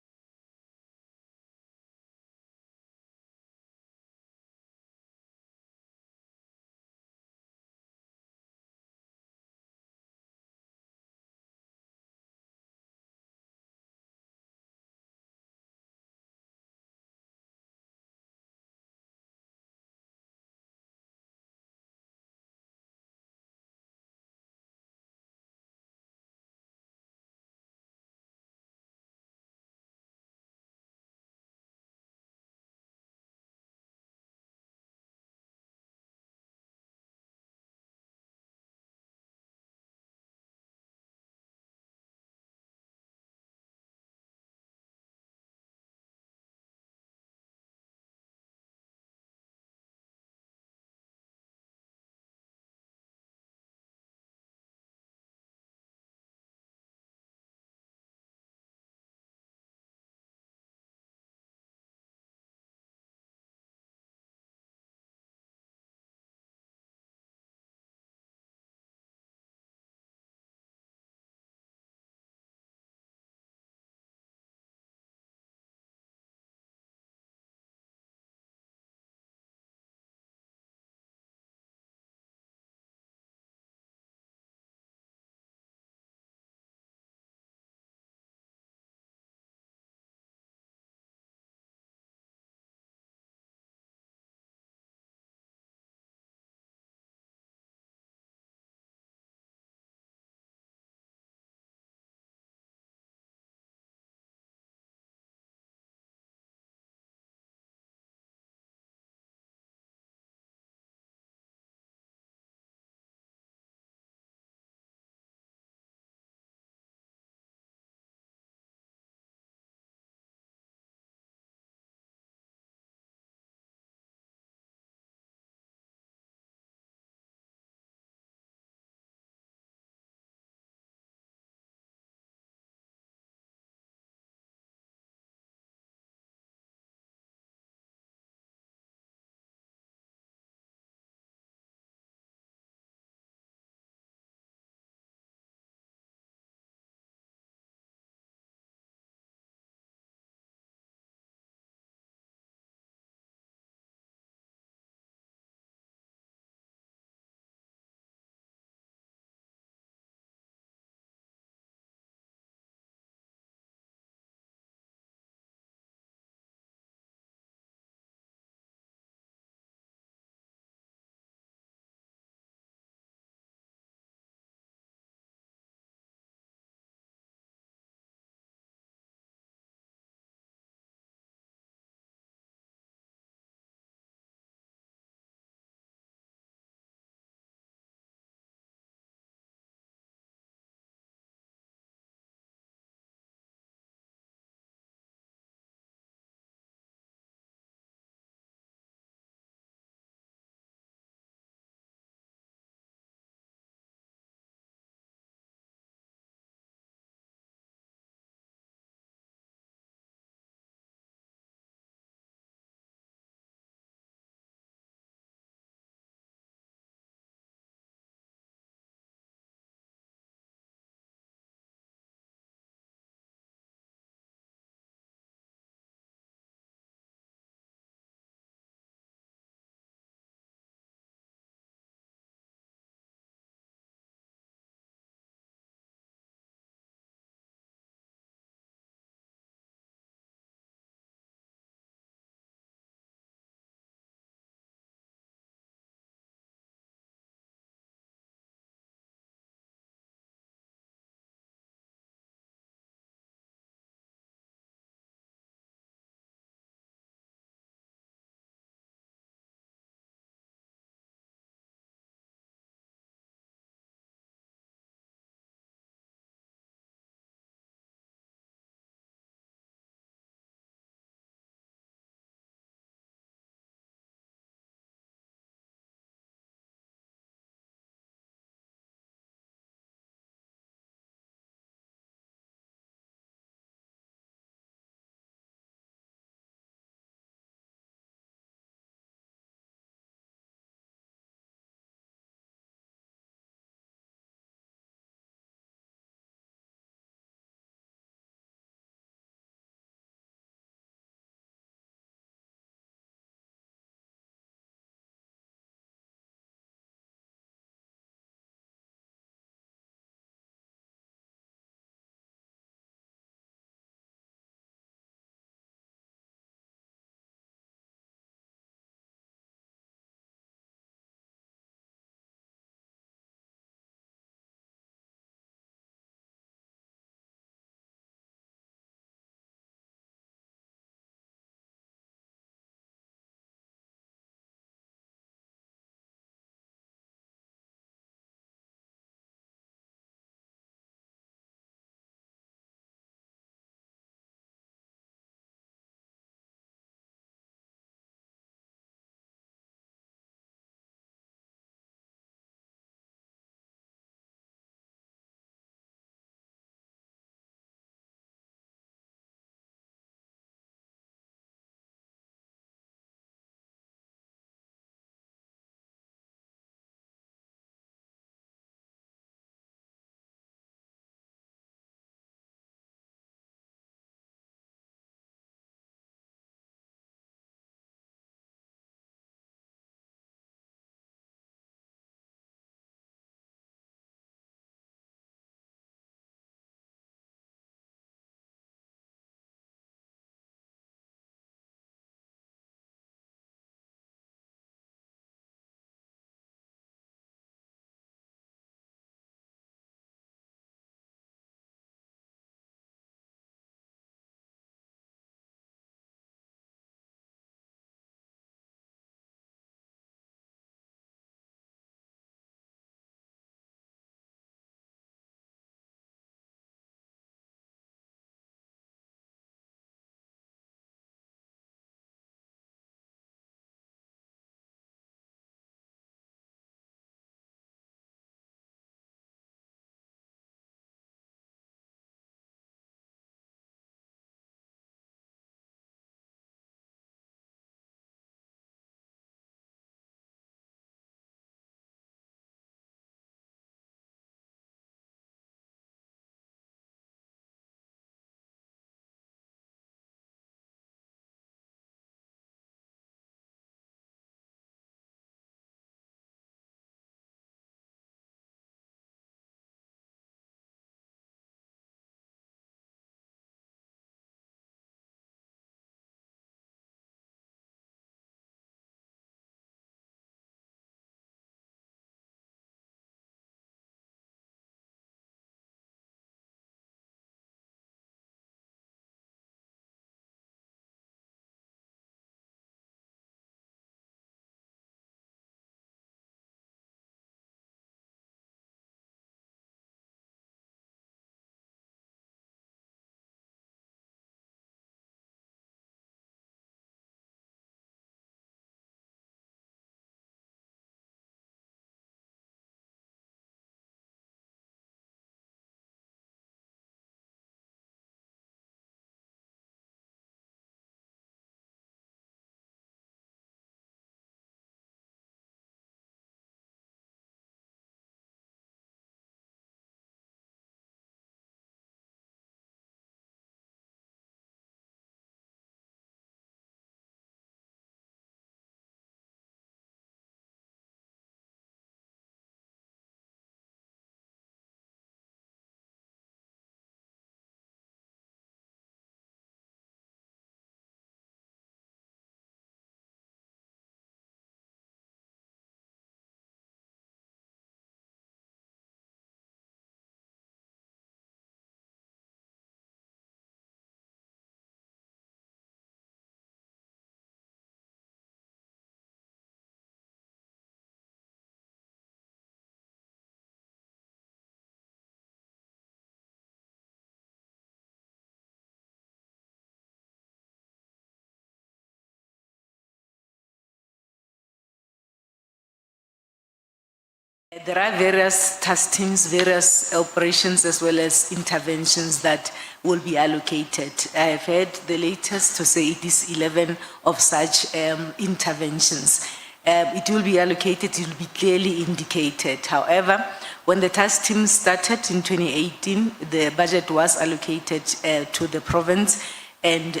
There are various task teams, various operations as well as interventions that will be allocated. I have heard the latest to say it is 11 of such interventions. It will be allocated, it will be clearly indicated. However, when the task team started in 2018, the budget was allocated to the province, and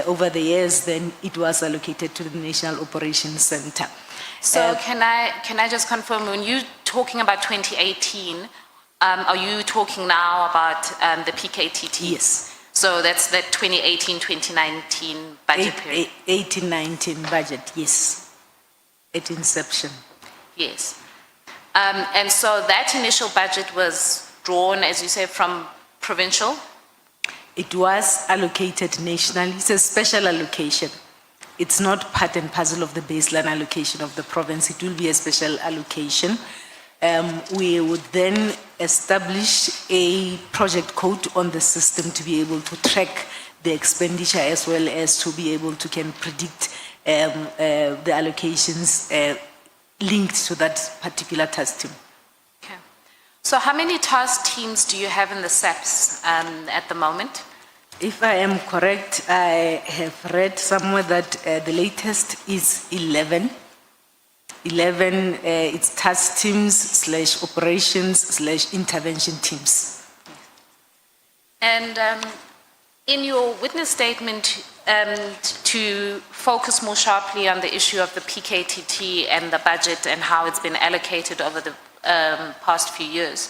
over the years then it was allocated to the National Operations Center. So can I just confirm, when you're talking about 2018, are you talking now about the PKTT? Yes. So that's the 2018-2019 budget period? 18-19 budget, yes. At inception. Yes. And so that initial budget was drawn, as you say, from provincial? It was allocated nationally. It's a special allocation. It's not part and parcel of the baseline allocation of the province. It will be a special allocation. We would then establish a project code on the system to be able to track the expenditure as well as to be able to can predict the allocations linked to that particular task team. Okay. So how many task teams do you have in the SAPS at the moment? If I am correct, I have read somewhere that the latest is 11. 11, it's task teams / operations / intervention teams. And in your witness statement, to focus more sharply on the issue of the PKTT and the budget and how it's been allocated over the past few years,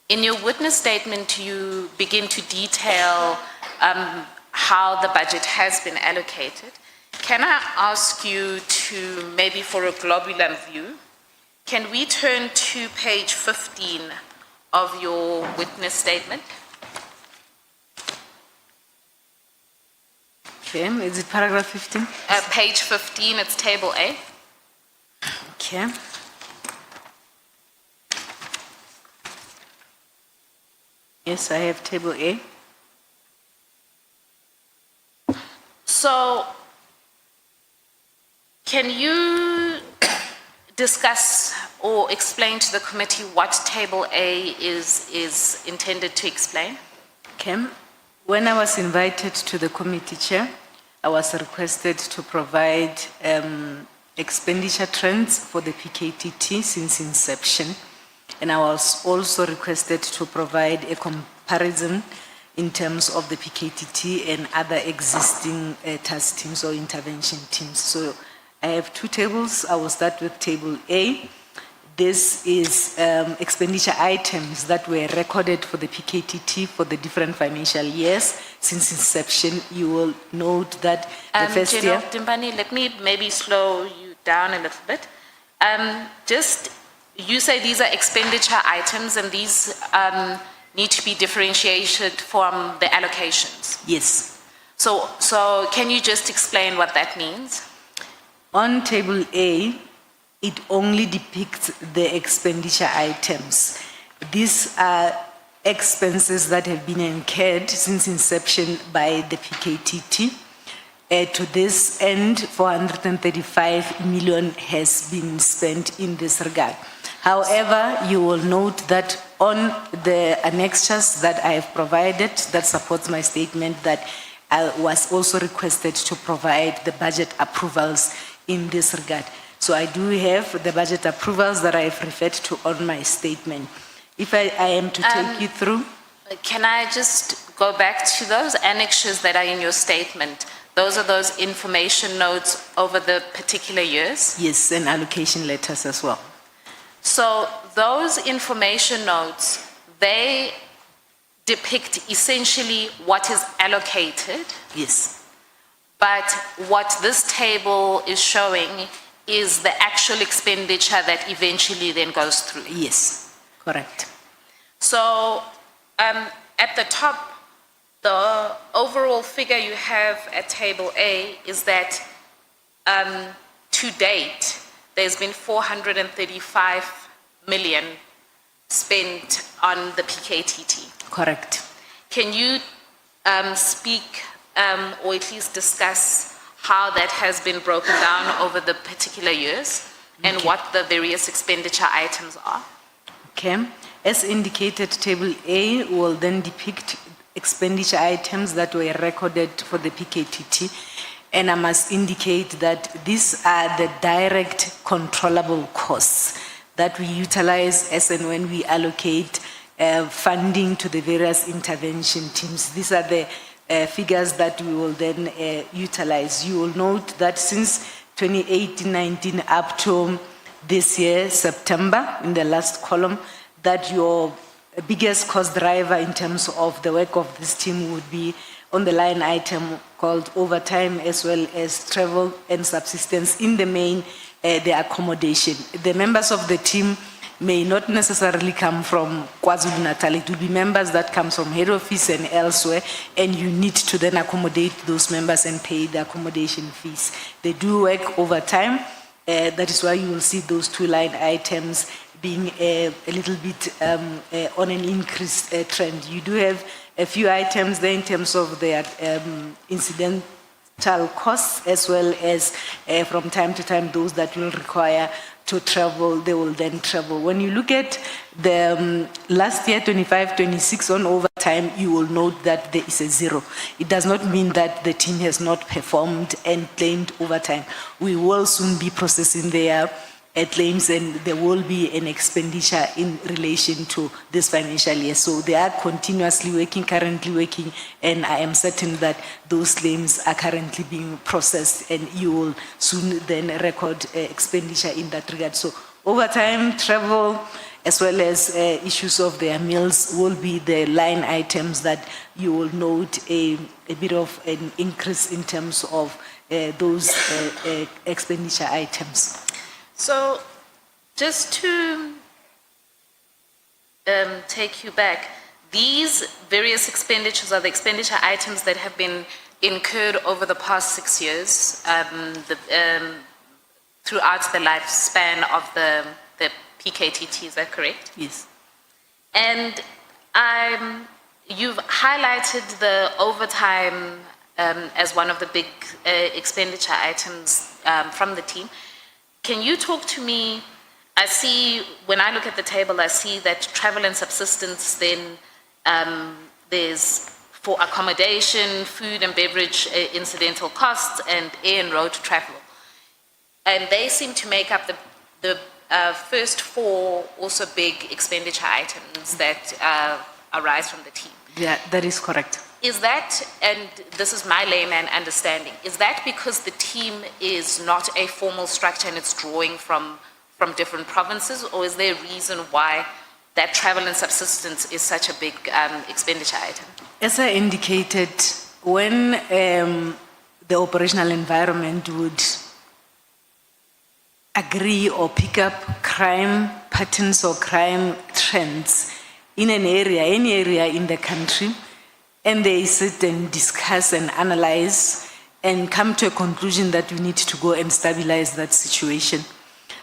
in your witness statement, you begin to detail how the budget has been allocated. Can I ask you to, maybe for a globular view, can we turn to page 15 of your witness statement? Okay, is it paragraph 15? Page 15, it's table A. Okay. Yes, I have table A. So, can you discuss or explain to the committee what table A is intended to explain? Okay. When I was invited to the committee chair, I was requested to provide expenditure trends for the PKTT since inception. And I was also requested to provide a comparison in terms of the PKTT and other existing task teams or intervention teams. So I have two tables. I will start with table A. This is expenditure items that were recorded for the PKTT for the different financial years since inception. You will note that the first year... Dimbani, let me maybe slow you down a little bit. You say these are expenditure items and these need to be differentiated from the allocations. Yes. So can you just explain what that means? On table A, it only depicts the expenditure items. These are expenses that have been incurred since inception by the PKTT. To this end, 435 million has been spent in this regard. However, you will note that on the annexures that I have provided that supports my statement that I was also requested to provide the budget approvals in this regard. So I do have the budget approvals that I have referred to on my statement. If I am to take you through. Can I just go back to those annexures that are in your statement? Those are those information notes over the particular years? Yes, and allocation letters as well. So those information notes, they depict essentially what is allocated. Yes. But what this table is showing is the actual expenditure that eventually then goes through. Yes, correct. So at the top, the overall figure you have at table A is that to date, there's been 435 million spent on the PKTT. Correct. Can you speak or at least discuss how that has been broken down over the particular years? and Okay. what the various expenditure items are. Okay, as indicated, Table A will then depict expenditure items that were recorded for the PKTT. And I must indicate that these are the direct controllable costs that we utilize as and when we allocate funding to the various intervention teams. These are the figures that we will then utilize. You will note that since 2018-19 up to this year, September, in the last column, that your biggest cost driver in terms of the work of this team would be on the line item called overtime, as well as travel and subsistence, in the main, the accommodation. The members of the team may not necessarily come from KwaZulu-Natal. It will be members that come from head office and elsewhere, and you need to then accommodate those members and pay the accommodation fees. They do work overtime. That is why you will see those two line items being a little bit on an increased trend. You do have a few items there in terms of their incidental costs, as well as from time to time those that will require to travel, they will then travel. When you look at the last year, 25-26 on overtime, you will note that there is a zero. It does not mean that the team has not performed and claimed overtime. We will soon be processing their claims, and there will be an expenditure in relation to this financial year. So they are continuously working, currently working, and I am certain that those claims are currently being processed, and you will soon then record expenditure in that regard. So overtime, travel, as well as issues of their meals will be the line items that you will note a bit of an increase in terms of those expenditure items. So just to take you back, these various expenditures are the expenditure items that have been incurred over the past 6 years throughout the lifespan of the PKTT, is that correct? Yes. And you've highlighted the overtime as one of the big expenditure items from the team. Can you talk to me? I see, when I look at the table, I see that travel and subsistence, then there's for accommodation, food and beverage incidental costs, and air and road travel. And they seem to make up the first four also big expenditure items that arise from the team. Yeah, that is correct. Is that, and this is my layman understanding, is that because the team is not a formal structure and it's drawing from different provinces, or is there a reason why that travel and subsistence is such a big expenditure item? As I indicated, when the operational environment would agree or pick up crime patterns or crime trends in an area, any area in the country, and they sit and discuss and analyze and come to a conclusion that we need to go and stabilize that situation.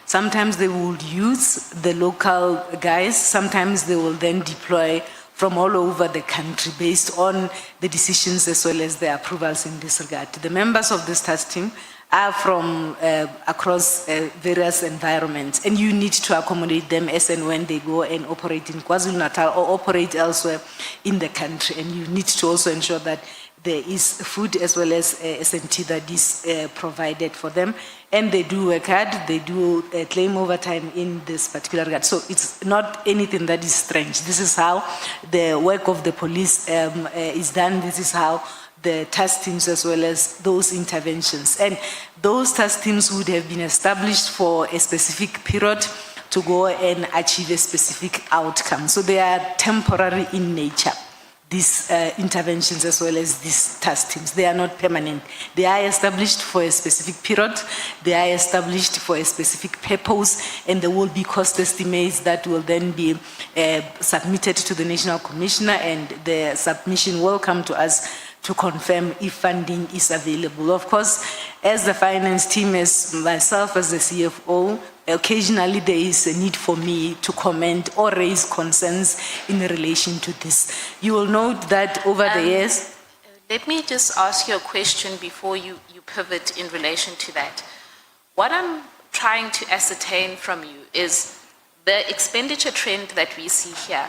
Sometimes they would use the local guys, sometimes they will then deploy from all over the country based on the decisions as well as the approvals in this regard. The members of this task team are from across various environments, and you need to accommodate them as and when they go and operate in KwaZulu-Natal or operate elsewhere in the country. And you need to also ensure that there is food as well as S&T that is provided for them. And they do work hard, they do claim overtime in this particular regard. So it's not anything that is strange. This is how the work of the police is done. This is how the task teams as well as those interventions. And those task teams would have been established for a specific period to go and achieve a specific outcome. So they are temporary in nature, these interventions as well as these task teams. They are not permanent. They are established for a specific period, they are established for a specific purpose, and there will be cost estimates that will then be submitted to the National Commissioner, and the submission will come to us to confirm if funding is available. Of course, as the finance team, as myself as the CFO, occasionally there is a need for me to comment or raise concerns in relation to this. You will note that over the years... Let me just ask you a question before you pivot in relation to that. What I'm trying to ascertain from you is the expenditure trend that we see here.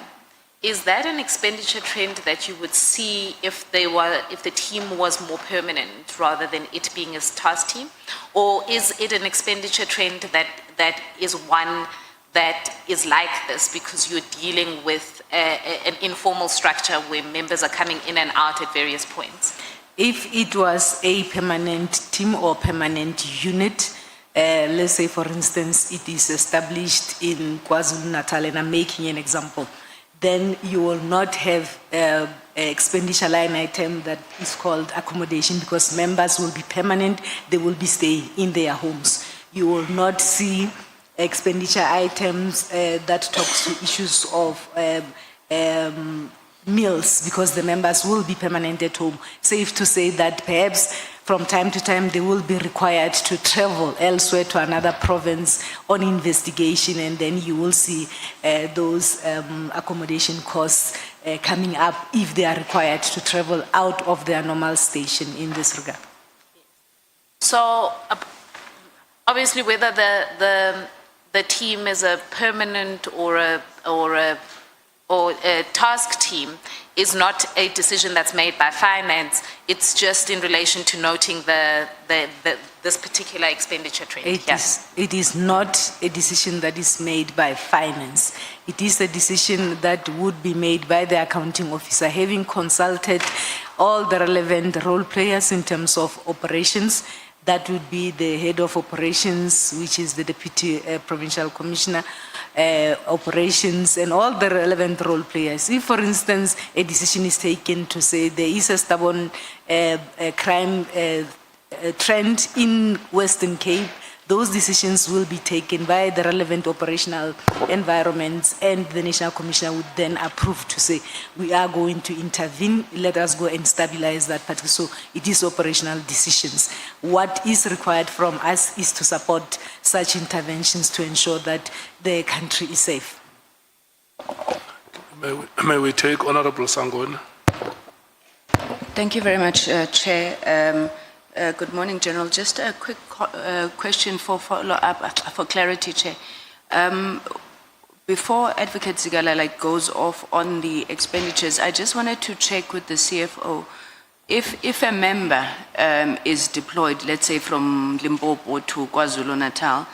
Is that an expenditure trend that you would see if the team was more permanent rather than it being a task team? Or is it an expenditure trend that is one that is like this because you're dealing with an informal structure where members are coming in and out at various points? If it was a permanent team or permanent unit, let's say for instance, it is established in KwaZulu-Natal, and I'm making an example, then you will not have an expenditure line item that is called accommodation because members will be permanent, they will be staying in their homes. You will not see expenditure items that talks to issues of meals because the members will be permanent at home. Safe to say that perhaps from time to time they will be required to travel elsewhere to another province on investigation, and then you will see those accommodation costs coming up if they are required to travel out of their normal station in this regard. So obviously whether the team is a permanent or a task team is not a decision that's made by finance. It's just in relation to noting this particular expenditure trend. It is not a decision that is made by finance. It is a decision that would be made by the accounting officer, having consulted all the relevant role players in terms of operations. That would be the head of operations, which is the deputy provincial commissioner, operations, and all the relevant role players. If, for instance, a decision is taken to say there is a stubborn crime trend in Western Cape, those decisions will be taken by the relevant operational environments, and the National Commissioner would then approve to say, we are going to intervene, let us go and stabilize that particular. So it is operational decisions. What is required from us is to support such interventions to ensure that the country is safe. May we take Honorable Sangoni? Thank you very much, Chair. Good morning, General. Just a quick question for follow-up, for clarity, Chair. Before Advocate Zigala goes off on the expenditures, I just wanted to check with the CFO. If a member is deployed, let's say from Limpopo to KwaZulu-Natal,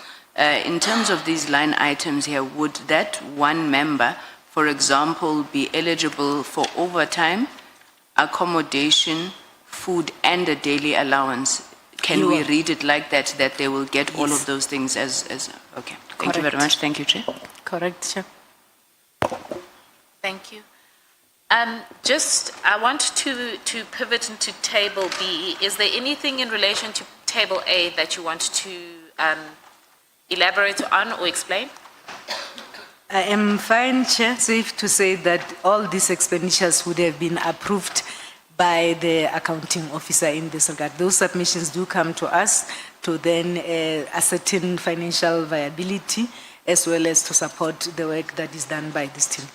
in terms of these line items here, would that one member, for example, be eligible for overtime, accommodation, food, and a daily allowance? Can we read it like that, that they will get all of those things as okay. Thank you very much. Thank you, Chair. Correct, Chair. Thank you. I want to pivot into Table B. Is there anything in relation to Table A that you want to elaborate on or explain? I am fine, Chair. Safe to say that all these expenditures would have been approved by the accounting officer in this regard. Those submissions do come to us to then ascertain financial viability as well as to support the work that is done by this team.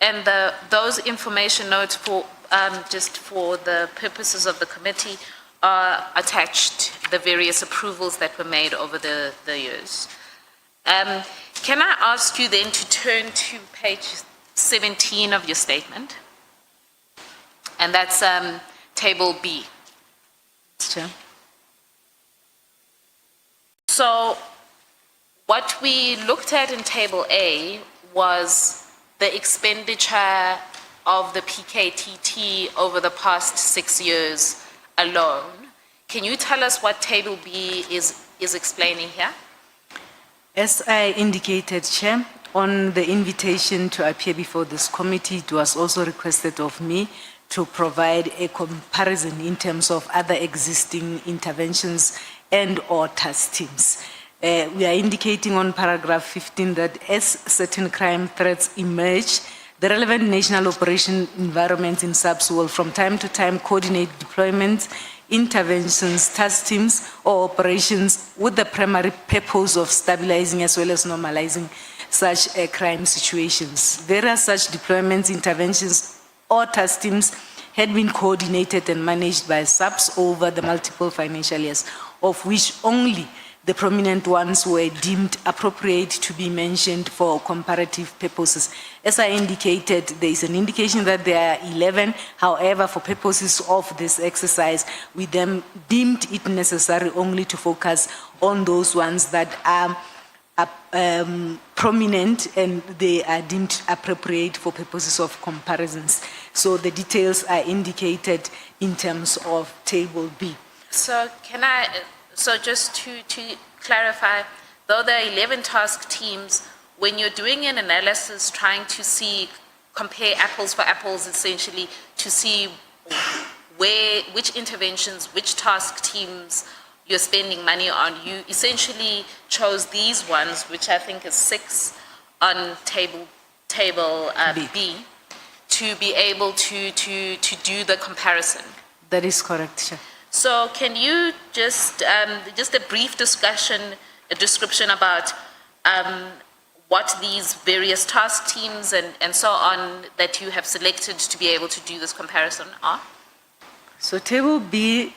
And those information notes, for just for the purposes of the committee, are attached, the various approvals that were made over the years. Can I ask you then to turn to page 17 of your statement? And that's Table B. Sure. So what we looked at in Table A was the expenditure of the PKTT over the past 6 years alone. Can you tell us what Table B is explaining here? As I indicated, Chair, on the invitation to appear before this committee, it was also requested of me to provide a comparison in terms of other existing interventions and or task teams. We are indicating on paragraph 15 that as certain crime threats emerge, the relevant national operation environments in SAPS will from time to time coordinate deployments, interventions, task teams, or operations with the primary purpose of stabilizing as well as normalizing such crime situations. Various such deployments, interventions, or task teams had been coordinated and managed by SAPS over the multiple financial years, of which only the prominent ones were deemed appropriate to be mentioned for comparative purposes. As I indicated, there is an indication that there are 11. However, for purposes of this exercise, we then deemed it necessary only to focus on those ones that are prominent and they are deemed appropriate for purposes of comparisons. So the details are indicated in terms of Table B. So so just to clarify, though there are 11 task teams, when you're doing an analysis trying to compare apples for apples essentially, to see which interventions, which task teams you're spending money on, you essentially chose these ones, which I think is 6 on table B, to be able to do the comparison. That is correct, Chair. So can you just a brief description about what these various task teams and so on that you have selected to be able to do this comparison are? So Table B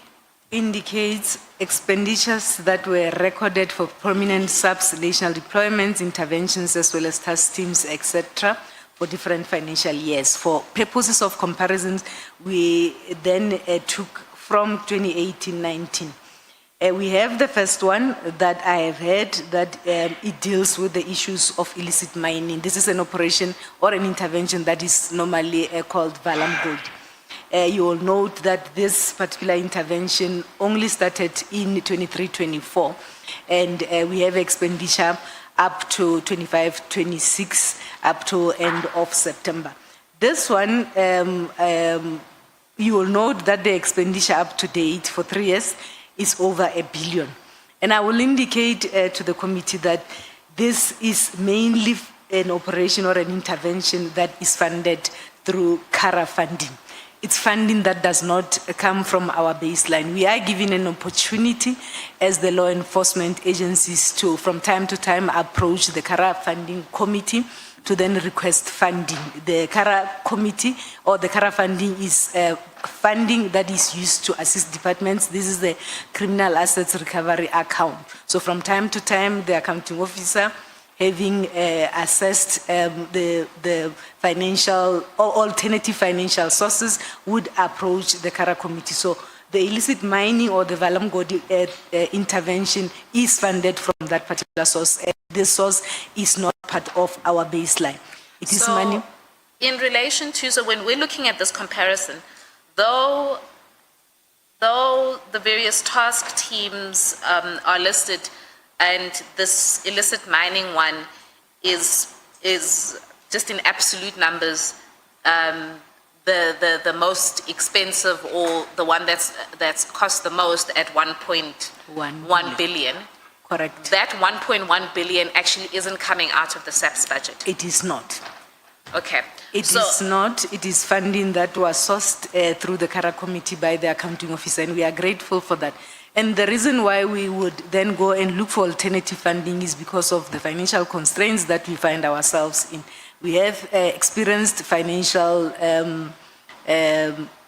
indicates expenditures that were recorded for prominent sub-national deployments, interventions, as well as task teams, etc., for different financial years. For purposes of comparisons, we then took from 2018-19. We have the first one that I have heard that it deals with the issues of illicit mining. This is an operation or an intervention that is normally called Valam Gold. You will note that this particular intervention only started in 23-24, and we have expenditure up to 25-26, up to end of September. This one, you will note that the expenditure up to date for 3 years is over R1 billion. And I will indicate to the committee that this is mainly an operation or an intervention that is funded through CARA funding. It's funding that does not come from our baseline. We are given an opportunity as the law enforcement agencies to, from time to time, approach the CARA funding committee to then request funding. The CARA committee or the CARA funding is funding that is used to assist departments. This is the criminal assets recovery account. So from time to time, the accounting officer, having assessed the financial or alternative financial sources, would approach the CARA committee. So the illicit mining or the Valam Gold intervention is funded from that particular source. And this source is not part of our baseline. It is money. In relation to, so when we're looking at this comparison, though the various task teams are listed, and this illicit mining one is just in absolute numbers the most expensive, or the one that's cost the most at 1.1 billion. Correct. That 1.1 billion actually isn't coming out of the SAPS budget. It is not. Okay. It is not. It is funding that was sourced through the CARA committee by the accounting officer, and we are grateful for that. And the reason why we would then go and look for alternative funding is because of the financial constraints that we find ourselves in. We have experienced financial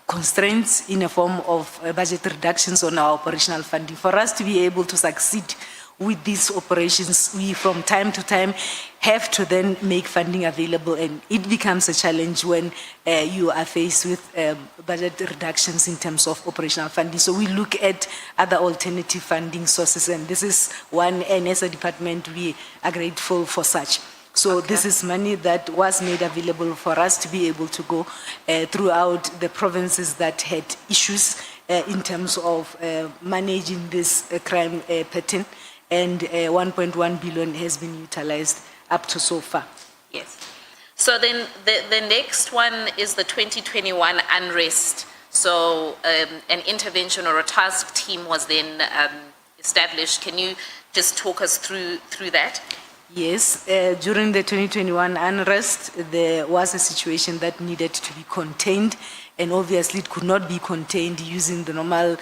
constraints in a form of budget reductions on our operational funding. For us to be able to succeed with these operations, we from time to time have to then make funding available, and it becomes a challenge when you are faced with budget reductions in terms of operational funding. So we look at other alternative funding sources, and this is one, and as a department we are grateful for such. So this is money that was made available for us to be able to go throughout the provinces that had issues in terms of managing this crime pattern. And 1.1 billion has been utilized up to so far. Yes. So then the next one is the 2021 unrest. So an intervention or a task team was then established. Can you just talk us through that? Yes, during the 2021 unrest, there was a situation that needed to be contained, and obviously it could not be contained using the normal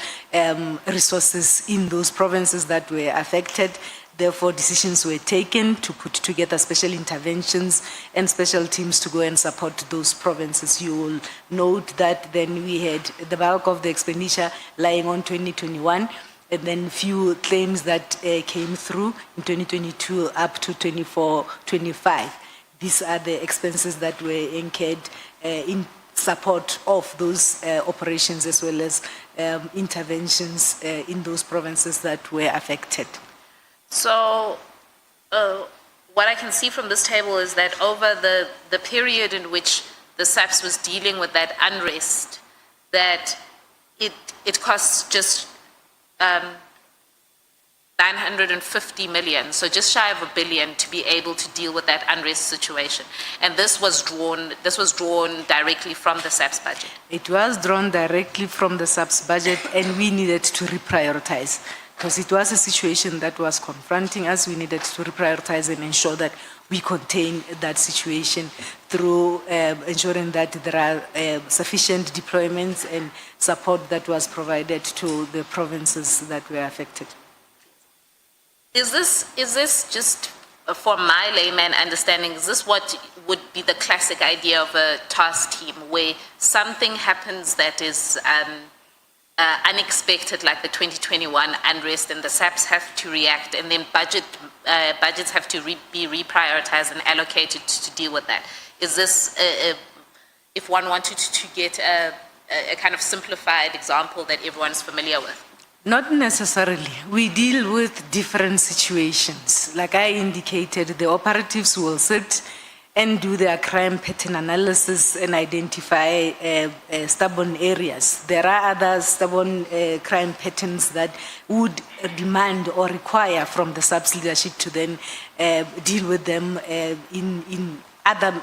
resources in those provinces that were affected. Therefore, decisions were taken to put together special interventions and special teams to go and support those provinces. You will note that then we had the bulk of the expenditure lying on 2021, and then few claims that came through in 2022 up to 24-25. These are the expenses that were incurred in support of those operations as well as interventions in those provinces that were affected. So, what I can see from this table is that over the period in which the SAPS was dealing with that unrest, that it costs just 950 million, so just shy of $1 billion to be able to deal with that unrest situation. And this was drawn directly from the SAPS budget. It was drawn directly from the SAPS budget, and we needed to reprioritize because it was a situation that was confronting us. We needed to reprioritize and ensure that we contain that situation through ensuring that there are sufficient deployments and support that was provided to the provinces that were affected. Is this just, for my layman understanding, is this what would be the classic idea of a task team, where something happens that is unexpected, like the 2021 unrest, and the SAPS have to react, and then budgets have to be reprioritized and allocated to deal with that? Is this, if one wanted to get a kind of simplified example that everyone's familiar with? Not necessarily. We deal with different situations. Like I indicated, the operatives will sit and do their crime pattern analysis and identify stubborn areas. There are other stubborn crime patterns that would demand or require from the SAPS leadership to then deal with them in other,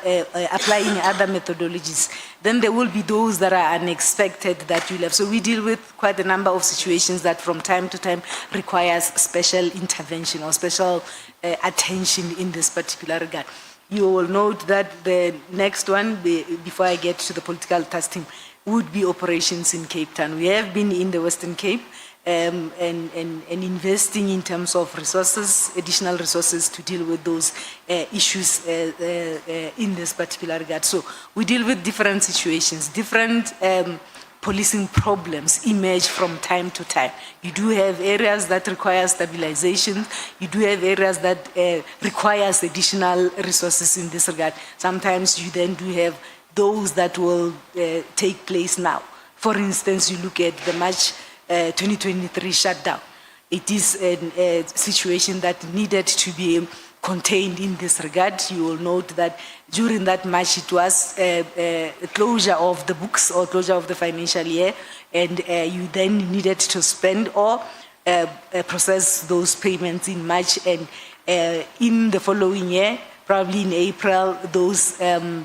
applying other methodologies. Then there will be those that are unexpected that you'll have. So we deal with quite a number of situations that from time to time requires special intervention or special attention in this particular regard. You will note that the next one, before I get to the political task team, would be operations in Cape Town. We have been in the Western Cape and investing in terms of resources, additional resources to deal with those issues in this particular regard. So we deal with different situations, different policing problems emerge from time to time. You do have areas that require stabilization. You do have areas that requires additional resources in this regard. Sometimes you then do have those that will take place now. For instance, you look at the March 2023 shutdown. It is a situation that needed to be contained in this regard. You will note that during that March, it was a closure of the books or closure of the financial year, and you then needed to spend or process those payments in March, and in the following year, probably in April, those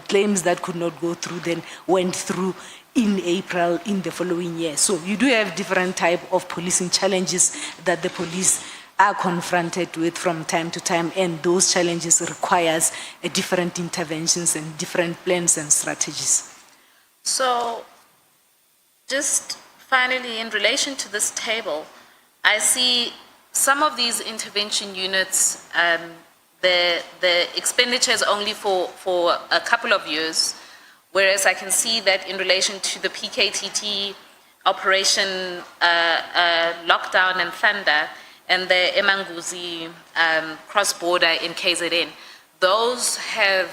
claims that could not go through then went through in April in the following year. So you do have different type of policing challenges that the police are confronted with from time to time, and those challenges requires different interventions and different plans and strategies. So, just finally, in relation to this table, I see some of these intervention units, the expenditure is only for a couple of years, whereas I can see that in relation to the PKTT operation Lockdown and Thunder, and the Emanguzi cross-border in KZN, those have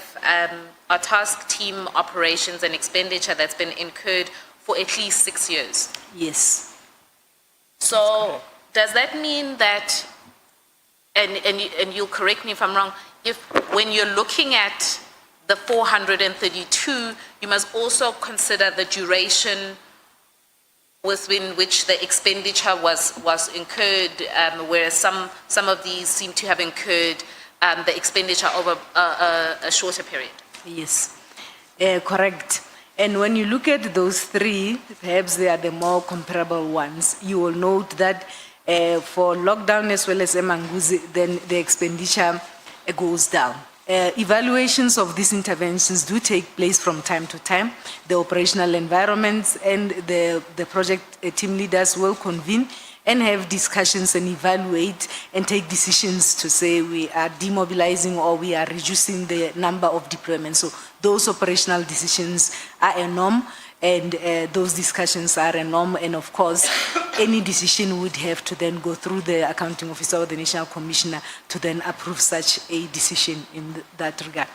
a task team operations and expenditure that's been incurred for at least 6 years. Yes. So does that mean that, and you'll correct me if I'm wrong, if when you're looking at the 432, you must also consider the duration within which the expenditure was incurred, whereas some of these seem to have incurred the expenditure over a shorter period. Yes, correct. And when you look at those three, perhaps they are the more comparable ones. You will note that for lockdown as well as Emanguzi, then the expenditure goes down. Evaluations of these interventions do take place from time to time. The operational environments and the project team leaders will convene and have discussions and evaluate and take decisions to say we are demobilizing or we are reducing the number of deployments. So those operational decisions are a norm, and those discussions are a norm, and of course any decision would have to then go through the accounting officer or the national commissioner to then approve such a decision in that regard.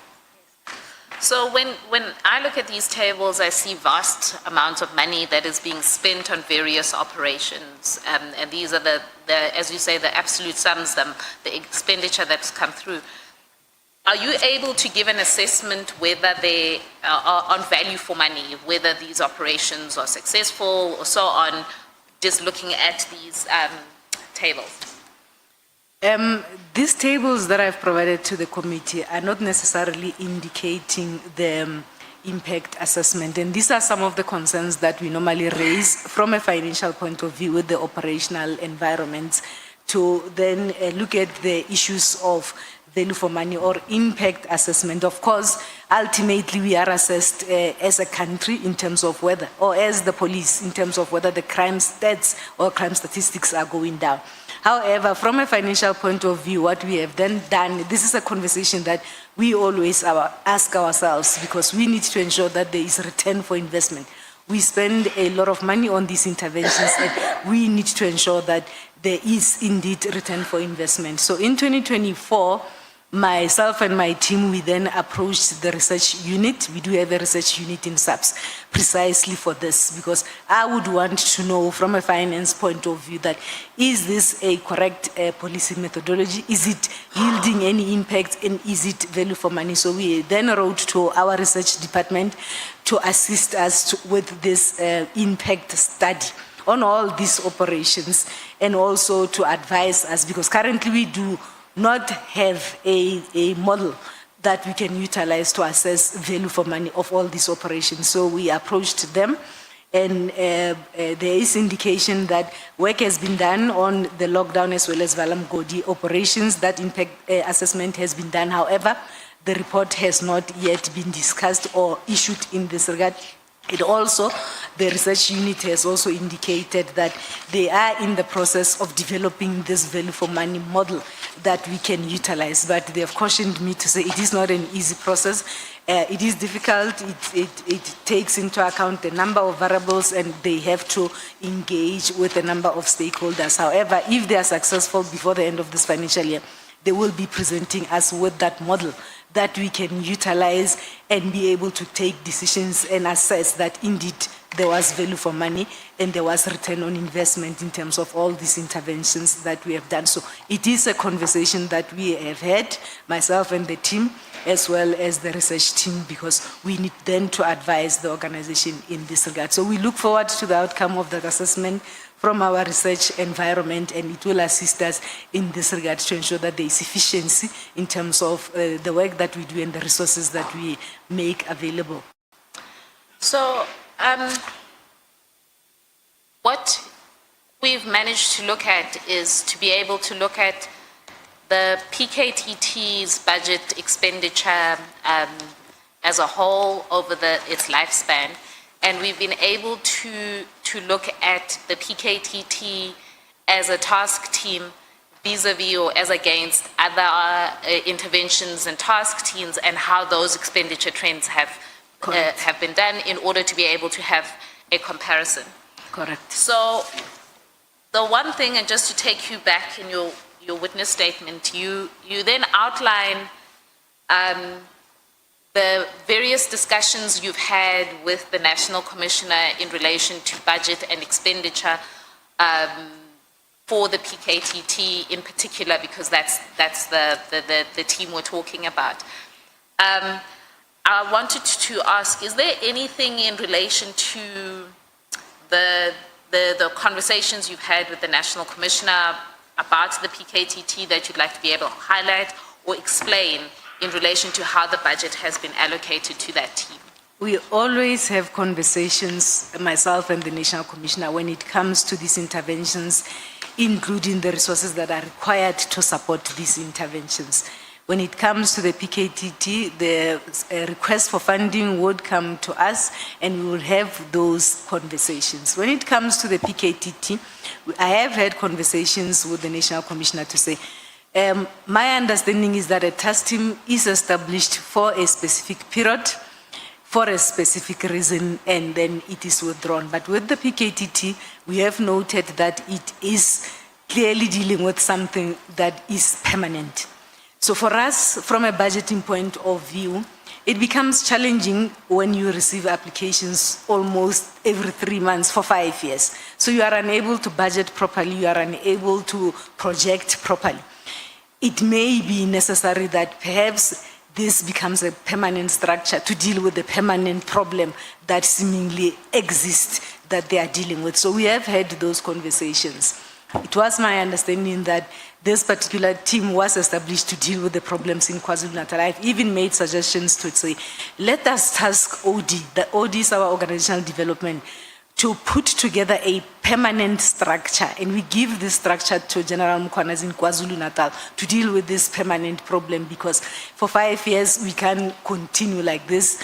So when I look at these tables, I see vast amounts of money that is being spent on various operations. And these are the, as you say, the absolute sums, the expenditure that's come through. Are you able to give an assessment whether they are on value for money, whether these operations are successful or so on, just looking at these tables? These tables that I've provided to the committee are not necessarily indicating the impact assessment. And these are some of the concerns that we normally raise from a financial point of view with the operational environments to then look at the issues of value for money or impact assessment. Of course, ultimately we are assessed as a country in terms of whether, or as the police in terms of whether the crime stats or crime statistics are going down. However, from a financial point of view, what we have then done, this is a conversation that we always ask ourselves because we need to ensure that there is return for investment. We spend a lot of money on these interventions and we need to ensure that there is indeed return for investment. So in 2024, myself and my team, we then approached the research unit. We do have a research unit in SAPS precisely for this because I would want to know from a finance point of view that is this a correct policy methodology? Is it yielding any impact and is it value for money? So we then wrote to our research department to assist us with this impact study on all these operations and also to advise us because currently we do not have a model that we can utilize to assess value for money of all these operations. So we approached them and there is indication that work has been done on the lockdown as well as Valamgodi operations. That impact assessment has been done. However, the report has not yet been discussed or issued in this regard. It also, the research unit has also indicated that they are in the process of developing this value for money model that we can utilize. But they have cautioned me to say it is not an easy process. It is difficult. It takes into account a number of variables and they have to engage with a number of stakeholders. However, if they are successful before the end of this financial year, they will be presenting us with that model that we can utilize and be able to take decisions and assess that indeed there was value for money and there was return on investment in terms of all these interventions that we have done. So it is a conversation that we have had, myself and the team, as well as the research team, because we need then to advise the organization in this regard. So we look forward to the outcome of that assessment from our research environment, and it will assist us in this regard to ensure that there is efficiency in terms of the work that we do and the resources that we make available. So what we've managed to look at is to be able to look at the PKTT's budget expenditure as a whole over its lifespan. And we've been able to look at the PKTT as a task team vis-a-vis or as against other interventions and task teams and how those expenditure trends have been done in order to be able to have a comparison. Correct. So the one thing, and just to take you back in your witness statement, you then outline the various discussions you've had with the National Commissioner in relation to budget and expenditure for the PKTT in particular, because that's the team we're talking about. I wanted to ask, is there anything in relation to the conversations you've had with the National Commissioner about the PKTT that you'd like to be able to highlight or explain in relation to how the budget has been allocated to that team? We always have conversations, myself and the National Commissioner, when it comes to these interventions, including the resources that are required to support these interventions. When it comes to the PKTT, the request for funding would come to us and we will have those conversations. When it comes to the PKTT, I have had conversations with the National Commissioner to say, my understanding is that a task team is established for a specific period for a specific reason and then it is withdrawn. But with the PKTT, we have noted that it is clearly dealing with something that is permanent. So for us, from a budgeting point of view, it becomes challenging when you receive applications almost every 3 months for 5 years. So you are unable to budget properly, you are unable to project properly. It may be necessary that perhaps this becomes a permanent structure to deal with the permanent problem that seemingly exists that they are dealing with. So we have had those conversations. It was my understanding that this particular team was established to deal with the problems in KwaZulu-Natal. I've even made suggestions to say, let us task OD, the OD is our organizational development, to put together a permanent structure, and we give this structure to General Mkwanas in KwaZulu-Natal to deal with this permanent problem, because for 5 years we can continue like this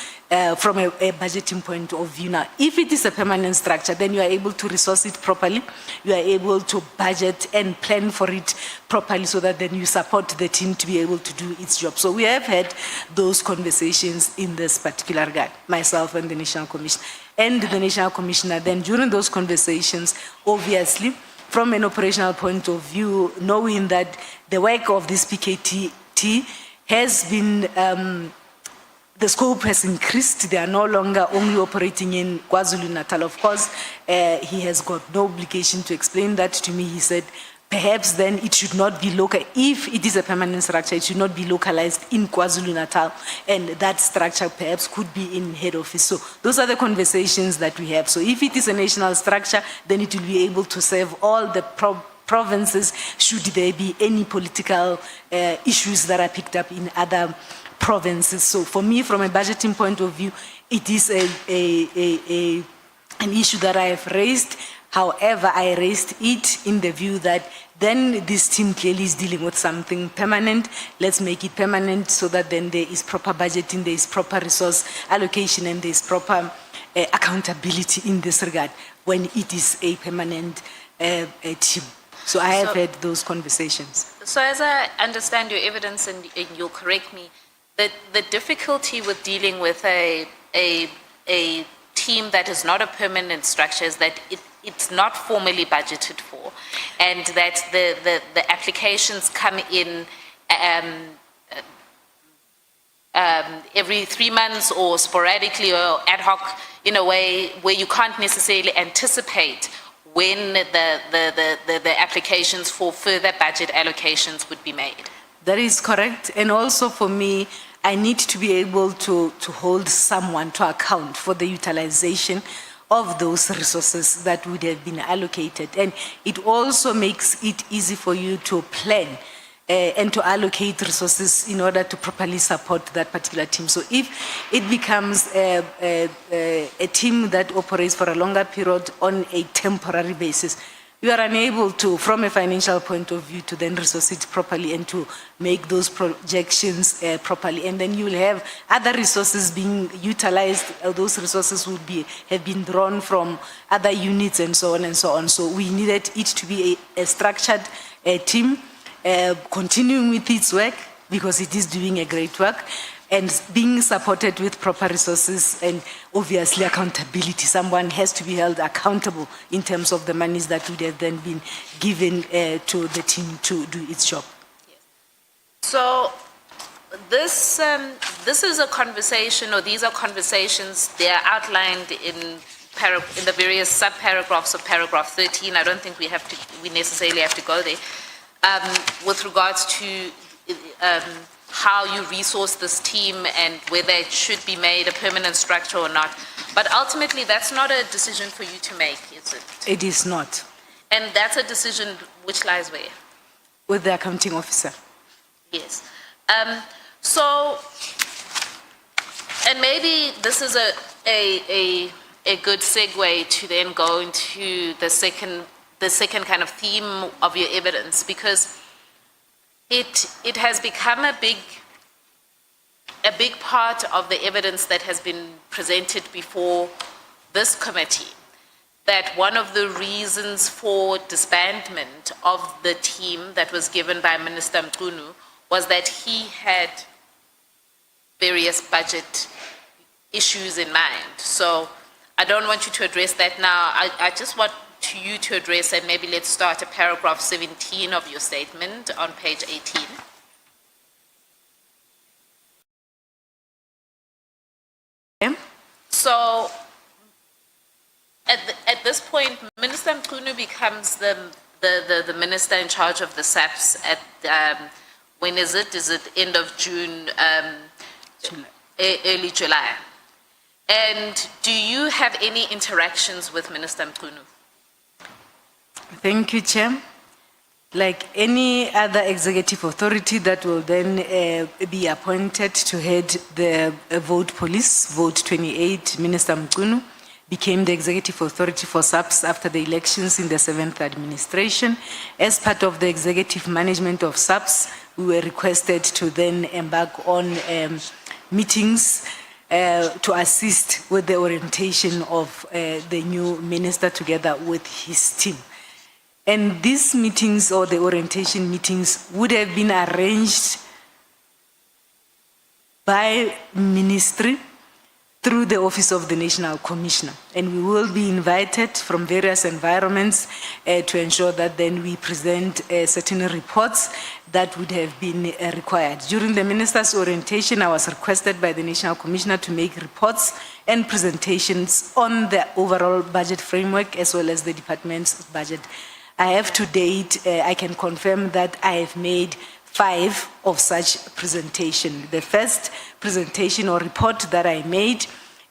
from a budgeting point of view. Now, if it is a permanent structure, then you are able to resource it properly, you are able to budget and plan for it properly so that then you support the team to be able to do its job. So we have had those conversations in this particular regard, myself and the National Commission. And the National Commissioner, then during those conversations, obviously, from an operational point of view, knowing that the work of this PKTT has been, the scope has increased, they are no longer only operating in KwaZulu-Natal. Of course, he has got no obligation to explain that to me. He said, perhaps then it should not be local. If it is a permanent structure, it should not be localized in KwaZulu-Natal, and that structure perhaps could be in head office. So those are the conversations that we have. So if it is a national structure, then it will be able to serve all the provinces should there be any political issues that are picked up in other provinces. So for me, from a budgeting point of view, it is an issue that I have raised. However, I raised it in the view that then this team clearly is dealing with something permanent. Let's make it permanent so that then there is proper budgeting, there is proper resource allocation, and there is proper accountability in this regard when it is a permanent team. So I have had those conversations. So as I understand your evidence, and you'll correct me, the difficulty with dealing with a team that is not a permanent structure is that it's not formally budgeted for, and that the applications come in every 3 months or sporadically or ad hoc in a way where you can't necessarily anticipate when the applications for further budget allocations would be made. That is correct. And also for me, I need to be able to hold someone to account for the utilization of those resources that would have been allocated. And it also makes it easy for you to plan and to allocate resources in order to properly support that particular team. So if it becomes a team that operates for a longer period on a temporary basis, you are unable to, from a financial point of view, to then resource it properly and to make those projections properly. And then you will have other resources being utilized. Those resources would have been drawn from other units and so on and so on. So we needed it to be a structured team, continuing with its work because it is doing a great work, and being supported with proper resources and obviously accountability. Someone has to be held accountable in terms of the monies that would have then been given to the team to do its job. Yes. So this is a conversation, or these are conversations, they are outlined in the various sub-paragraphs of paragraph 13. I don't think we necessarily have to go there. With regards to how you resource this team and whether it should be made a permanent structure or not. But ultimately, that's not a decision for you to make, is it? It is not. And that's a decision which lies where? With the accounting officer. Yes. So, and maybe this is a good segue to then go into the second kind of theme of your evidence, because it has become a big part of the evidence that has been presented before this committee, that one of the reasons for disbandment of the team that was given by Minister Mdluli was that he had various budget issues in mind. So I don't want you to address that now. I just want you to address, and maybe let's start at paragraph 17 of your statement on page 18. Okay. So at this point, Minister Mchunu becomes the minister in charge of the SAPS at, when is it? Is it end of June, early July? And do you have any interactions with Minister Mchunu? Thank you, Chair. Like any other executive authority that will then be appointed to head the vote police, vote 28, Minister Mchunu became the executive authority for SAPS after the elections in the 7th administration. As part of the executive management of SAPS, we were requested to then embark on meetings to assist with the orientation of the new minister together with his team. And these meetings, or the orientation meetings, would have been arranged by ministry through the Office of the National Commissioner. And we will be invited from various environments to ensure that then we present certain reports that would have been required. During the minister's orientation, I was requested by the National Commissioner to make reports and presentations on the overall budget framework as well as the department's budget. I have to date, I can confirm that I have made 5 of such presentation. The first presentation or report that I made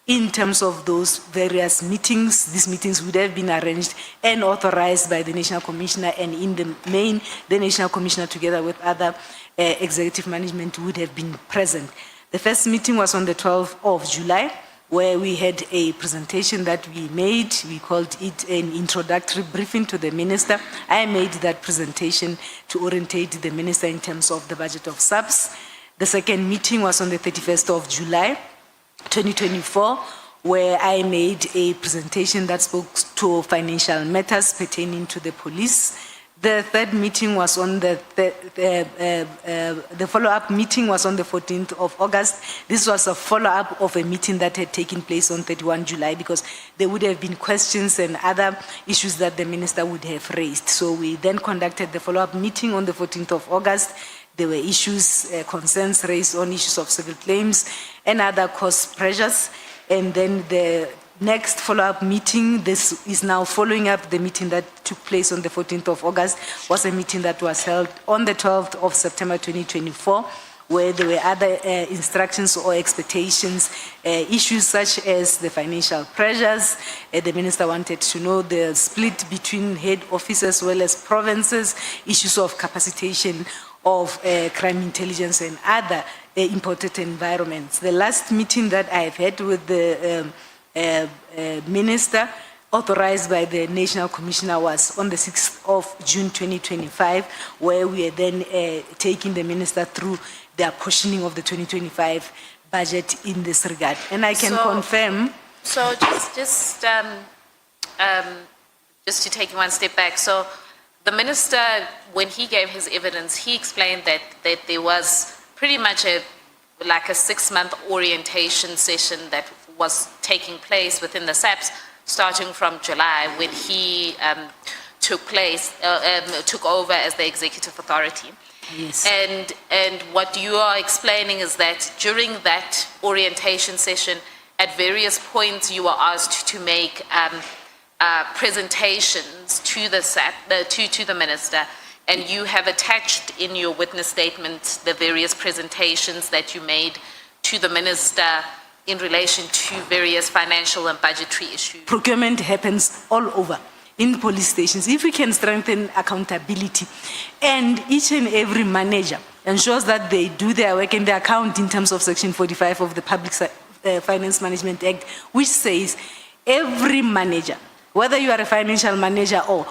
in terms of those various meetings, these meetings would have been arranged and authorized by the National Commissioner, and in the main, the National Commissioner together with other executive management would have been present. The first meeting was on the 12th of July, where we had a presentation that we made. We called it an introductory briefing to the minister. I made that presentation to orientate the minister in terms of the budget of SAPS. The second meeting was on the 31st of July, 2024, where I made a presentation that spoke to financial matters pertaining to the police. The third meeting was on the follow-up meeting was on the 14th of August. This was a follow-up of a meeting that had taken place on 31 July because there would have been questions and other issues that the minister would have raised. So we then conducted the follow-up meeting on the 14th of August. There were issues, concerns raised on issues of civil claims and other cost pressures. And then the next follow-up meeting, this is now following up the meeting that took place on the 14th of August, was a meeting that was held on the 12th of September 2024, where there were other instructions or expectations, issues such as the financial pressures. The minister wanted to know the split between head office as well as provinces, issues of capacitation of crime intelligence and other important environments. The last meeting that I've had with the minister, authorized by the National Commissioner, was on the 6th of June 2025, where we are then taking the minister through the apportioning of the 2025 budget in this regard. And I can confirm. So just to take one step back. So the minister, when he gave his evidence, he explained that there was pretty much like a 6-month orientation session that was taking place within the SAPS starting from July when he took over as the executive authority. Yes. And what you are explaining is that during that orientation session, at various points you were asked to make presentations to the SAP, to the minister, and you have attached in your witness statement the various presentations that you made to the minister in relation to various financial and budgetary issues. Procurement happens all over in police stations. If we can strengthen accountability and each and every manager ensures that they do their work and their account in terms of Section 45 of the Public Finance Management Act, which says every manager, whether you are a financial manager or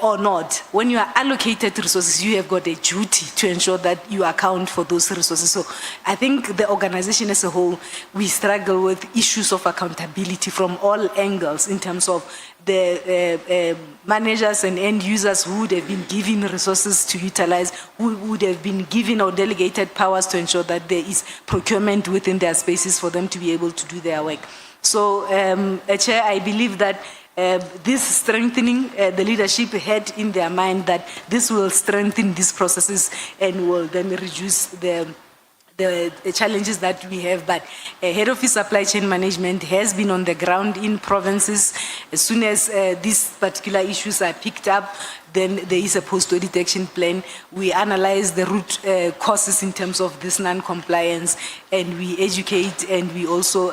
or not. When you are allocated resources, you have got a duty to ensure that you account for those resources. So I think the organization as a whole, we struggle with issues of accountability from all angles in terms of the managers and end users who would have been given resources to utilize, who would have been given or delegated powers to ensure that there is procurement within their spaces for them to be able to do their work. So, Chair, I believe that this strengthening, the leadership had in their mind that this will strengthen these processes and will then reduce the challenges that we have. But head office supply chain management has been on the ground in provinces. As soon as these particular issues are picked up, then there is a post-audit action plan. We analyze the root causes in terms of this non-compliance, and we educate, and we also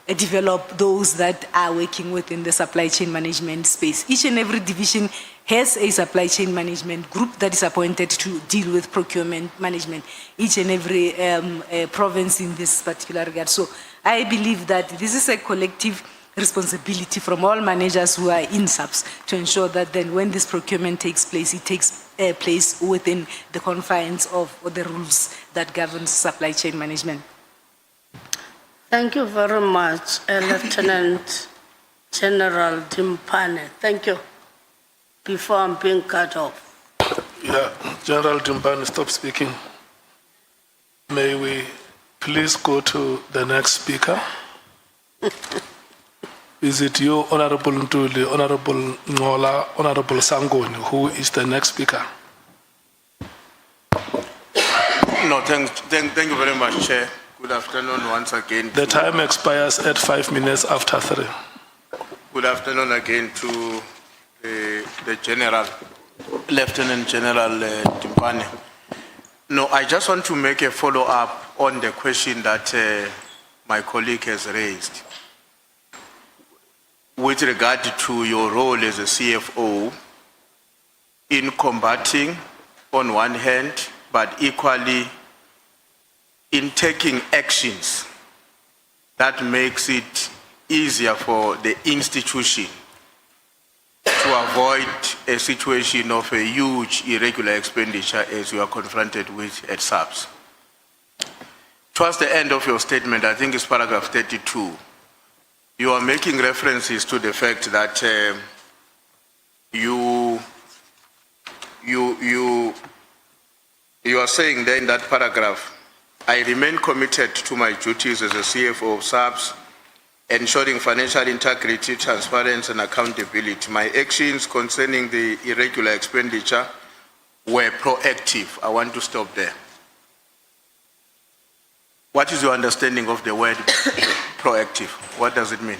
develop those that are working within the supply chain management space. Each and every division has a supply chain management group that is appointed to deal with procurement management, each and every province in this particular regard. So I believe that this is a collective responsibility from all managers who are in SAPS to ensure that then when this procurement takes place, it takes place within the confines of the rules that govern supply chain management. Thank you very much, Lieutenant General Dimpane. Thank you. Before I'm being cut off. Yeah, General Dimpane, stop speaking. May we please go to the next speaker? Is it you, Honorable Mdluli, Honorable Ngola, Honorable Sangoni, who is the next speaker? No, thank you very much, Chair. Good afternoon once again. The time expires at 5 minutes after 3. Good afternoon again to the General, Lieutenant General Dimpane. No, I just want to make a follow-up on the question that my colleague has raised. With regard to your role as a CFO in combating on one hand, but equally in taking actions that makes it easier for the institution to avoid a situation of a huge irregular expenditure as you are confronted with at SAPS. Towards the end of your statement, I think it's paragraph 32, you are making references to the fact that you are saying there in that paragraph, I remain committed to my duties as a CFO of SAPS, ensuring financial integrity, transparency, and accountability. My actions concerning the irregular expenditure were proactive. I want to stop there. What is your understanding of the word proactive? What does it mean?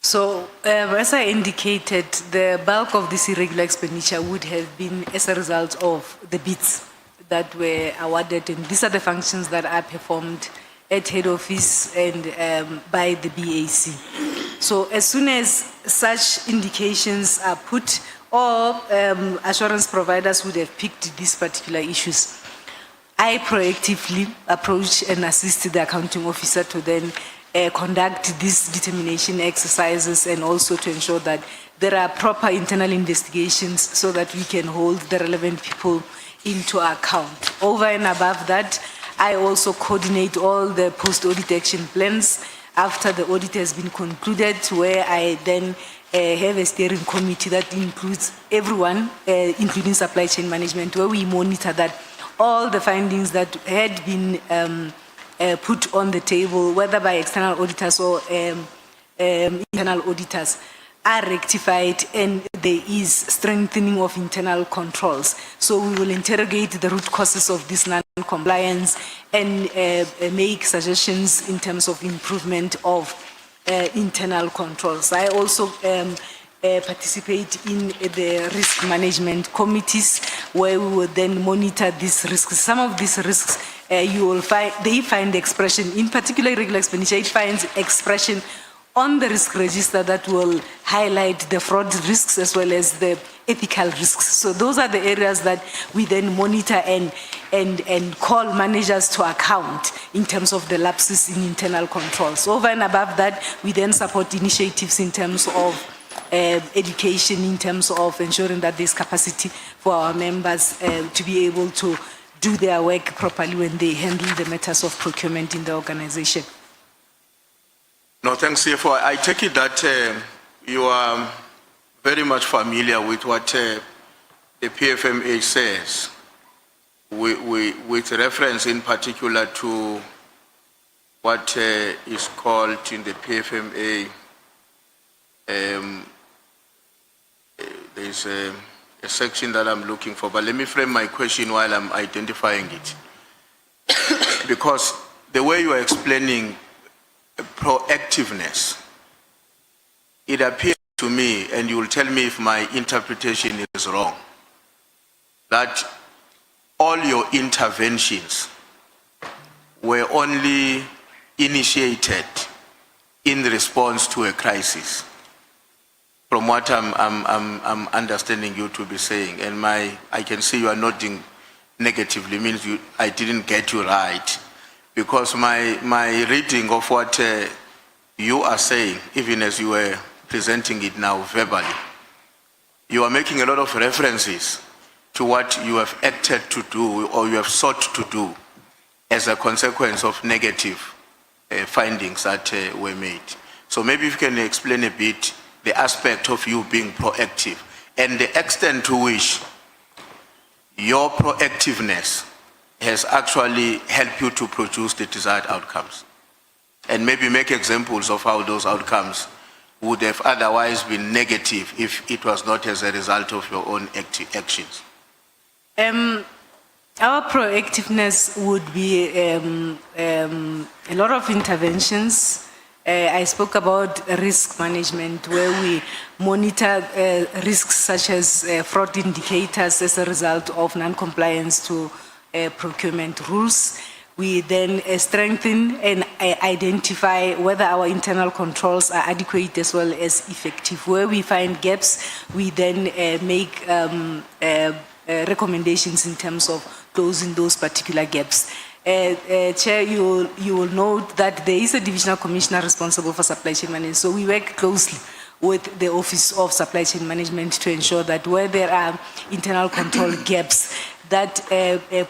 So, as I indicated, the bulk of this irregular expenditure would have been as a result of the bids that were awarded, and these are the functions that are performed at head office and by the BAC. So as soon as such indications are put, or assurance providers would have picked these particular issues, I proactively approach and assist the accounting officer to then conduct these determination exercises, and also to ensure that there are proper internal investigations so that we can hold the relevant people into account. Over and above that, I also coordinate all the post-audit action plans after the audit has been concluded, where I then have a steering committee that includes everyone, including supply chain management, where we monitor that all the findings that had been put on the table, whether by external auditors or internal auditors, are rectified, and there is strengthening of internal controls. So we will interrogate the root causes of this non-compliance and make suggestions in terms of improvement of internal controls. I also participate in the risk management committees, where we will then monitor these risks. Some of these risks you will find, they find expression, in particular irregular expenditure, it finds expression on the risk register that will highlight the fraud risks as well as the ethical risks. So those are the areas that we then monitor and call managers to account in terms of the lapses in internal controls. Over and above that, we then support initiatives in terms of education in terms of ensuring that there's capacity for our members to be able to do their work properly when they handle the matters of procurement in the organization. No, thanks, CFO. I take it that you are very much familiar with what the PFMA says, with reference in particular to what is called in the PFMA, there's a section that I'm looking for, but let me frame my question while I'm identifying it. Because the way you are explaining proactiveness, it appears to me, and you will tell me if my interpretation is wrong, that all your interventions were only initiated in response to a crisis, from what I'm understanding you to be saying. And I can see you are nodding negatively, means I didn't get you right. Because my reading of what you are saying, even as you were presenting it now verbally, you are making a lot of references to what you have acted to do or you have sought to do as a consequence of negative findings that were made. So maybe if you can explain a bit the aspect of you being proactive and the extent to which your proactiveness has actually helped you to produce the desired outcomes. And maybe make examples of how those outcomes would have otherwise been negative if it was not as a result of your own actions. Our proactiveness would be a lot of interventions. I spoke about risk management, where we monitor risks such as fraud indicators as a result of non-compliance to procurement rules. We then strengthen and identify whether our internal controls are adequate as well as effective. Where we find gaps, we then make recommendations in terms of closing those particular gaps. Chair, you will note that there is a divisional commissioner responsible for supply chain management. So we work closely with the Office of Supply Chain Management to ensure that where there are internal control gaps, that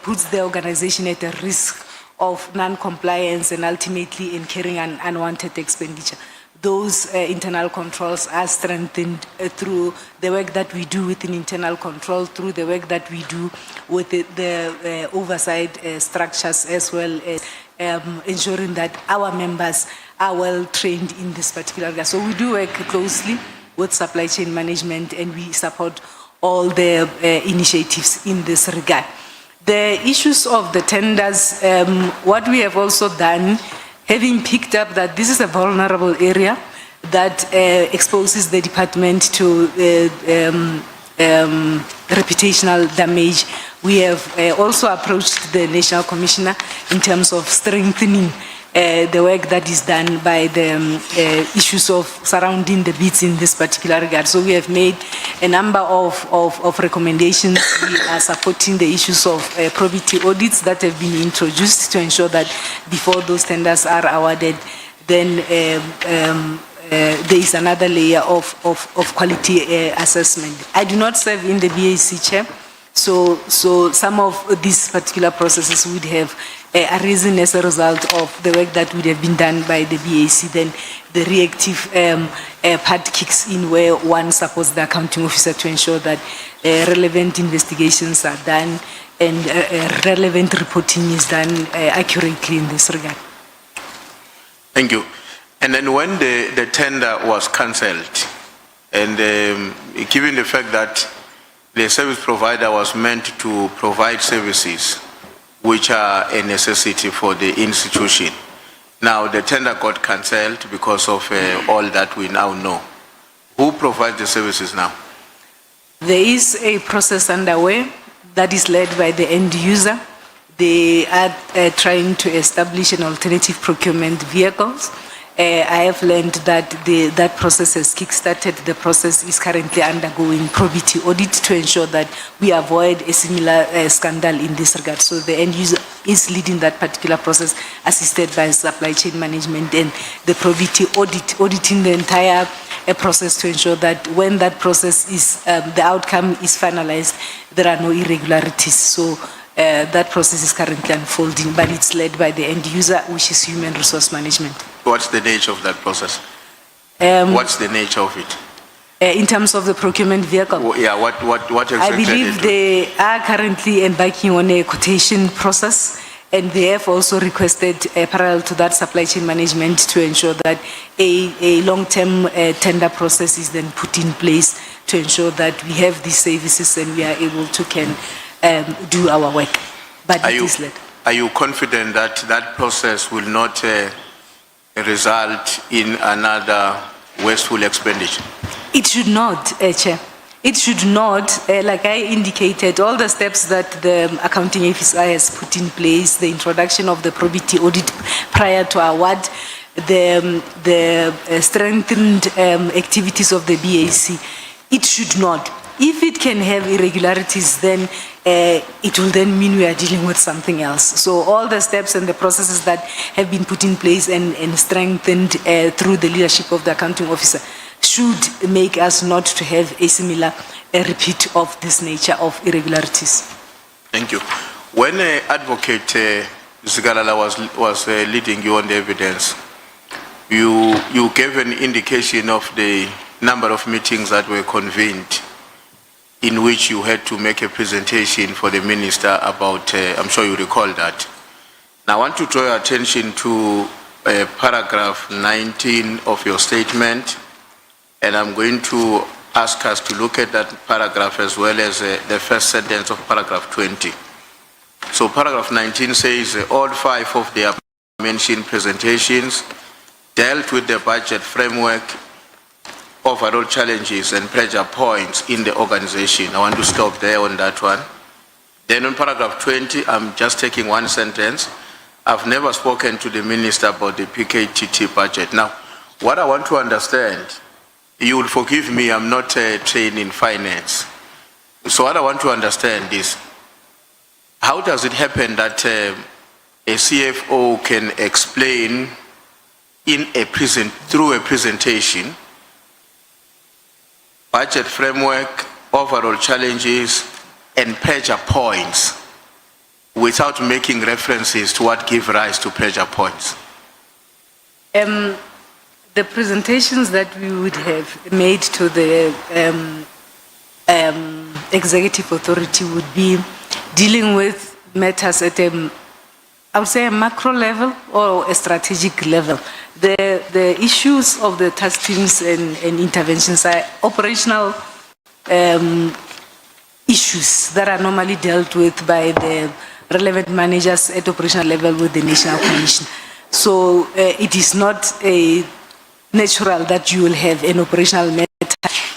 puts the organization at a risk of non-compliance and ultimately incurring an unwanted expenditure. Those internal controls are strengthened through the work that we do within internal control, through the work that we do with the oversight structures, as well as ensuring that our members are well trained in this particular area. So we do work closely with supply chain management, and we support all the initiatives in this regard. The issues of the tenders, what we have also done, having picked up that this is a vulnerable area that exposes the department to reputational damage, we have also approached the National Commissioner in terms of strengthening the work that is done by the issues of surrounding the bids in this particular regard. So we have made a number of recommendations. We are supporting the issues of probity audits that have been introduced to ensure that before those tenders are awarded, then there is another layer of quality assessment. I do not serve in the BAC, Chair, so some of these particular processes would have arisen as a result of the work that would have been done by the BAC. Then the reactive part kicks in, where one supports the accounting officer to ensure that relevant investigations are done and relevant reporting is done accurately in this regard. Thank you. And then when the tender was cancelled, and given the fact that the service provider was meant to provide services which are a necessity for the institution, now the tender got cancelled because of all that we now know. Who provides the services now? There is a process underway that is led by the end user. They are trying to establish an alternative procurement vehicles. I have learned that that process has kick-started. The process is currently undergoing probity audit to ensure that we avoid a similar scandal in this regard. So the end user is leading that particular process, assisted by supply chain management, and the probity auditing the entire a process to ensure that when that process is, the outcome is finalized, there are no irregularities. So that process is currently unfolding, but it's led by the end user, which is human resource management. What's the nature of that process? What's the nature of it? In terms of the procurement vehicle? Yeah, what exactly? I believe they are currently embarking on a quotation process, and they have also requested, parallel to that, supply chain management to ensure that a long-term tender process is then put in place to ensure that we have these services and we are able to do our work. But it is led. Are you confident that that process will not result in another wasteful expenditure? It should not, Chair. It should not. Like I indicated, all the steps that the accounting officer has put in place, the introduction of the probity audit prior to award, the strengthened activities of the BAC, it should not. If it can have irregularities, then it will then mean we are dealing with something else. So all the steps and the processes that have been put in place and strengthened through the leadership of the accounting officer should make us not to have a similar repeat of this nature of irregularities. Thank you. When Advocate Zigalala was leading you on the evidence, you gave an indication of the number of meetings that were convened in which you had to make a presentation for the minister about, I'm sure you recall that. Now I want to draw your attention to paragraph 19 of your statement, and I'm going to ask us to look at that paragraph as well as the first sentence of paragraph 20. So paragraph 19 says, all 5 of the mentioned presentations dealt with the budget framework, overall challenges and pressure points in the organization. I want to stop there on that one. Then on paragraph 20, I'm just taking one sentence. I've never spoken to the minister about the PKTT budget. Now, what I want to understand, you will forgive me, I'm not trained in finance. So what I want to understand is, how does it happen that a CFO can explain through a presentation budget framework, overall challenges, and pressure points without making references to what give rise to pressure points? The presentations that we would have made to the executive authority would be dealing with matters at I would say a macro level or a strategic level. The issues of the task teams and interventions are operational issues that are normally dealt with by the relevant managers at operational level with the National Commission. So it is not natural that you will have an operational matter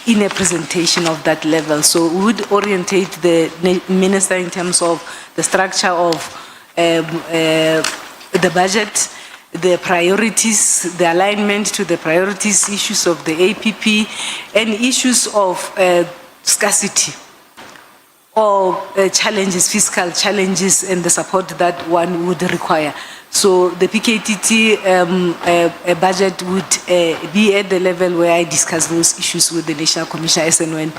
in a presentation of that level. So we would orientate the minister in terms of the structure of the budget, the priorities, the alignment to the priorities, issues of the APP, and issues of scarcity or challenges, fiscal challenges, and the support that one would require. So the PKTT budget would be at the level where I discuss those issues with the National Commission as and when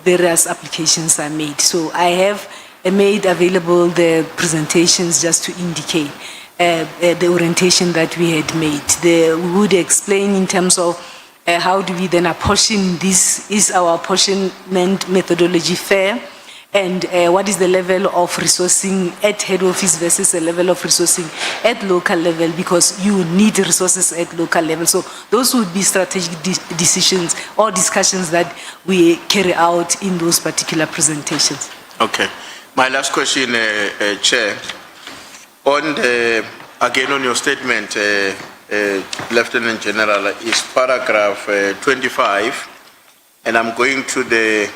various applications are made. So I have made available the presentations just to indicate the orientation that we had made. We would explain in terms of how do we then apportion this, is our apportionment methodology fair, and what is the level of resourcing at head office versus the level of resourcing at local level, because you need resources at local level. So those would be strategic decisions or discussions that we carry out in those particular presentations. Okay. My last question, Chair. On the, again on your statement, Lieutenant General, is paragraph 25, and I'm going to the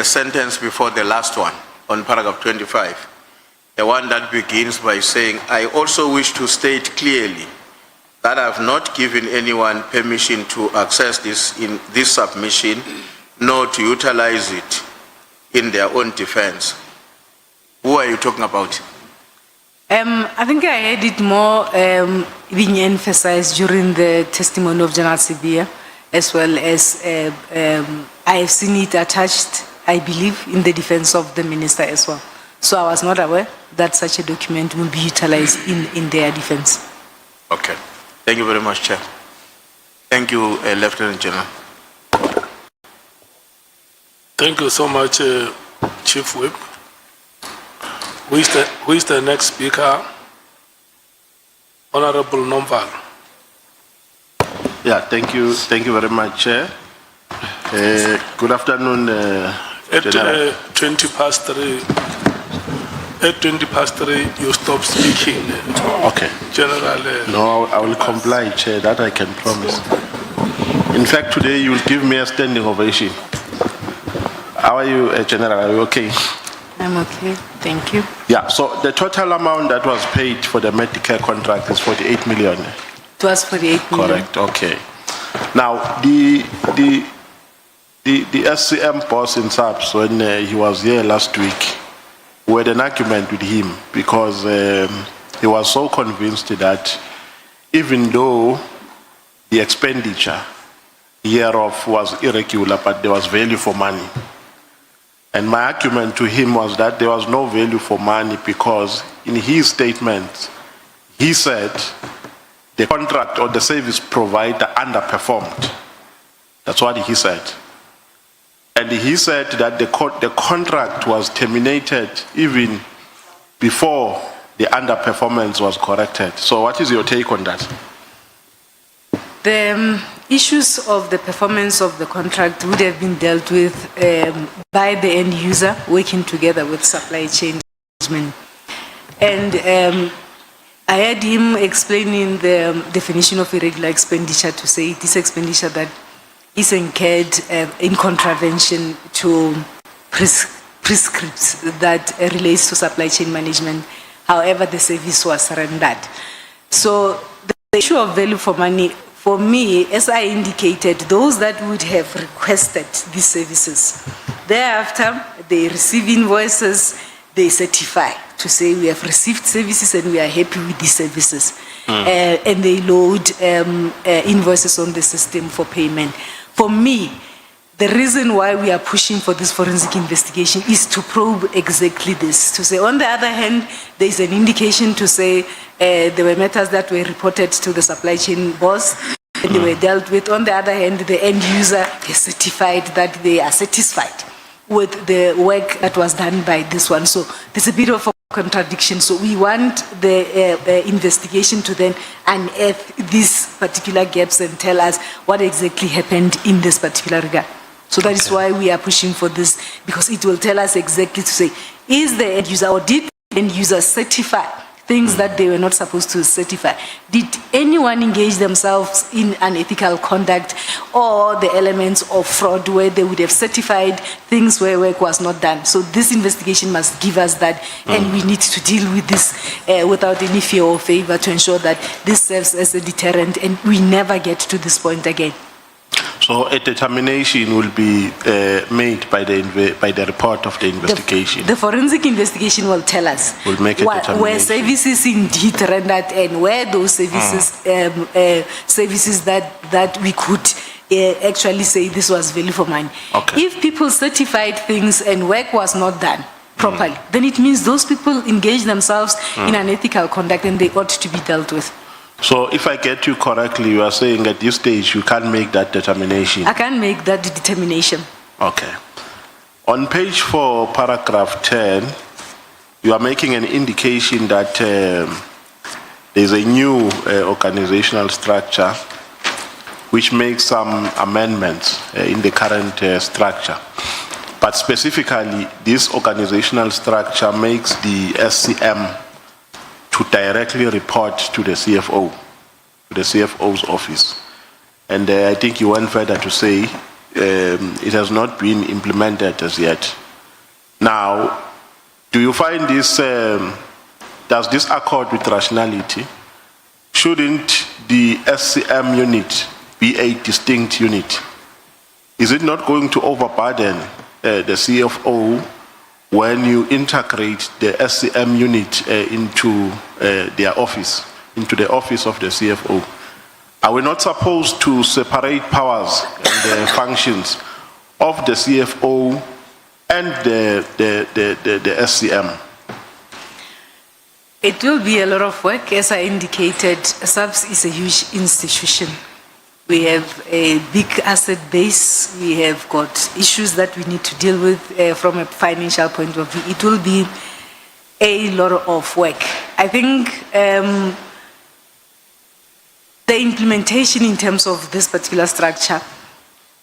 sentence before the last one on paragraph 25, the one that begins by saying, I also wish to state clearly that I have not given anyone permission to access this submission, nor to utilize it in their own defense. Who are you talking about? I think I had it more being emphasized during the testimony of General Sibia, as well as I have seen it attached, I believe, in the defense of the minister as well. So I was not aware that such a document will be utilized in their defense. Okay. Thank you very much, Chair. Thank you, Lieutenant General. Thank you so much, Chief Whip. Who is the next speaker? Honorable Nomval. Yeah, thank you very much, Chair. Good afternoon, At General. 20 past 3, you stop speaking. Okay. General. No, I will comply, Chair, that I can promise. In fact, today you will give me a standing ovation. How are you, General? Are you okay? I'm okay, thank you. Yeah, so the total amount that was paid for the Medicare contract is 48 million. It was 48 million. Correct, okay. Now, the SCM boss in SAPS, when he was here last week, we had an argument with him because he was so convinced that even though the expenditure hereof was irregular, but there was value for money. And my argument to him was that there was no value for money because in his statement, he said the contract or the service provider underperformed. That's what he said. And he said that the contract was terminated even before the underperformance was corrected. So what is your take on that? The issues of the performance of the contract would have been dealt with by the end user working together with supply chain management. And I heard him explaining the definition of irregular expenditure to say this expenditure that is incurred in contravention to prescripts that relates to supply chain management. However, the service was rendered. So the issue of value for money, for me, as I indicated, those that would have requested these services, thereafter they receive invoices, they certify to say we have received services and we are happy with these services. And they load invoices on the system for payment. For me, the reason why we are pushing for this forensic investigation is to probe exactly this. To say, on the other hand, there is an indication to say there were matters that were reported to the supply chain boss and they were dealt with. On the other hand, the end user has certified that they are satisfied with the work that was done by this one. So there's a bit of a contradiction. So we want the investigation to then unearth these particular gaps and tell us what exactly happened in this particular regard. So that is why we are pushing for this, because it will tell us exactly to say, is the end user or did the end user certify things that they were not supposed to certify? Did anyone engage themselves in unethical conduct or the elements of fraud where they would have certified things where work was not done? So this investigation must give us that, and we need to deal with this without any fear or favor to ensure that this serves as a deterrent and we never get to this point again. So a determination will be made by the report of the investigation. The forensic investigation will tell us Will make a determination. where services indeed rendered and where those services services that we could actually say this was value for money. Okay. If people certified things and work was not done properly, then it means those people engage themselves in unethical conduct and they ought to be dealt with. So if I get you correctly, you are saying at this stage you can't make that determination. I can't make that determination. Okay. On page 4, paragraph 10, you are making an indication that there's a new organizational structure which makes some amendments in the current structure. But specifically, this organizational structure makes the SCM to directly report to the CFO, to the CFO's office. And I think you went further to say it has not been implemented as yet. Now, do you find this, does this accord with rationality? Shouldn't the SCM unit be a distinct unit? Is it not going to overburden the CFO when you integrate the SCM unit into their office, into the office of the CFO? Are we not supposed to separate powers and functions of the CFO and the SCM? It will be a lot of work. As I indicated, SAPS is a huge institution. We have a big asset base. We have got issues that we need to deal with from a financial point of view. It will be a lot of work. I think the implementation in terms of this particular structure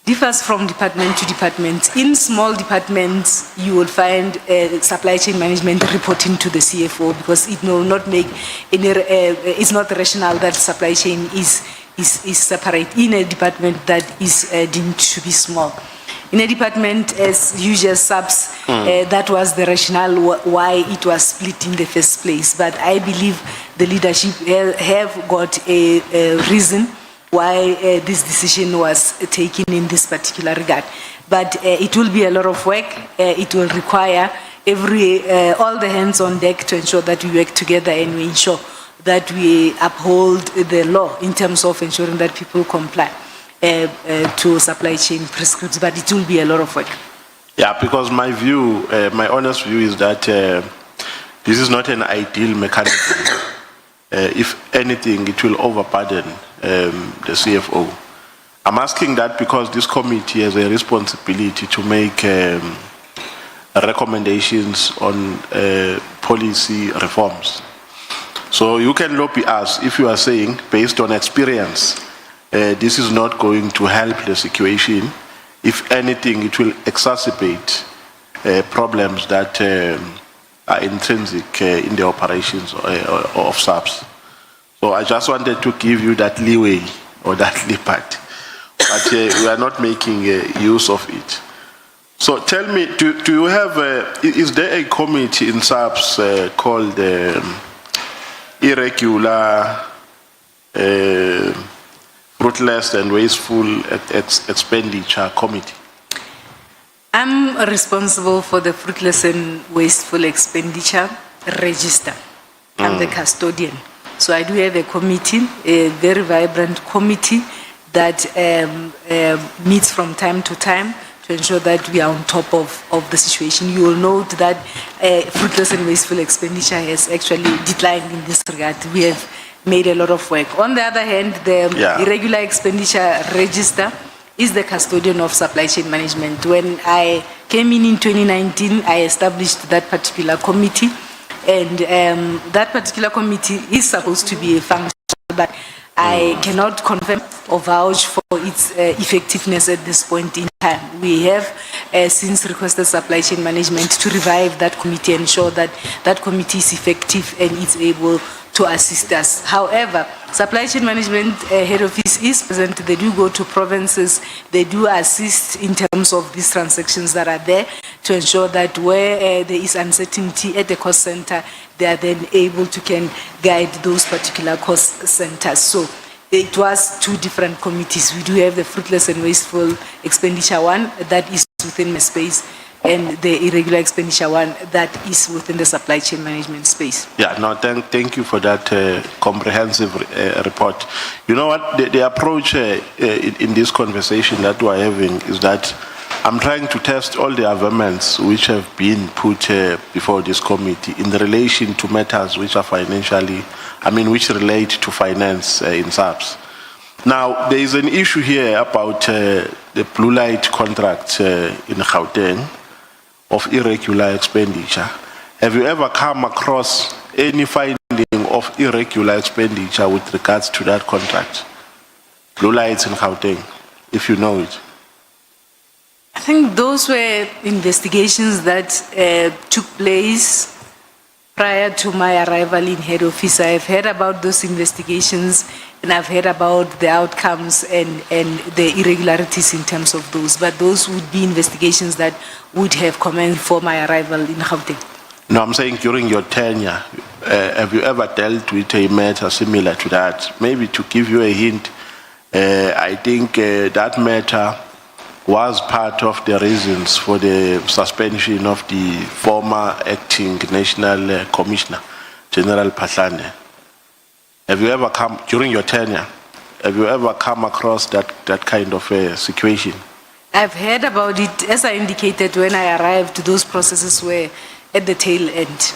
differs from department to department. In small departments, you will find supply chain management reporting to the CFO because it will not make any, it's not rational that supply chain is separate in a department that is deemed to be small. In a department as huge as SAPS, that was the rationale why it was split in the first place. But I believe the leadership have got a reason why this decision was taken in this particular regard. But it will be a lot of work. It will require all the hands on deck to ensure that we work together and we ensure that we uphold the law in terms of ensuring that people comply to supply chain prescriptions. But it will be a lot of work. Yeah, because my view, my honest view is that this is not an ideal mechanism. If anything, it will overburden the CFO. I'm asking that because this committee has a responsibility to make recommendations on policy reforms. So you can lobby us if you are saying, based on experience, this is not going to help the situation. If anything, it will exacerbate problems that are intrinsic in the operations of SAPS. So I just wanted to give you that leeway or that liberty, but we are not making use of it. So tell me, do you have, is there a committee in SAPS called Irregular, Fruitless and Wasteful Expenditure Committee? I'm responsible for the Fruitless and Wasteful Expenditure Register. I'm the custodian. So I do have a committee, a very vibrant committee that meets from time to time to ensure that we are on top of the situation. You will note that fruitless and wasteful expenditure has actually declined in this regard. We have made a lot of work. On the other hand, the irregular expenditure register is the custodian of supply chain management. When I came in 2019, I established that particular committee, and that particular committee is supposed to be a function, but I cannot confirm or vouch for its effectiveness at this point in time. We have since requested supply chain management to revive that committee and ensure that that committee is effective and is able to assist us. However, supply chain management head office is present. They do go to provinces. They do assist in terms of these transactions that are there to ensure that where there is uncertainty at the cost center, they are then able to can guide those particular cost centers. So it was two different committees. We do have the fruitless and wasteful expenditure one that is within the space, and the irregular expenditure one that is within the supply chain management space. Yeah, no, thank you for that comprehensive report. You know what, the approach in this conversation that we're having is that I'm trying to test all the arguments which have been put before this committee in relation to matters which are financially, which relate to finance in SAPS. Now, there is an issue here about the blue light contract in Gauteng of irregular expenditure. Have you ever come across any finding of irregular expenditure with regards to that contract? Blue lights in Gauteng, if you know it. I think those were investigations that took place prior to my arrival in head office. I've heard about those investigations and I've heard about the outcomes and the irregularities in terms of those. But those would be investigations that would have commenced for my arrival in Gauteng. No, I'm saying during your tenure, have you ever dealt with a matter similar to that? Maybe to give you a hint, I think that matter was part of the reasons for the suspension of the former acting National Commissioner, General Patlane. Have you ever come, during your tenure, Have you ever come across that kind of situation? I've heard about it. As I indicated, when I arrived, those processes were at the tail end.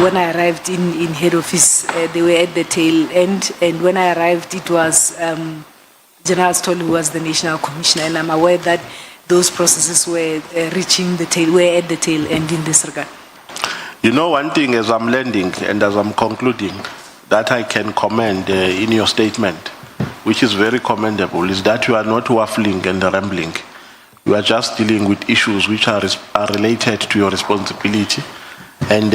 When I arrived in head office, they were at the tail end. And when I arrived, it was General Stoll who was the National Commissioner. And I'm aware that those processes were reaching the tail, were at the tail end in this regard. You know, one thing as I'm landing and as I'm concluding that I can commend in your statement, which is very commendable, is that you are not waffling and rambling. You are just dealing with issues which are related to your responsibility. And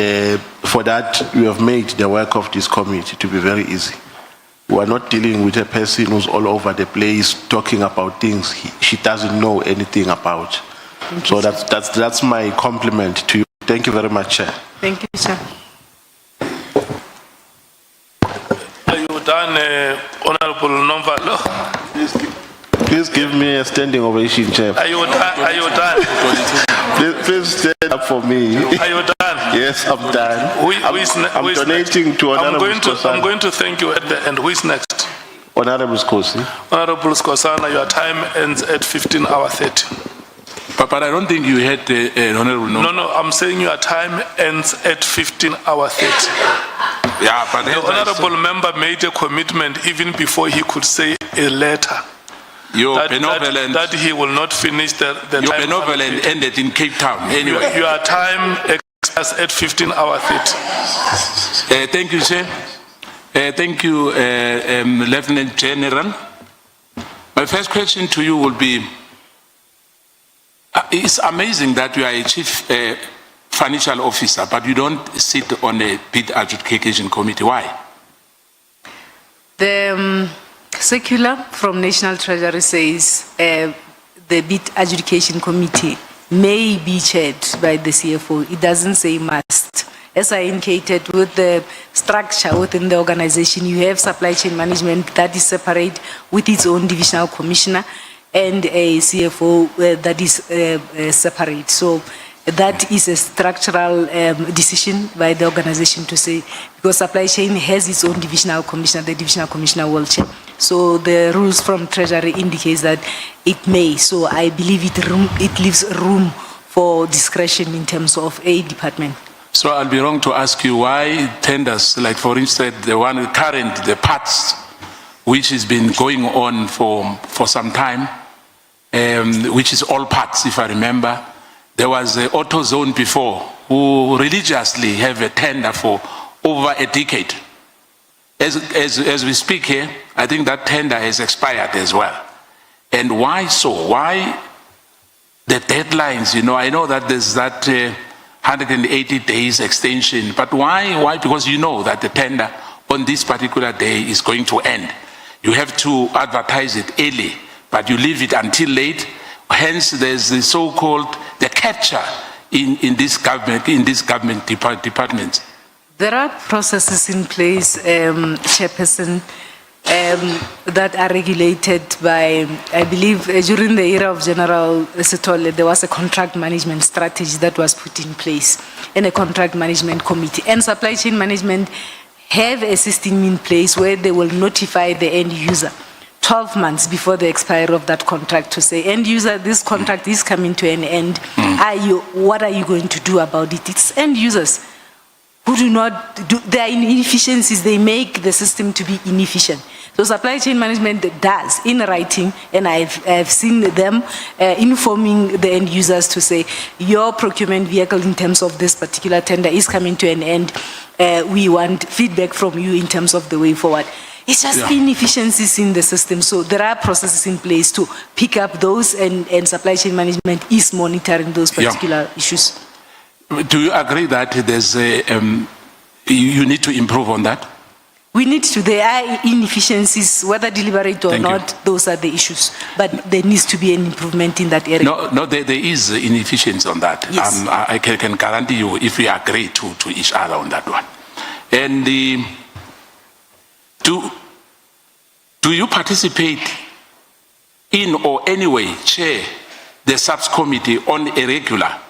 for that, you have made the work of this committee to be very easy. You are not dealing with a person who's all over the place talking about things she doesn't know anything about. So that's my compliment to you. Thank you very much, Chair. Thank you, Chair. Are you done, Honorable Nomvalo? Please give me a standing ovation, Chair. Are you done? Are you done? Please stand up for me. Are you done? Yes, I'm done. I'm donating to Honorable Skosana. I'm going to thank you at the end. Who is next? Honorable Skosi. Honorable Skosana, your time ends at 15:30. But I don't think you had Honorable No, I'm saying your time ends at 15:30. Yeah, but the honorable member made a commitment even before he could say a letter. That he will not finish the your time. benevolent ended in Cape Town. Anyway, your time expires at 15:30. Thank you, sir. Thank you, Lieutenant General. My first question to you will be, it's amazing that you are a chief financial officer, but you don't sit on a bid adjudication committee. Why? The circular from National Treasury says the bid adjudication committee may be chaired by the CFO. It doesn't say must. As I indicated, with the structure within the organization, you have supply chain management that is separate with its own divisional commissioner and a CFO that is separate. So that is a structural decision by the organization to say, because supply chain has its own divisional commissioner, the divisional commissioner will chair. So the rules from Treasury indicates that it may. So I believe it leaves room for discretion in terms of a department. So I'll be wrong to ask you why tenders, like for instance, the one current, the parts, which has been going on for some time, which is all parts, if I remember. There was an AutoZone before who religiously have a tender for over a decade. As we speak here, I think that tender has expired as well. And why so? Why the deadlines? You know, I know that there's that 180 days extension, but why? Because you know that the tender on this particular day is going to end. You have to advertise it early, but you leave it until late. Hence, there's the so-called the capture in this government departments. There are processes in place, Chairperson, that are regulated by, I believe, during the era of General Sitole, there was a contract management strategy that was put in place and a contract management committee. And supply chain management have a system in place where they will notify the end user 12 months before the expiry of that contract to say, end user, this contract is coming to an end. What are you going to do about it? It's end users who do not do, there are inefficiencies, they make the system to be inefficient. So supply chain management does in writing, and I've seen them informing the end users to say, your procurement vehicle in terms of this particular tender is coming to an end. We want feedback from you in terms of the way forward. It's just inefficiencies in the system. So there are processes in place to pick up those, and supply chain management is monitoring those particular issues. Do you agree that there's you need to improve on that? We need to. There are inefficiencies, whether deliberate or not, those are the issues. But there needs to be an improvement in that area. No, there is inefficiency on that. Yes. I can guarantee you if we agree to each other on that one. And do you participate in or anyway chair the subcommittee on irregular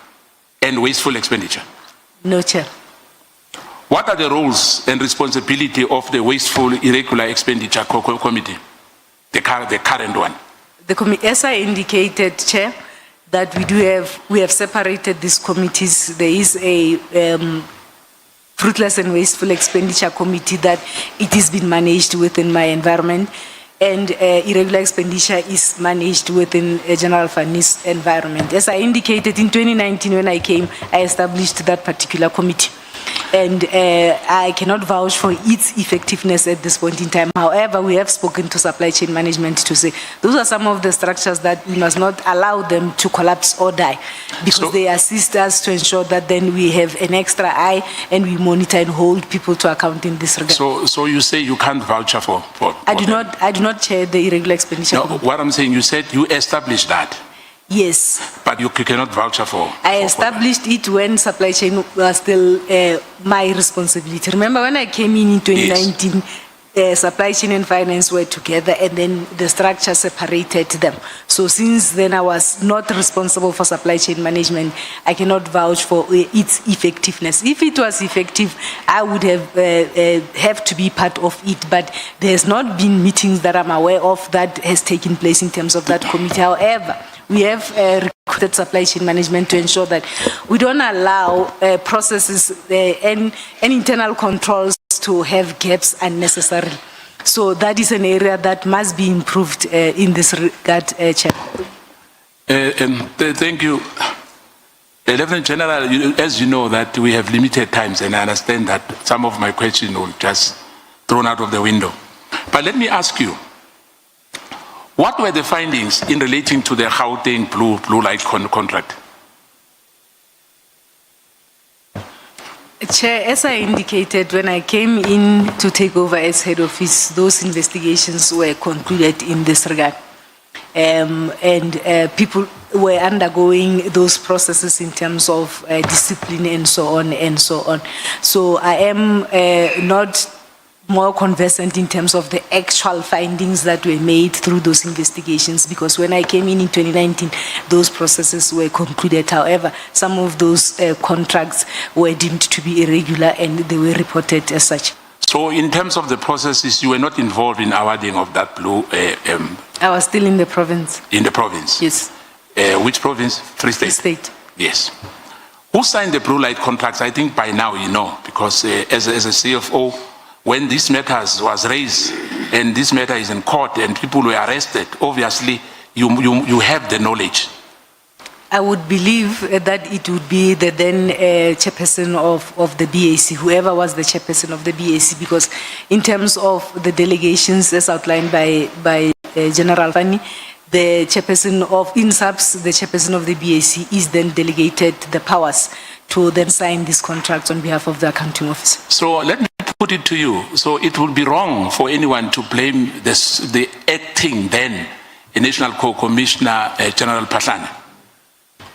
and wasteful expenditure? No, Chair. What are the roles and responsibility of the wasteful irregular expenditure committee? the current one? As I indicated, Chair, that we have separated these committees. There is a fruitless and wasteful expenditure committee that it is being managed within my environment, and irregular expenditure is managed within a general finance environment. As I indicated, in 2019 when I came, I established that particular committee. And I cannot vouch for its effectiveness at this point in time. However, we have spoken to supply chain management to say those are some of the structures that we must not allow them to collapse or die, because they assist us to ensure that then we have an extra eye and we monitor and hold people to account in this regard. So you say you can't vouch for I do not chair the irregular expenditure. No, what I'm saying, you said you established that. Yes. But you cannot vouch for. I established it when supply chain was still my responsibility. Remember when I came in 2019, supply chain and finance were together, and then the structure separated them. So since then I was not responsible for supply chain management. I cannot vouch for its effectiveness. If it was effective, I would have to be part of it, but there's not been meetings that I'm aware of that has taken place in terms of that committee. However, we have recruited supply chain management to ensure that we don't allow processes and internal controls to have gaps unnecessarily. So that is an area that must be improved in this regard, Chair. Thank you. Lt General, as you know that we have limited times, and I understand that some of my questions will just thrown out of the window. But let me ask you, what were the findings in relating to the Gauteng blue light contract? Chair, as I indicated, when I came in to take over as head office, those investigations were concluded in this regard. People were undergoing those processes in terms of discipline and so on and so on. So I am not more conversant in terms of the actual findings that were made through those investigations, because when I came in 2019, those processes were concluded. However, some of those contracts were deemed to be irregular and they were reported as such. So in terms of the processes, you were not involved in awarding of that blue? I was still in the province. In the province? Yes. Which province? Free State? Free State. Yes. Who signed the blue light contracts? I think by now you know, because as a CFO, when this matter was raised and this matter is in court and people were arrested, obviously you have the knowledge. I would believe that it would be the then chairperson of the BAC, whoever was the chairperson of the BAC, because in terms of the delegations as outlined by General Fani, the chairperson of INSAPS, the chairperson of the BAC, is then delegated the powers to then sign these contracts on behalf of the accounting officer. So let me put it to you. So it would be wrong for anyone to blame the acting then National Co-Commissioner General Patlana.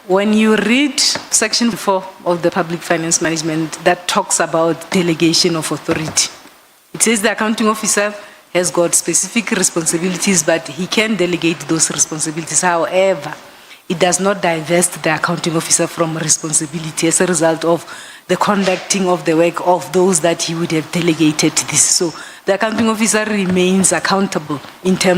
When you read section 4 of the Public Finance Management that talks about delegation of authority, it says the accounting officer has got specific responsibilities, but he can delegate those responsibilities. However, it does not divest the accounting officer from responsibility as a result of the conducting of the work of those that he would have delegated this. So the accounting officer remains accountable in terms